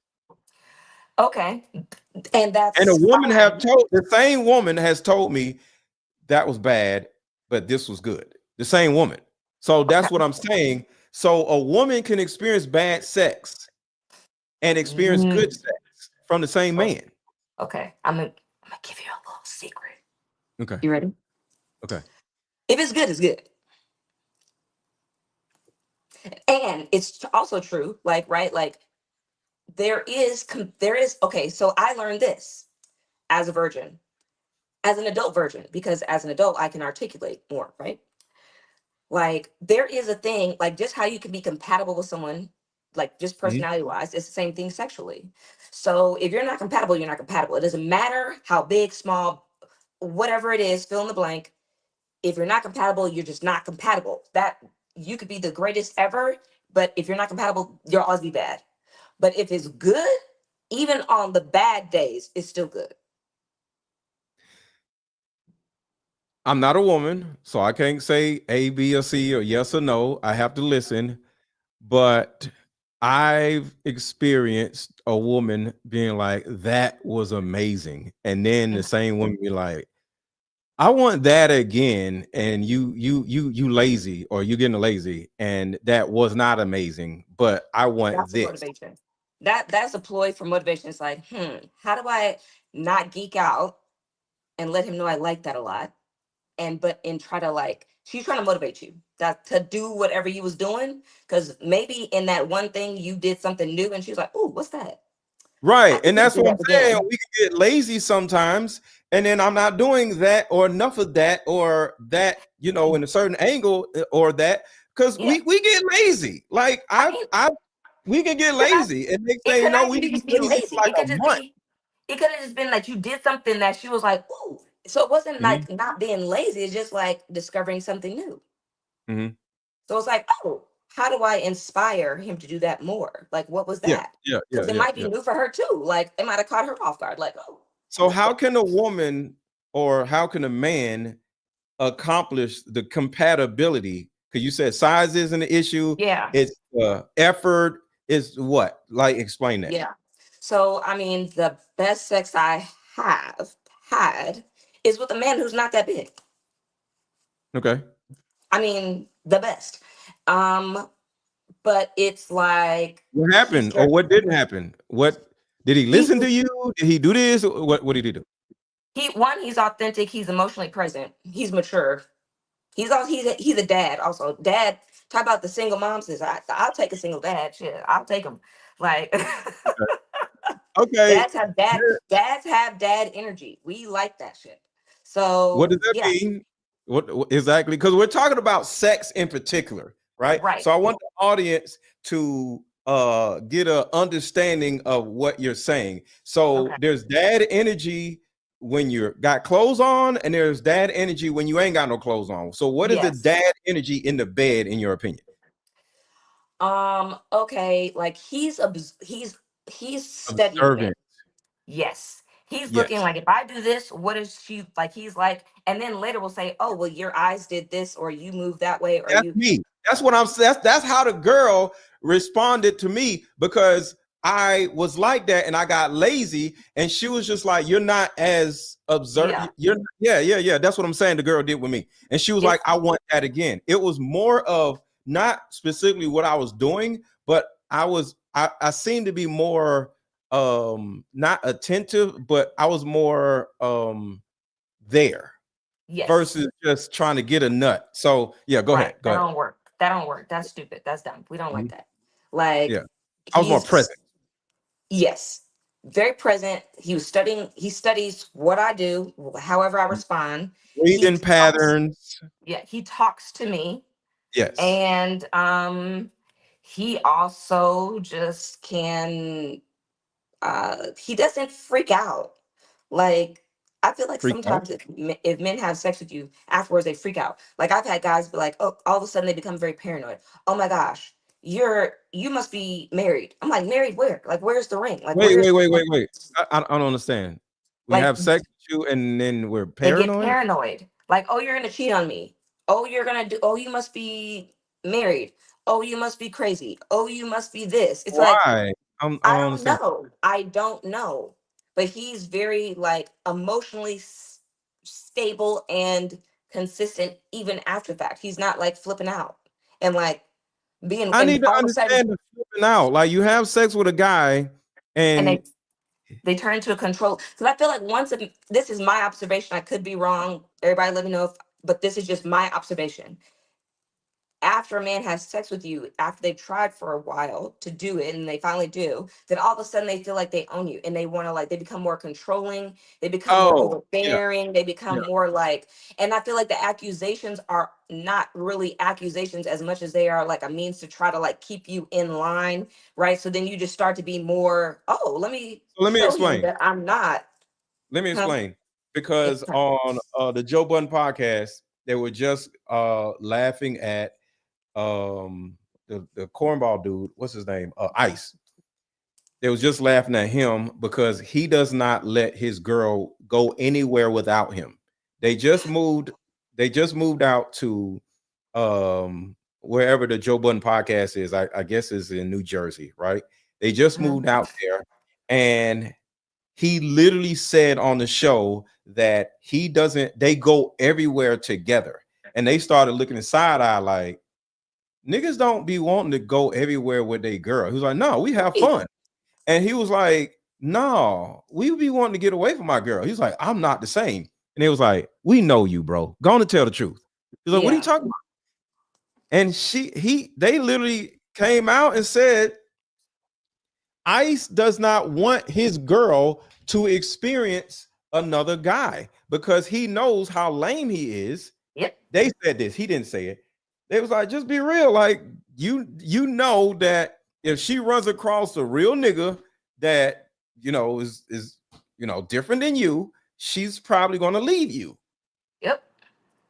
Speaker 17: Okay. And that's
Speaker 7: And a woman
Speaker 17: fine.
Speaker 7: the same woman has told me that was bad, but this was good. The same woman. So that's what I'm saying. So a woman can experience bad sex and experience good sex from the same man.
Speaker 17: Okay. I'm gonna give you a little secret.
Speaker 7: Okay.
Speaker 17: You ready?
Speaker 7: Okay.
Speaker 17: If it's good, it's good. And it's also true, like, right? Like there is, okay, so I learned this as a virgin, as an adult virgin, because as an adult, I can articulate more, right? Like there is a thing, like just how you can be compatible with someone, like just personality wise, it's the same thing sexually. So if you're not compatible, you're not compatible. It doesn't matter how big, small, whatever it is, fill in the blank. If you're not compatible, you're just not compatible. That you could be the greatest ever, but if you're not compatible, you'll always be bad. But if it's good, even on the bad days, it's still good.
Speaker 7: I'm not a woman, so I can't say A, B, or C, or yes or no. I have to listen. But I've experienced a woman being like, that was amazing. And then the same woman be like, I want that again. And you lazy, or you getting lazy. And that was not amazing, but I want
Speaker 17: That's a
Speaker 7: this.
Speaker 17: motivation. That's a ploy for motivation. It's like, how do I not geek out and let him know I like that a lot? And try to like, she's trying to motivate you that to do whatever you was doing, because maybe in that one thing you did something new and she was like, "Ooh, what's that?"
Speaker 7: Right. And that's
Speaker 17: do
Speaker 7: what I'm
Speaker 17: that
Speaker 7: saying.
Speaker 17: again.
Speaker 7: We can get lazy sometimes, and then I'm not doing that or enough of that or that, in a certain angle or that, because we get lazy. Like we can get lazy, and next
Speaker 17: It
Speaker 7: thing you
Speaker 17: could
Speaker 7: know,
Speaker 17: not
Speaker 7: we
Speaker 17: even
Speaker 7: be
Speaker 17: just be
Speaker 7: lazy for
Speaker 17: lazy.
Speaker 7: like
Speaker 17: It could
Speaker 7: a
Speaker 17: just
Speaker 7: month.
Speaker 17: be, it could have just been like you did something that she was like, "Ooh." So it wasn't like not being lazy. It's just like discovering something new. So it's like, oh, how do I inspire him to do that more? Like, what was that? Because it might be new for her too. Like, it might have caught her off guard. Like, oh.
Speaker 7: So how can a woman or how can a man accomplish the compatibility? Because you said size isn't an issue.
Speaker 17: Yeah.
Speaker 7: It's effort. Is what? Like, explain that.
Speaker 17: Yeah. So, I mean, the best sex I have had is with a man who's not that big.
Speaker 7: Okay.
Speaker 17: I mean, the best. But it's like
Speaker 7: What happened or what didn't happen? What did he listen to you? Did he do this? What did he do?
Speaker 17: He's authentic, he's emotionally present, he's mature. He's a dad also. Dad, talk about the single moms. I'll take a single dad. Shit, I'll take him. Like
Speaker 7: Okay.
Speaker 17: dads have dad energy. We like that shit.
Speaker 7: What does
Speaker 17: So
Speaker 7: that
Speaker 17: yeah.
Speaker 7: mean? What exactly? Because we're talking about sex in particular, right?
Speaker 17: Right.
Speaker 7: So I want the audience to get a understanding of what you're saying. So there's dad energy when you got clothes on, and there's dad energy when you ain't got no clothes on. So what is the dad energy in the bed, in your opinion?
Speaker 17: Okay, like he's studying me.
Speaker 7: Observant.
Speaker 17: Yes. He's looking
Speaker 7: Yes.
Speaker 17: like, if I do this, what is she like? He's like, and then later we'll say, oh, well, your eyes did this, or you moved that way, or
Speaker 7: That's
Speaker 17: you.
Speaker 7: me. That's what I'm saying. That's how the girl responded to me, because I was like that and I got lazy, and she was just like, you're not as observant. Yeah. That's what I'm saying. The girl did with me. And she was like, I want that again. It was more of not specifically what I was doing, but I seemed to be more not attentive, but I was more there.
Speaker 17: Yes.
Speaker 7: Versus just trying to get a nut. So yeah, go ahead. Go
Speaker 17: That
Speaker 7: ahead.
Speaker 17: don't work. That don't work. That's stupid. That's dumb. We don't like that. Like,
Speaker 7: Yeah. I was more present.
Speaker 17: Yes. Very present. He studies what I do, however I respond.
Speaker 7: Breathing patterns.
Speaker 17: Yeah, he talks to me.
Speaker 7: Yes.
Speaker 17: And he also just can he doesn't freak out. Like, I feel like
Speaker 7: Freak out.
Speaker 17: sometimes if men have sex with you afterwards, they freak out. Like, I've had guys be like, oh, all of a sudden they become very paranoid. Oh my gosh, you must be married. I'm like, married where? Like, where's the ring? Like,
Speaker 7: Wait.
Speaker 17: where's
Speaker 7: I don't understand. We
Speaker 17: Like
Speaker 7: have sex with you, and then we're
Speaker 17: they get
Speaker 7: paranoid.
Speaker 17: paranoid. Like, oh, you're gonna cheat on me. Oh, you're gonna do. Oh, you must be married. Oh, you must be crazy. Oh, you must be this. It's like
Speaker 7: Why? I
Speaker 17: I
Speaker 7: don't
Speaker 17: don't
Speaker 7: understand.
Speaker 17: know. I don't know. But he's very like emotionally stable and consistent even after fact. He's not like flipping out and like being
Speaker 7: I
Speaker 17: and
Speaker 7: need to
Speaker 17: all of a sudden
Speaker 7: understand the flipping out. Like you have sex with a guy,
Speaker 17: and
Speaker 7: and
Speaker 17: they turn into a control. Because I feel like this is my observation. I could be wrong. Everybody let me know if but this is just my observation. After a man has sex with you, after they've tried for a while to do it and they finally do, then all of a sudden they feel like they own you and they want to like, they become more controlling, they become more
Speaker 7: oh yeah,
Speaker 17: overbearing, they
Speaker 7: yeah.
Speaker 17: become more like, and I feel like the accusations are not really accusations as much as they are like a means to try to like keep you in line, right? So then you just start to be more, oh, let me
Speaker 7: So let me
Speaker 17: show him
Speaker 7: explain.
Speaker 17: that I'm not.
Speaker 7: Let me
Speaker 17: Huh?
Speaker 7: explain. Because on the Joe Budden podcast, they were just laughing at the cornball dude. What's his name? Ice. They was just laughing at him because he does not let his girl go anywhere without him. They just moved. They just moved out to wherever the Joe Budden podcast is. I guess is in New Jersey, right? They just moved out there, and he literally said on the show that he doesn't. They go everywhere together, and they started looking side eye like niggas don't be wanting to go everywhere with their girl. He was like, no, we have fun. And he was like, no, we be wanting to get away from my girl. He's like, I'm not the same. And it was like, we know you, bro. Go on and tell the truth. He's like, what are you talking about? And they literally came out and said, Ice does not want his girl to experience another guy because he knows how lame he is.
Speaker 17: Yep.
Speaker 7: They said this. He didn't say it. They was like, just be real. Like you know that if she runs across a real nigga that is different than you, she's probably gonna leave you.
Speaker 17: Yep.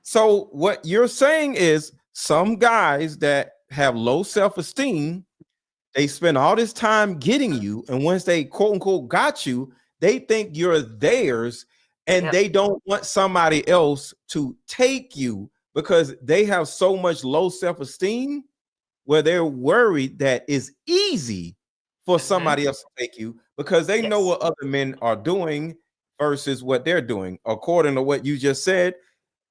Speaker 7: So what you're saying is some guys that have low self-esteem, they spend all this time getting you, and once they quote unquote got you, they think you're theirs, and they don't want somebody else to take you because they have so much low self-esteem where they're worried that it's easy for somebody else to take you because they know what other men are doing versus what they're doing. According to what you just said,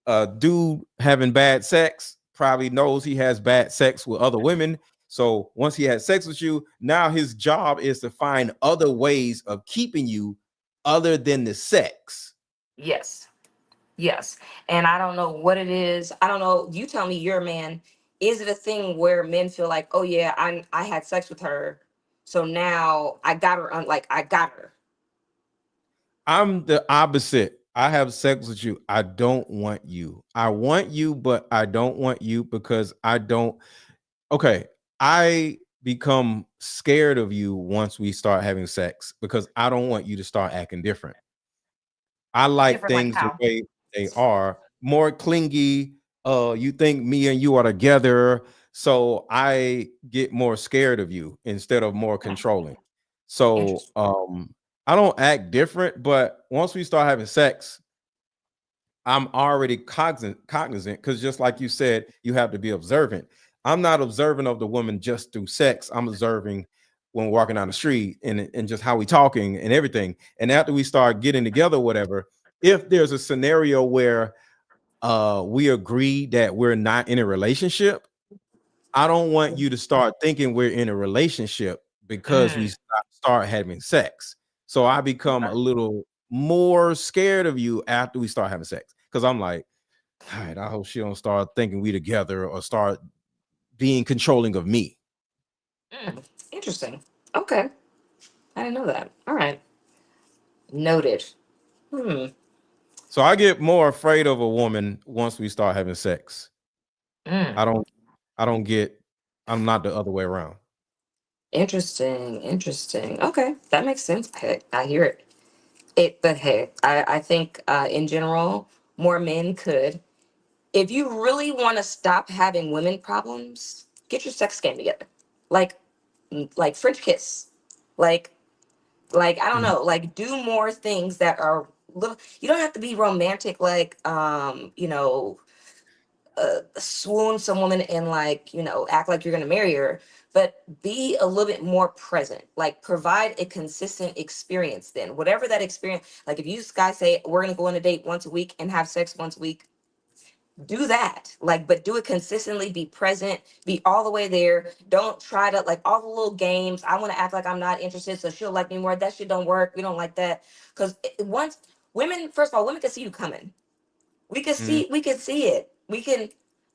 Speaker 7: a dude having bad sex probably knows he has bad sex with other women. So once he had sex with you, now his job is to find other ways of keeping you other than the sex.
Speaker 17: Yes. Yes. And I don't know what it is. I don't know. You tell me, you're a man. Is it a thing where men feel like, oh yeah, I had sex with her, so now I got her like I got her.
Speaker 7: I'm the opposite. I have sex with you. I don't want you. I want you, but I don't want you because I don't. Okay. I become scared of you once we start having sex because I don't want you to start acting different. I like
Speaker 17: Different like
Speaker 7: things the
Speaker 17: how?
Speaker 7: way they are, more clingy. You think me and you are together, so I get more scared of you instead of more controlling. So I don't act different, but once we start having sex, I'm already cognizant because just like you said, you have to be observant. I'm not observant of the woman just through sex. I'm observing when we're walking down the street and just how we talking and everything. And after we start getting together, whatever, if there's a scenario where we agree that we're not in a relationship, I don't want you to start thinking we're in a relationship because we start having sex. So I become a little more scared of you after we start having sex because I'm like, all right, I hope she don't start thinking we together or start being controlling of me.
Speaker 17: Interesting. Okay. I didn't know that. All right. Noted.
Speaker 7: So I get more afraid of a woman once we start having sex. I don't get, I'm not the other way around.
Speaker 17: Interesting. Interesting. Okay. That makes sense. I hear it. But hey, I think in general, more men could. If you really want to stop having women problems, get your sex game together. Like French kiss. Like I don't know, like do more things that are little. You don't have to be romantic, like swoon some woman and like act like you're gonna marry her, but be a little bit more present. Like provide a consistent experience. Then whatever that experience, like if you guys say we're gonna go on a date once a week and have sex once a week, do that. Like, but do it consistently. Be present. Be all the way there. Don't try to like all the little games. I want to act like I'm not interested, so she'll like me more. That shit don't work. We don't like that because once women, first of all, women can see you coming. We can see. We can see it. We can.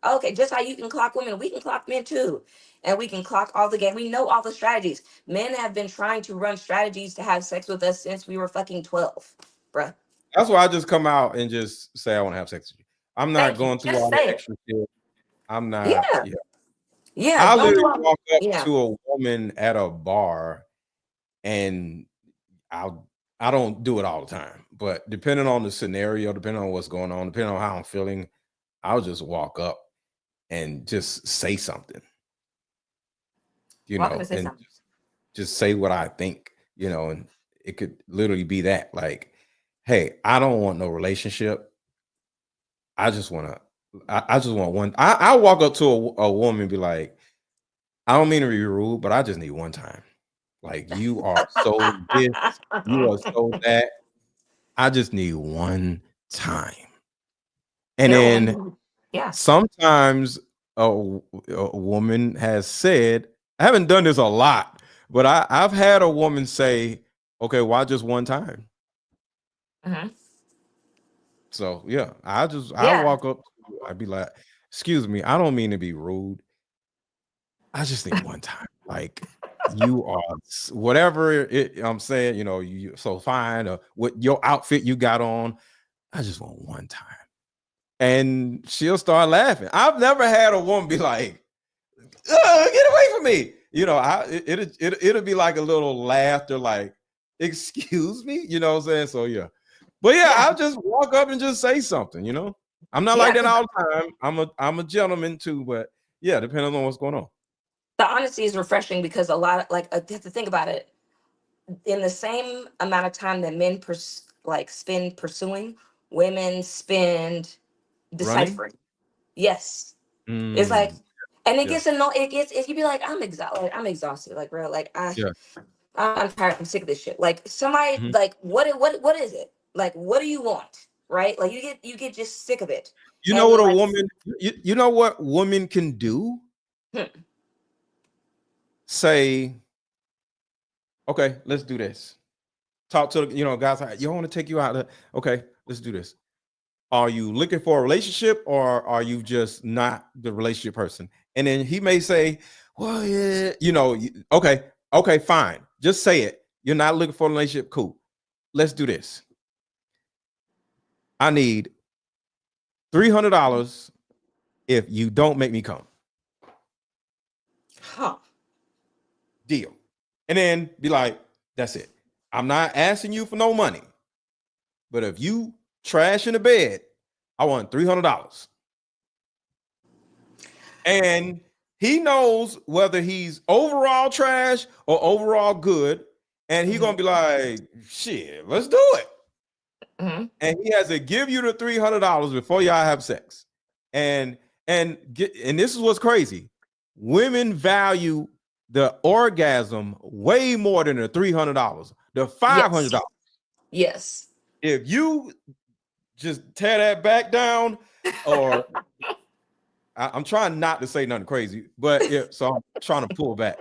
Speaker 17: Okay, just how you can clock women, we can clock men too, and we can clock all the game. We know all the strategies. Men have been trying to run strategies to have sex with us since we were fucking 12, bruh.
Speaker 7: That's why I just come out and just say I want to have sex with you. I'm not
Speaker 17: Thank you.
Speaker 7: going through
Speaker 17: Just
Speaker 7: all the
Speaker 17: say it.
Speaker 7: extra shit. I'm not.
Speaker 17: Yeah.
Speaker 7: Yeah.
Speaker 17: Yeah.
Speaker 7: I
Speaker 17: Don't do
Speaker 7: literally
Speaker 17: all.
Speaker 7: walk up
Speaker 17: Yeah.
Speaker 7: to a woman at a bar, and I don't do it all the time, but depending on the scenario, depending on what's going on, depending on how I'm feeling, I'll just walk up and just say something,
Speaker 17: Welcome to say
Speaker 7: and
Speaker 17: something.
Speaker 7: just say what I think, and it could literally be that, like, hey, I don't want no relationship. I just want to, I just want one. I walk up to a woman and be like, I don't mean to be rude, but I just need one time. Like, you are so this, you are so that. I just need one time. And
Speaker 17: You know,
Speaker 7: then
Speaker 17: women, yeah.
Speaker 7: sometimes a woman has said, I haven't done this a lot, but I've had a woman say, okay, why just one time?
Speaker 17: Mm-hmm.
Speaker 7: So yeah, I
Speaker 17: Yeah.
Speaker 7: walk up, I'd be like, excuse me, I don't mean to be rude. I just need one time. Like, you are whatever I'm saying, you so fine, or what your outfit you got on. I just want one time. And she'll start laughing. I've never had a woman be like, get away from me. It'll be like a little laughter, like, excuse me, you know what I'm saying? So yeah. But yeah, I'll just walk up and just say something, I'm not like that all the time. I'm a gentleman too, but yeah, depending on what's going on.
Speaker 17: The honesty is refreshing because a lot of you have to think about it. In the same amount of time that men spend pursuing, women spend
Speaker 7: Running?
Speaker 17: deciphering. Yes. It's like, and it
Speaker 7: Yeah.
Speaker 17: gets annoying. It you be like, I'm exhausted. I'm exhausted. Like, bro, like
Speaker 7: Yeah.
Speaker 17: I'm tired. I'm sick of this shit. Like somebody,
Speaker 7: Mhm.
Speaker 17: like what is it? Like, what do you want? Right? Like you get just sick of it.
Speaker 7: You know
Speaker 17: And
Speaker 7: what a
Speaker 17: like,
Speaker 7: woman, you know what women can do? Say, okay, let's do this. Talk to the, guys, like, you want to take you out. Okay, let's do this. Are you looking for a relationship, or are you just not the relationship person? And then he may say, well, yeah, okay, fine. Just say it. You're not looking for a relationship. Cool. Let's do this. I need $300 if you don't make me come.
Speaker 17: huh.
Speaker 7: Deal. And then be like, that's it. I'm not asking you for no money. But if you trash in the bed, I want $300. And he knows whether he's overall trash or overall good. And he's going to be like, shit, let's do it.
Speaker 17: Mm-hmm.
Speaker 7: And he has to give you the $300 before y'all have sex. And this is what's crazy. Women value the orgasm way more than the $300, the $500.
Speaker 17: Yes.
Speaker 7: If you just tear that back down, or I'm trying not to say nothing crazy, but so I'm trying to pull back.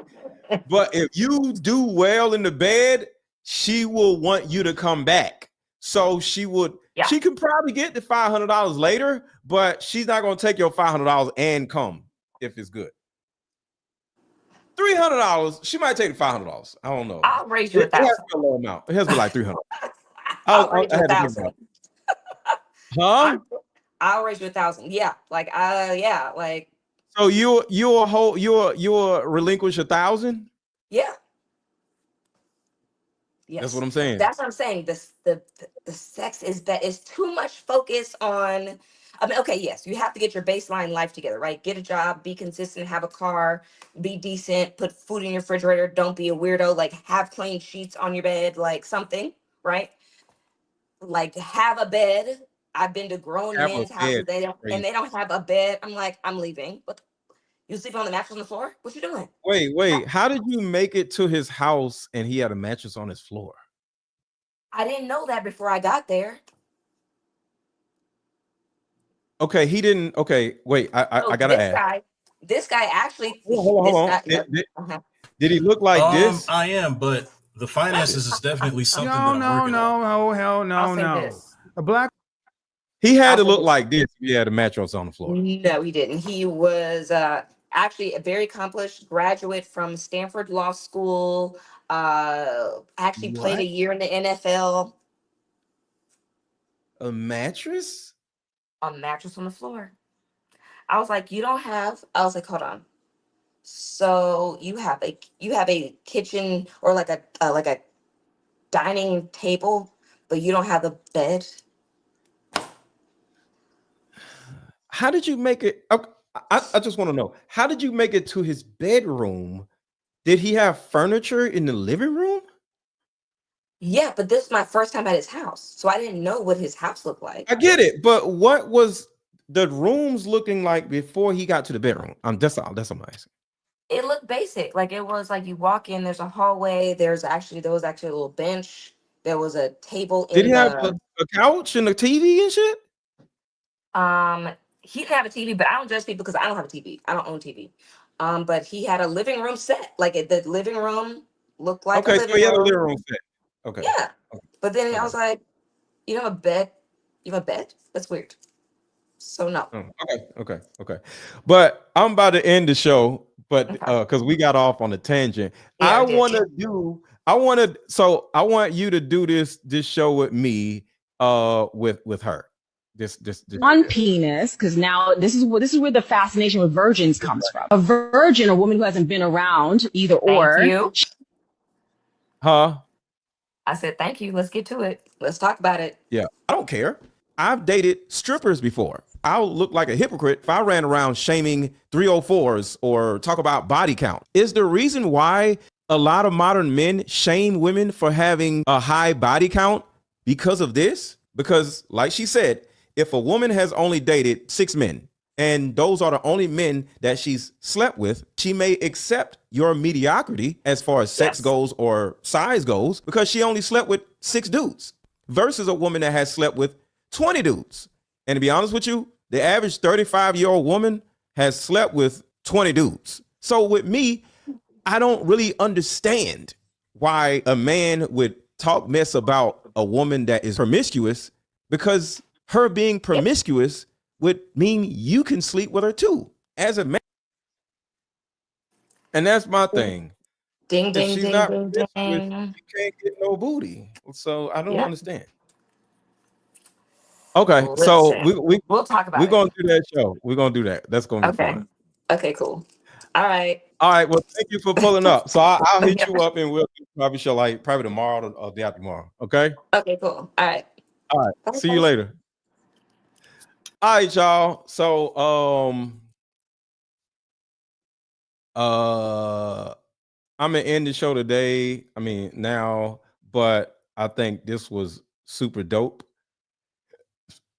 Speaker 7: But if you do well in the bed, she will want you to come back. So she can probably get the $500 later, but she's not going to take your $500 and come if it's good. $300, she might take the $500. I don't know.
Speaker 17: I'll raise you
Speaker 7: It has
Speaker 17: $1,000.
Speaker 7: to be a low amount. It has to be like $300.
Speaker 17: I'll raise
Speaker 7: I
Speaker 17: you
Speaker 7: had to think about
Speaker 17: $1,000.
Speaker 7: it. Huh?
Speaker 17: I'll raise you $1,000. Yeah. Like yeah. Like
Speaker 7: so you'll relinquish 1,000?
Speaker 17: yeah. Yes.
Speaker 7: That's what I'm saying.
Speaker 17: That's what I'm saying. The sex is too much focus on. I mean, okay, yes, you have to get your baseline life together, right? Get a job, be consistent, have a car, be decent, put food in your refrigerator, don't be a weirdo, like have clean sheets on your bed, like something, right? like have a bed. I've been to grown
Speaker 7: Have a
Speaker 17: men's
Speaker 7: bed.
Speaker 17: houses. They don't, and
Speaker 7: Crazy.
Speaker 17: they don't have a bed. I'm like, I'm leaving. What? You sleep on the mattress on the floor? What you doing?
Speaker 7: Wait. How did you make it to his house and he had a mattress on his floor?
Speaker 17: I didn't know that before I got there.
Speaker 7: Okay, he didn't. Okay, wait. I
Speaker 17: So
Speaker 7: gotta ask.
Speaker 17: this guy actually,
Speaker 7: Hold
Speaker 17: this
Speaker 7: on.
Speaker 17: guy.
Speaker 7: Did he look like this?
Speaker 16: I am, but the finances is definitely something
Speaker 15: No,
Speaker 16: that I'm
Speaker 15: no,
Speaker 16: working on.
Speaker 15: no, hell
Speaker 17: I'll
Speaker 15: no,
Speaker 17: say
Speaker 15: no.
Speaker 17: this.
Speaker 15: A black
Speaker 7: He had
Speaker 17: I'll
Speaker 7: to
Speaker 17: say
Speaker 7: look
Speaker 17: this.
Speaker 7: like this. He had a mattress on the floor.
Speaker 17: No, he didn't. He was actually a very accomplished graduate from Stanford Law School. Actually played a
Speaker 7: What?
Speaker 17: year in the NFL.
Speaker 7: A mattress?
Speaker 17: A mattress on the floor. I was like, you don't have. I was like, hold on. So you have a kitchen or like a dining table, but you don't have a bed.
Speaker 7: How did you make it? I just want to know. How did you make it to his bedroom? Did he have furniture in the living room?
Speaker 17: Yeah, but this is my first time at his house, so I didn't know what his house looked like.
Speaker 7: I get it, but what was the rooms looking like before he got to the bedroom? That's all. That's what I'm asking.
Speaker 17: It looked basic. Like it was like you walk in, there's a hallway, there was actually a little bench, there was a table
Speaker 7: Did
Speaker 17: in
Speaker 7: he have
Speaker 17: the
Speaker 7: a couch and a TV and shit?
Speaker 17: he didn't have a TV, but I don't judge people because I don't have a TV. I don't own TV. But he had a living room set. Like the living room looked like a
Speaker 7: Okay, so
Speaker 17: living
Speaker 7: he had a
Speaker 17: room.
Speaker 7: living room set. Okay.
Speaker 17: Yeah. But then I
Speaker 7: Okay.
Speaker 17: was like, you have a bed? You have a bed? That's weird. So no.
Speaker 7: Okay. But I'm about to end the show, but because we got off on a tangent.
Speaker 17: Yeah,
Speaker 7: I
Speaker 17: we did.
Speaker 7: want you to do this show with me, with her. This
Speaker 19: On penis, because now this is where the fascination with virgins comes from. A virgin, a woman who hasn't been around either or.
Speaker 17: Thank you.
Speaker 7: Huh?
Speaker 17: I said, thank you. Let's get to it. Let's talk about it.
Speaker 7: Yeah, I don't care. I've dated strippers before. I'll look like a hypocrite if I ran around shaming 304s or talk about body count. Is the reason why a lot of modern men shame women for having a high body count because of this? Because, like she said, if a woman has only dated 6 men and those are the only men that she's slept with, she may accept your mediocrity as far as sex goes or size goes because she only slept with 6 dudes versus a woman that has slept with 20 dudes. And to be honest with you, the average 35-year-old woman has slept with 20 dudes. So with me, I don't really understand why a man would talk mess about a woman that is promiscuous, because her being promiscuous would mean you can sleep with her too as a man. And that's my thing.
Speaker 17: Ding,
Speaker 7: If
Speaker 17: ding,
Speaker 7: she's
Speaker 17: ding,
Speaker 7: not
Speaker 17: ding,
Speaker 7: promiscuous,
Speaker 17: ding.
Speaker 7: she can't get no booty. So I don't
Speaker 17: Yeah.
Speaker 7: understand. Okay, so
Speaker 17: We'll talk about
Speaker 7: we're
Speaker 17: it.
Speaker 7: gonna do that show. We're gonna do that. That's gonna be
Speaker 17: Okay.
Speaker 7: fun.
Speaker 17: Okay, cool. All right.
Speaker 7: All right. Well, thank you for pulling up. So I'll hit you up and we'll probably show like probably tomorrow or day after tomorrow. Okay.
Speaker 17: Okay, cool. All right.
Speaker 7: All right. See you later. All right, y'all. So I'm gonna end the show today. I mean now, but I think this was super dope.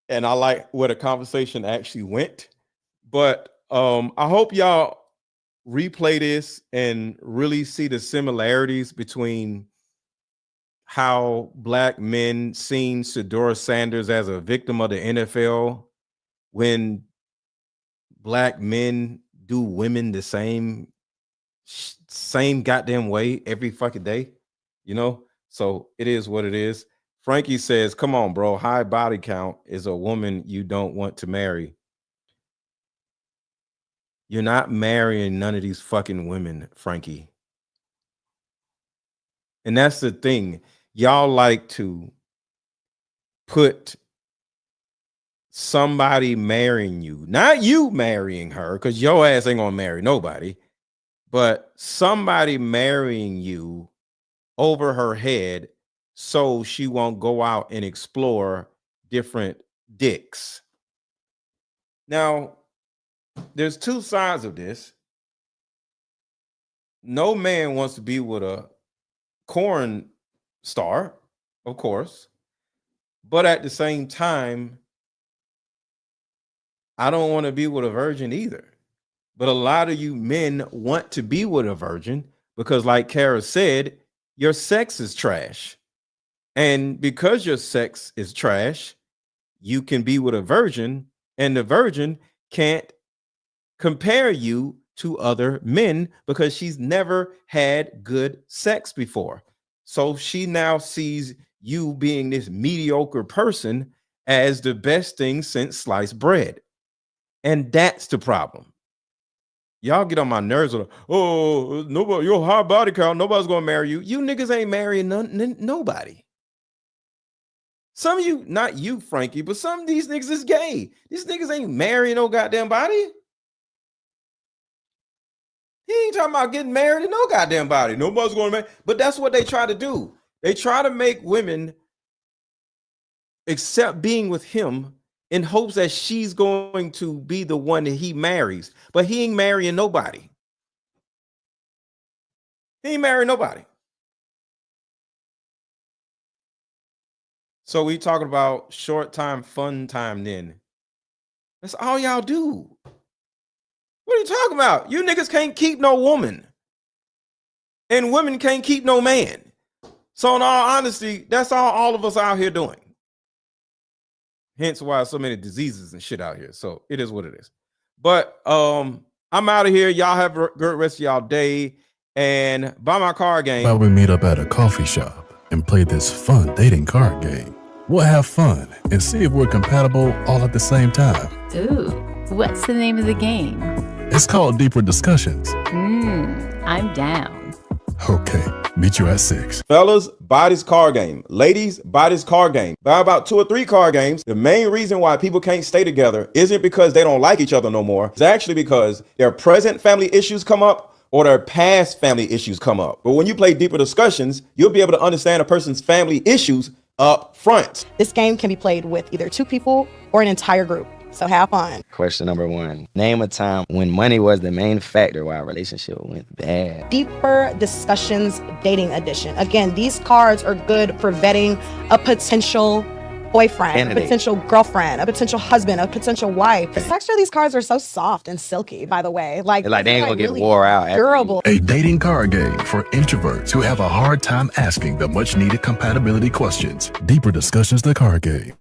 Speaker 7: And I like where the conversation actually went. But I hope y'all replay this and really see the similarities between how black men seen Shedeur Sanders as a victim of the NFL when black men do women the same goddamn way every fucking day, you know? So it is what it is. Frankie says, come on, bro. High body count is a woman you don't want to marry. You're not marrying none of these fucking women, Frankie. And that's the thing. Y'all like to put somebody marrying you, not you marrying her, because your ass ain't gonna marry nobody, but somebody marrying you over her head so she won't go out and explore different dicks. Now, there's two sides of this. No man wants to be with a corn star, of course, But at the same time, I don't want to be with a virgin either. But a lot of you men want to be with a virgin because, like Kara said, your sex is trash. And because your sex is trash, you can be with a virgin, and the virgin can't compare you to other men because she's never had good sex before. So she now sees you being this mediocre person as the best thing since sliced bread. And that's the problem. Y'all get on my nerves with, oh, nobody, your high body count, nobody's gonna marry you. You niggas ain't marrying nobody. Some of you, not you, Frankie, but some of these niggas is gay. These niggas ain't marrying no goddamn body. He ain't talking about getting married to no goddamn body. Nobody's going to marry. But that's what they try to do. They try to make women accept being with him in hopes that she's going to be the one that he marries. But he ain't marrying nobody. He ain't marrying nobody. So we talking about short time, fun time then. That's all y'all do. What are you talking about? You niggas can't keep no woman. And women can't keep no man. So in all honesty, that's all of us out here doing. Hence why so many diseases and shit out here. So it is what it is. But I'm out of here. Y'all have a good rest of y'all day. And buy my card game.
Speaker 20: While we meet up at a coffee shop and play this fun dating card game. We'll have fun and see if we're compatible all at the same time.
Speaker 21: Ooh, what's the name of the game?
Speaker 20: It's called Deeper Discussions.
Speaker 21: I'm down.
Speaker 20: Okay, meet you at 6.
Speaker 7: Fellas, buy this card game. Ladies, buy this card game. Buy about 2 or 3 card games. The main reason why people can't stay together isn't because they don't like each other no more. It's actually because their present family issues come up or their past family issues come up. But when you play Deeper Discussions, you'll be able to understand a person's family issues up front.
Speaker 22: This game can be played with either 2 people or an entire group. So have fun.
Speaker 23: Question number 1. Name a time when money was the main factor why a relationship went bad.
Speaker 22: Deeper Discussions Dating Edition. Again, these cards are good for vetting a potential boyfriend,
Speaker 23: Candidate.
Speaker 22: a potential girlfriend, a potential husband, a potential wife. Actually, these cards are so soft and silky, by the way. Like
Speaker 23: they ain't gonna get
Speaker 22: really
Speaker 23: wore out.
Speaker 22: durable.
Speaker 20: A dating card game for introverts who have a hard time asking the much needed compatibility questions. Deeper Discussions, the card game.